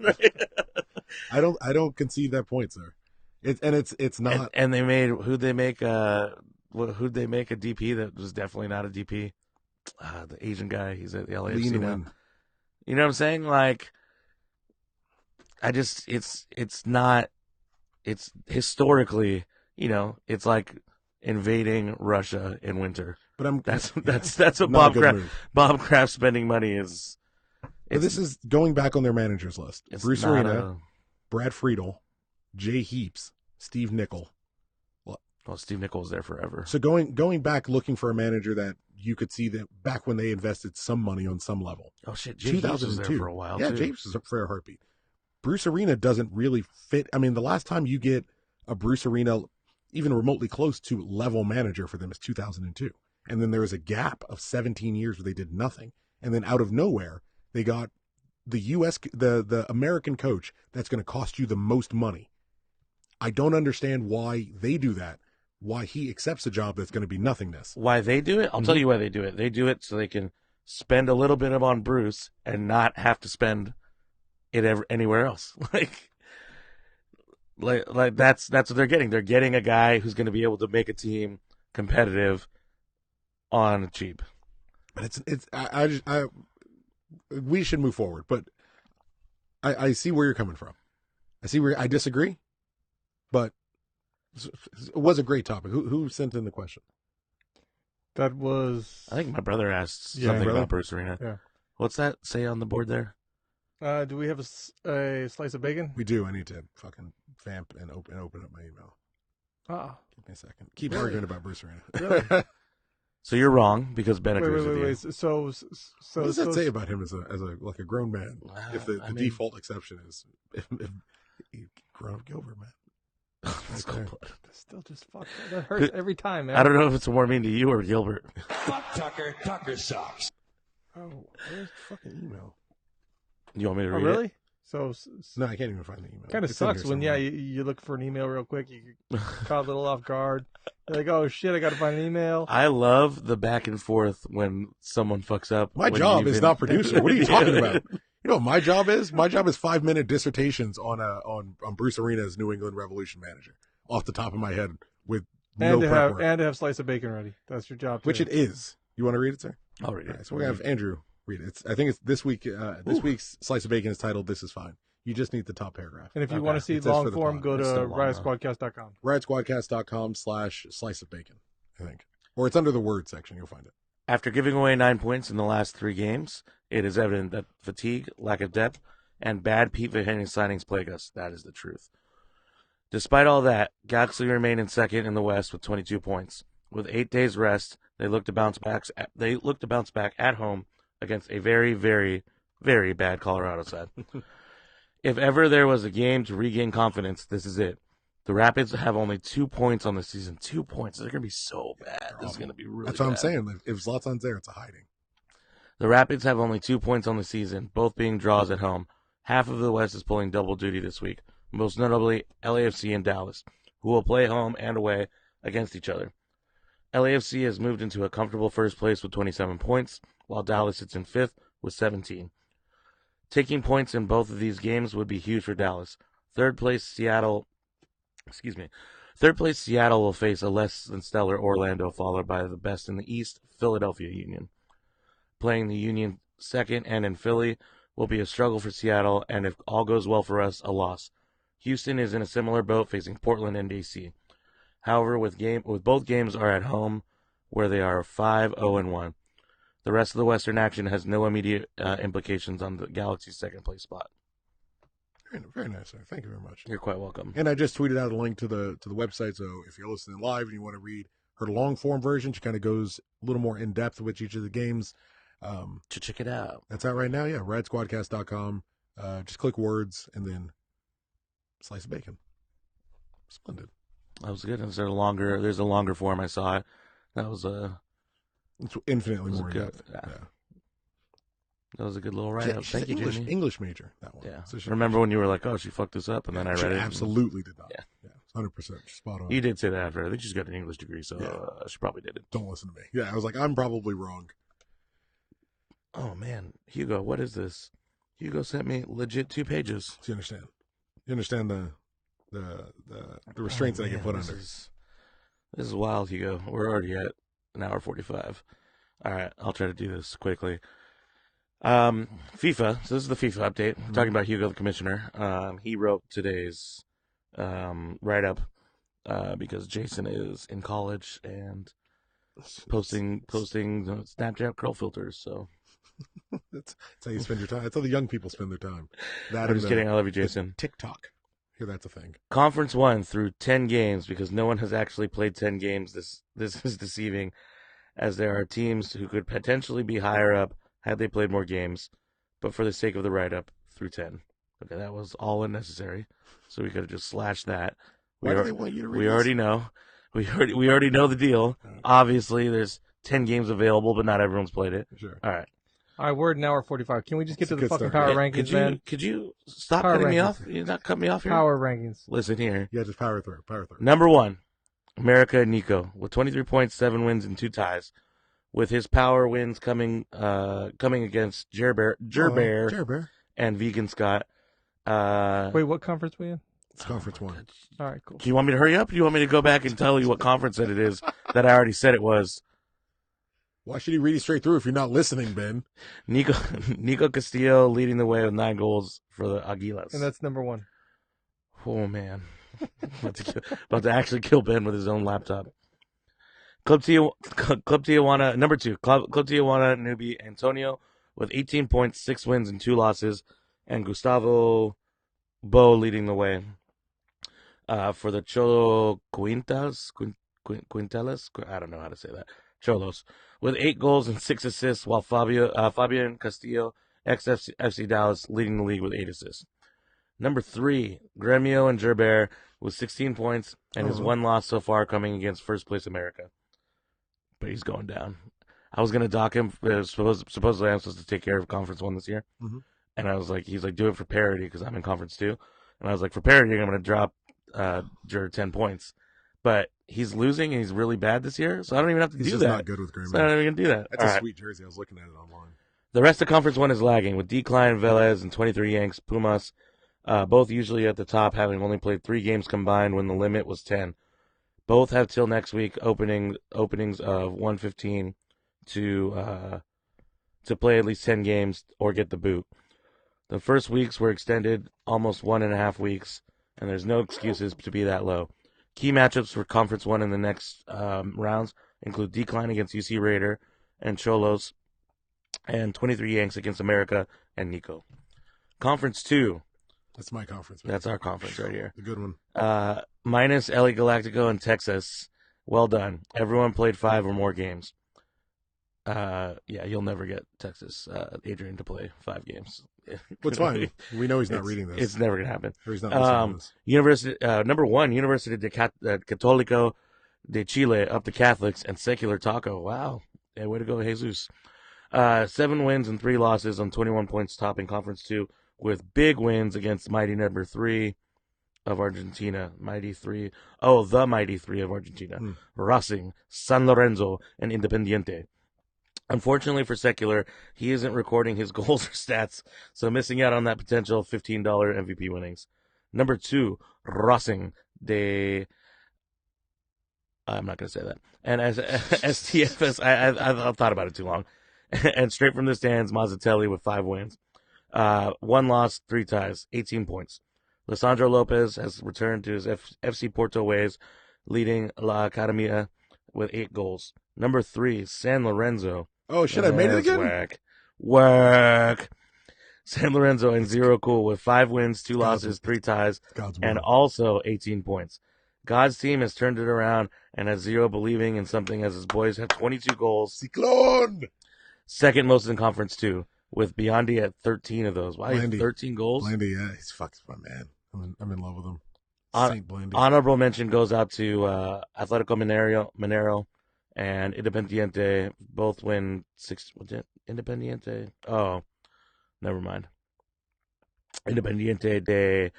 C: I don't concede that point, sir. It's not.
B: And they made who'd they make a DP that was definitely not a DP? The Asian guy. He's at the LAFC now. You know what I'm saying? Like, it's not. It's historically, it's like invading Russia in winter.
C: But
B: that's what Bob Kraft spending money is.
C: This is going back on their managers list. Bruce Arena, Brad Friedel, Jay Heaps, Steve Nicol.
B: Well, Steve Nicol was there forever.
C: So going back looking for a manager that you could see that back when they invested some money on some level.
B: Oh shit, Jay Heaps was there for a while.
C: Yeah,
B: too.
C: Jay Heaps was for a heartbeat. Bruce Arena doesn't really fit. I mean, the last time you get a Bruce Arena even remotely close to level manager for them is 2002. And then there was a gap of 17 years where they did nothing. And then out of nowhere, they got the American coach that's going to cost you the most money. I don't understand why they do that. Why he accepts a job that's going to be nothingness.
B: Why they do it? I'll tell you why they do it. They do it so they can spend a little bit on Bruce and not have to spend it anywhere else. Like that's what they're getting. They're getting a guy who's going to be able to make a team competitive on cheap.
C: But we should move forward. But I see where you're coming from. I disagree, but it was a great topic. Who sent in the question?
D: That was.
B: I think my brother asked something about Bruce Arena.
D: Yeah.
B: What's that say on the board there?
D: Do we have a slice of bacon?
C: We do. I need to fucking vamp and open up my email. Give me a second. Keep arguing about Bruce Arena.
D: Really?
B: So you're wrong because Ben agrees with you.
D: Wait. So
C: what does that say about him as a grown man? If the default exception is if grown up Gilbert, man.
B: That's cool.
D: Still just fuck. That hurts every time, man.
B: I don't know if it's more mean to you or Gilbert.
I: Fuck Tucker. Tucker sucks.
C: Oh, where's the fucking email?
B: You want me to read
D: really?
B: it?
D: So
C: no, I can't even find the email.
D: Kind of sucks when you look for an email real quick. You get caught a little off guard. You're like, oh shit, I got to find an email.
B: I love the back and forth when someone fucks up.
C: My job is not producer. What are you talking about? You know what my job is? My job is 5-minute dissertations on Bruce Arena's New England Revolution manager off the top of my head with no prep work.
D: And to have slice of bacon ready. That's your job.
C: Which it is. You want to read it, sir?
B: I'll read it.
C: Right, so we're gonna have Andrew read it. I think it's this week. This week's slice of bacon is titled "This Is Fine." You just need the top paragraph.
D: And if you want to see long form, go to riotsquadcast.com.
C: Riotsquadcast.com/slice of bacon, I think. Or it's under the word section. You'll find it.
B: After giving away 9 points in the last 3 games, it is evident that fatigue, lack of depth, and bad Pete Verheyen signings plague us. That is the truth. Despite all that, Galaxy remain in second in the West with 22 points. With 8 days rest, they look to bounce back at home against a very, very, very bad Colorado side. If ever there was a game to regain confidence, this is it. The Rapids have only 2 points on the season. 2 points. They're going to be so bad. This is going to be really bad.
C: That's what I'm saying. If Zlatan's there, it's a hiding.
B: The Rapids have only 2 points on the season, both being draws at home. Half of the West is pulling double duty this week, most notably LAFC and Dallas, who will play home and away against each other. LAFC has moved into a comfortable first place with 27 points, while Dallas sits in 5th with 17. Taking points in both of these games would be huge for Dallas. Third place Seattle will face a less than stellar Orlando, followed by the best in the East, Philadelphia Union. Playing the Union second and in Philly will be a struggle for Seattle, and if all goes well for us, a loss. Houston is in a similar boat, facing Portland and DC. However, with both games are at home, where they are 5-0-1. The rest of the Western action has no immediate implications on the Galaxy's second place spot.
C: Very, very nice, sir. Thank you very much.
B: You're quite welcome.
C: And I just tweeted out a link to the website, so if you're listening live and you want to read her long form version, she kind of goes a little more in depth with each of the games.
B: Check it out.
C: That's out right now. Yeah, radsquadcast.com. Just click words and then slice of bacon. Splendid.
B: That was good. There's a longer form. I saw it. That was
C: it's infinitely more
B: good.
C: in-depth.
B: Yeah. That was a good little write-up. Thank you, Jimmy.
C: English major, that one.
B: Yeah.
C: So
B: remember when you were like, "Oh, she fucked this up," and then I read it.
C: Absolutely did not.
B: Yeah.
C: 100% spot on.
B: You did say that after. I think she's got an English degree, so she probably did it.
C: Don't listen to me. Yeah, I was like, I'm probably wrong.
B: Oh man, Hugo, what is this? Hugo sent me legit 2 pages.
C: So you understand? You understand the restraints that I get put under.
B: This is wild, Hugo. We're already at an hour 45. All right, I'll try to do this quickly. FIFA. So this is the FIFA update. We're talking about Hugo, the commissioner. He wrote today's write-up because Jason is in college and posting Snapchat curl filters. So
C: that's how you spend your time. That's how the young people spend their time.
B: I'm just kidding. I love you, Jason.
C: TikTok. Here, that's a thing.
B: Conference 1 through 10 games because no one has actually played 10 games. This is deceiving, as there are teams who could potentially be higher up had they played more games, but for the sake of the write-up, through 10. Okay, that was all unnecessary, so we could have just slashed that.
C: Why do they want you to read
B: we
C: this?
B: already know. We already know the deal. Obviously, there's 10 games available, but not everyone's played it.
C: Sure.
B: All right.
D: All right, we're at an hour 45. Can we just get to the
C: good
D: fucking
C: start.
D: power rankings, man?
B: Could you stop
D: Power
B: cutting me
D: rankings.
B: off? You not cut me off here?
D: Power rankings.
B: Listen here.
C: Yeah, just power through.
B: Number 1, America and Nico with 23 points, 7 wins, and 2 ties. With his power wins coming against Gerbear and Vegan Scott.
D: Wait, what conference we in?
C: It's conference 1.
D: All right, cool.
B: Do you want me to hurry up? Or do you want me to go back and tell you what conference that it is that I already said it was?
C: Why should he read it straight through if you're not listening, Ben?
B: Nico Castillo leading the way with 9 goals for the Aguilas.
D: And that's number 1.
B: Oh, man. about to actually kill Ben with his own laptop. Club Tijuana, number 2. Club Tijuana newbie Antonio with 18 points, 6 wins, and 2 losses. And Gustavo Bo leading the way for the Cholo Quinteles. I don't know how to say that. Cholos with 8 goals and 6 assists, while Fabian Castillo, ex-FC Dallas, leading the league with 8 assists. Number 3, Gremio and Gerber with 16 points and his 1 loss so far coming against first place America. But he's going down. I was going to dock him. Supposedly I'm supposed to take care of Conference 1 this year.
C: Mm-hmm.
B: And I was like, he's like, do it for parity because I'm in Conference 2. And I was like, for parity, I'm going to drop Jer 10 points. But he's losing and he's really bad this year, so I don't even have to do that.
C: He's just not good with Graham.
B: So I'm not even going to do that.
C: That's a sweet jersey. I was looking at it online.
B: The rest of Conference 1 is lagging, with Decline, Velez, and 23 Yanks, Pumas, both usually at the top, having only played 3 games combined when the limit was 10. Both have till next week openings of 115 to play at least 10 games or get the boot. The first weeks were extended almost 1.5 weeks, and there's no excuses to be that low. Key matchups for Conference 1 in the next rounds include Decline against UC Raider and Cholos, and 23 Yanks against America and Nico. Conference 2.
C: That's my conference, man.
B: That's our conference right here.
C: The good one.
B: Minus LA Galactico and Texas. Well done. Everyone played 5 or more games. Yeah, you'll never get Texas, Adrian, to play 5 games.
C: What's fine. We know he's not reading this.
B: It's never going to happen.
C: Or he's not listening to this.
B: University, number 1, University de Católico de Chile, up the Catholics, and Secular Taco. Wow. Yeah, way to go, Jesus. 7 wins and 3 losses on 21 points, topping Conference 2, with big wins against mighty number 3 of Argentina. The mighty 3 of Argentina. Racing, San Lorenzo, and Independiente. Unfortunately for Secular, he isn't recording his goals or stats, so missing out on that potential $15 MVP winnings. Number 2, Racing de... I'm not going to say that. And as STFS, I thought about it too long. And straight from the stands, Mazzatelli with 5 wins. 1 loss, 3 ties, 18 points. Lisandro Lopez has returned to his FC Porto ways, leading La Academia with 8 goals. Number 3, San Lorenzo.
C: Oh, shit, I made it again?
B: Work. San Lorenzo and Zero Cool with 5 wins, 2 losses, 3 ties, and also 18 points. God's team has turned it around and has Zero believing in something as his boys have 22 goals.
C: Ciclón!
B: Second most in conference too, with Biondi at 13 of those. Wow,
C: Blandy.
B: 13 goals.
C: Blandy, yeah, he's fucking my man. I'm in love with him. Saint Blandy.
B: Honorable mention goes out to Atletico Mineiro and Independiente. Both win 6. Independiente. Oh, never mind. Independiente de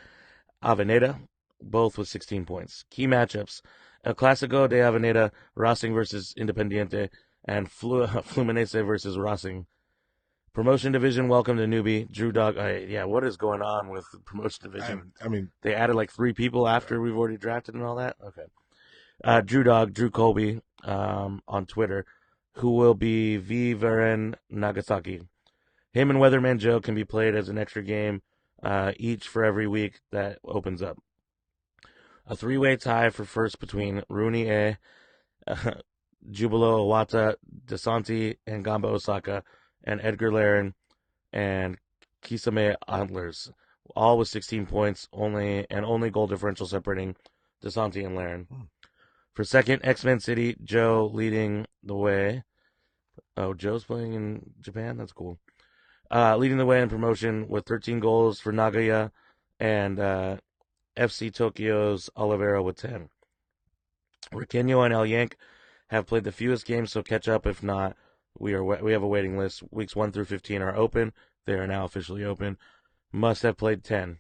B: Avenida, both with 16 points. Key matchups: El Clásico de Avenida, Racing versus Independiente, and Fluminense versus Racing. Promotion division, welcome to newbie Drew Dog. What is going on with the promotion division?
C: I mean,
B: they added like 3 people after we've already drafted and all that. Okay. Drew Colby on Twitter, who will be V. Varen Nagasaki. Him and Weatherman Joe can be played as an extra game each for every week that opens up. A 3-way tie for first between Rooney A, Jubilo Iwata, DeSanti, and Gamba Osaka, and Edgar Laren and Kisame Antlers, all with 16 points, only goal differential separating DeSanti and Laren. For second, X-Men City, Joe leading the way. Oh, Joe's playing in Japan? That's cool. Leading the way in promotion with 13 goals for Nagaya, and FC Tokyo's Oliveira with 10. Riqueño and El Yank have played the fewest games, so catch up if not. We have a waiting list. Weeks 1 through 15 are open. They are now officially open. Must have played 10.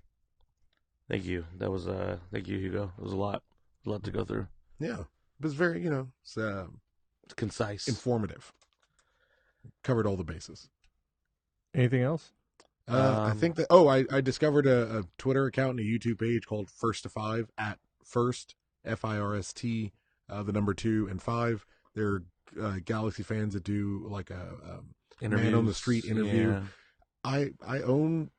B: Thank you. That was thank you, Hugo. It was a lot to go through.
C: Yeah, it was very it's
B: concise,
C: informative. Covered all the bases.
D: Anything else?
C: I think that. I discovered a Twitter account and a YouTube page called First to 5 at First FIRST, the number 2 and 5. They're Galaxy fans that do like a man on the street interview.
B: Yeah.
C: I own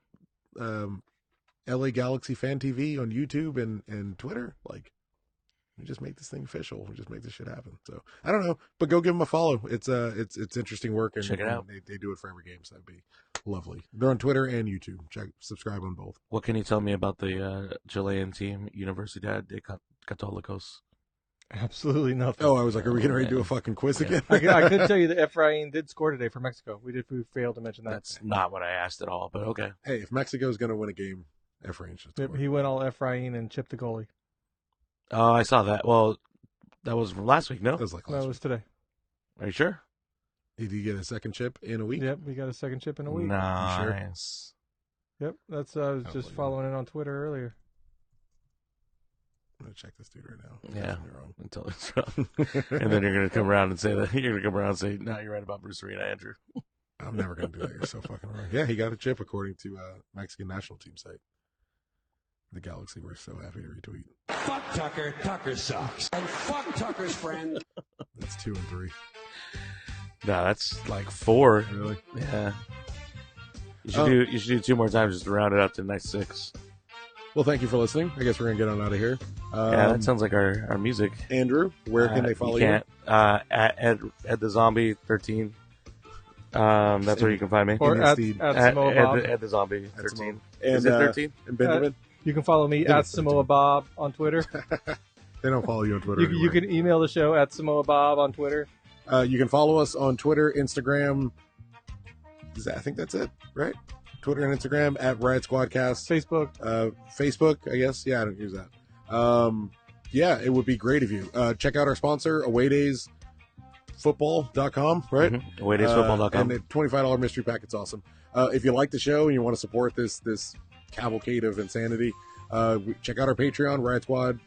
C: LA Galaxy Fan TV on YouTube and Twitter. Like, we just make this thing official. We just make this shit happen. So I don't know, but go give them a follow. It's interesting work, and
B: check it out.
C: They do it for every game, so that'd be lovely. They're on Twitter and YouTube. Subscribe on both.
B: What can you tell me about the Chilean team, Universidad de Católicos?
D: Absolutely nothing.
C: Oh, I was like, are we getting ready to do a fucking quiz again?
D: I could tell you that Efrain did score today for Mexico. We failed to mention that.
B: That's not what I asked at all, but okay.
C: Hey, if Mexico's going to win a game, Efrain should score.
D: He went all Efrain and chipped the goalie.
B: Oh, I saw that. Well, that was from last week, no?
C: That was like last
D: it was today.
B: Are you sure?
C: Did he get a second chip in a week?
D: Yep, we got a second chip in a week.
B: Nice.
D: Sure? Yep, that's I was just following it on Twitter earlier.
C: I'm gonna check this dude right now.
B: Yeah, until it's wrong, and then you're gonna come around and say that no, you're right about Bruce Arena, Andrew.
C: I'm never gonna do that. You're so fucking wrong. Yeah, he got a chip according to Mexican national team site. The Galaxy were so happy to retweet.
I: Fuck Tucker. Tucker sucks. And fuck Tucker's friend.
C: That's 2 and 3.
B: No, that's like 4.
C: Really?
B: Yeah. You should do 2 more times just to round it up to a nice 6.
C: Well, thank you for listening. I guess we're gonna get on out of here.
B: Yeah, that sounds like our music.
C: Andrew, where can they follow you?
B: Can't. At the Zombie 13. That's where you can find me.
D: Or at Samoa Bob.
B: At the Zombie 13.
C: And,
B: is it 13?
C: And Benjamin?
D: You can follow me at Samoa Bob on Twitter.
C: They don't follow you on Twitter.
D: You can email the show at Samoa Bob on Twitter.
C: You can follow us on Twitter, Instagram. I think that's it, right? Twitter and Instagram at Riot Squadcast. Facebook, I guess. Yeah, I don't use that. Yeah, it would be great if you check out our sponsor, awaydaysfootball.com, right?
B: Mm-hmm. Awaydaysfootball.com.
C: And the $25 mystery pack, it's awesome. If you like the show and you want to support this cavalcade of insanity, check out our Patreon, Riot Squad,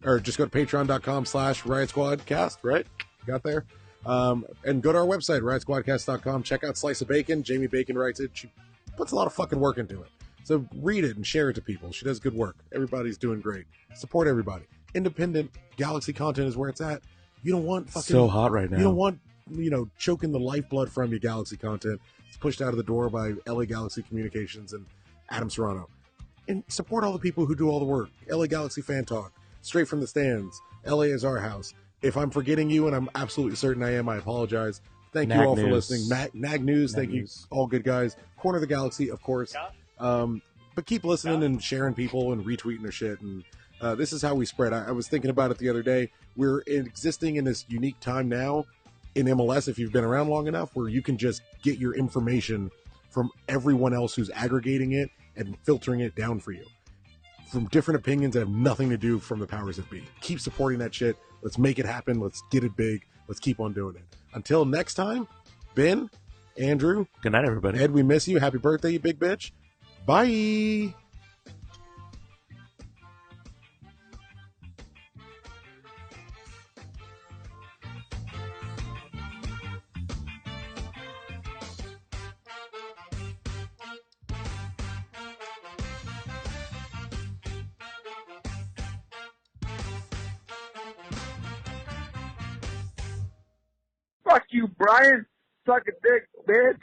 C: or just go to patreon.com/Riot Squadcast, right? Got there. And go to our website, riotsquadcast.com. Check out Slice of Bacon. Jamie Bacon writes it. She puts a lot of fucking work into it. So read it and share it to people. She does good work. Everybody's doing great. Support everybody. Independent Galaxy content is where it's at. You don't want fucking...
B: so hot right now.
C: You don't want, choking the lifeblood from your Galaxy content. It's pushed out of the door by LA Galaxy Communications and Adam Serrano. And support all the people who do all the work. LA Galaxy Fan Talk. Straight from the Stands. LA is our house. If I'm forgetting you, and I'm absolutely certain I am, I apologize. Thank you all for listening. Nag News, thank you, all good guys. Corner of the Galaxy, of course. But keep listening and sharing people and retweeting their shit. And this is how we spread. I was thinking about it the other day. We're existing in this unique time now in MLS, if you've been around long enough, where you can just get your information from everyone else who's aggregating it and filtering it down for you from different opinions that have nothing to do from the powers that be. Keep supporting that shit. Let's make it happen. Let's get it big. Let's keep on doing it. Until next time, Ben, Andrew.
B: Good night, everybody.
C: Ed, we miss you. Happy birthday, you big bitch. Bye.
J: Fuck you, Brian. Suck a dick, bitch.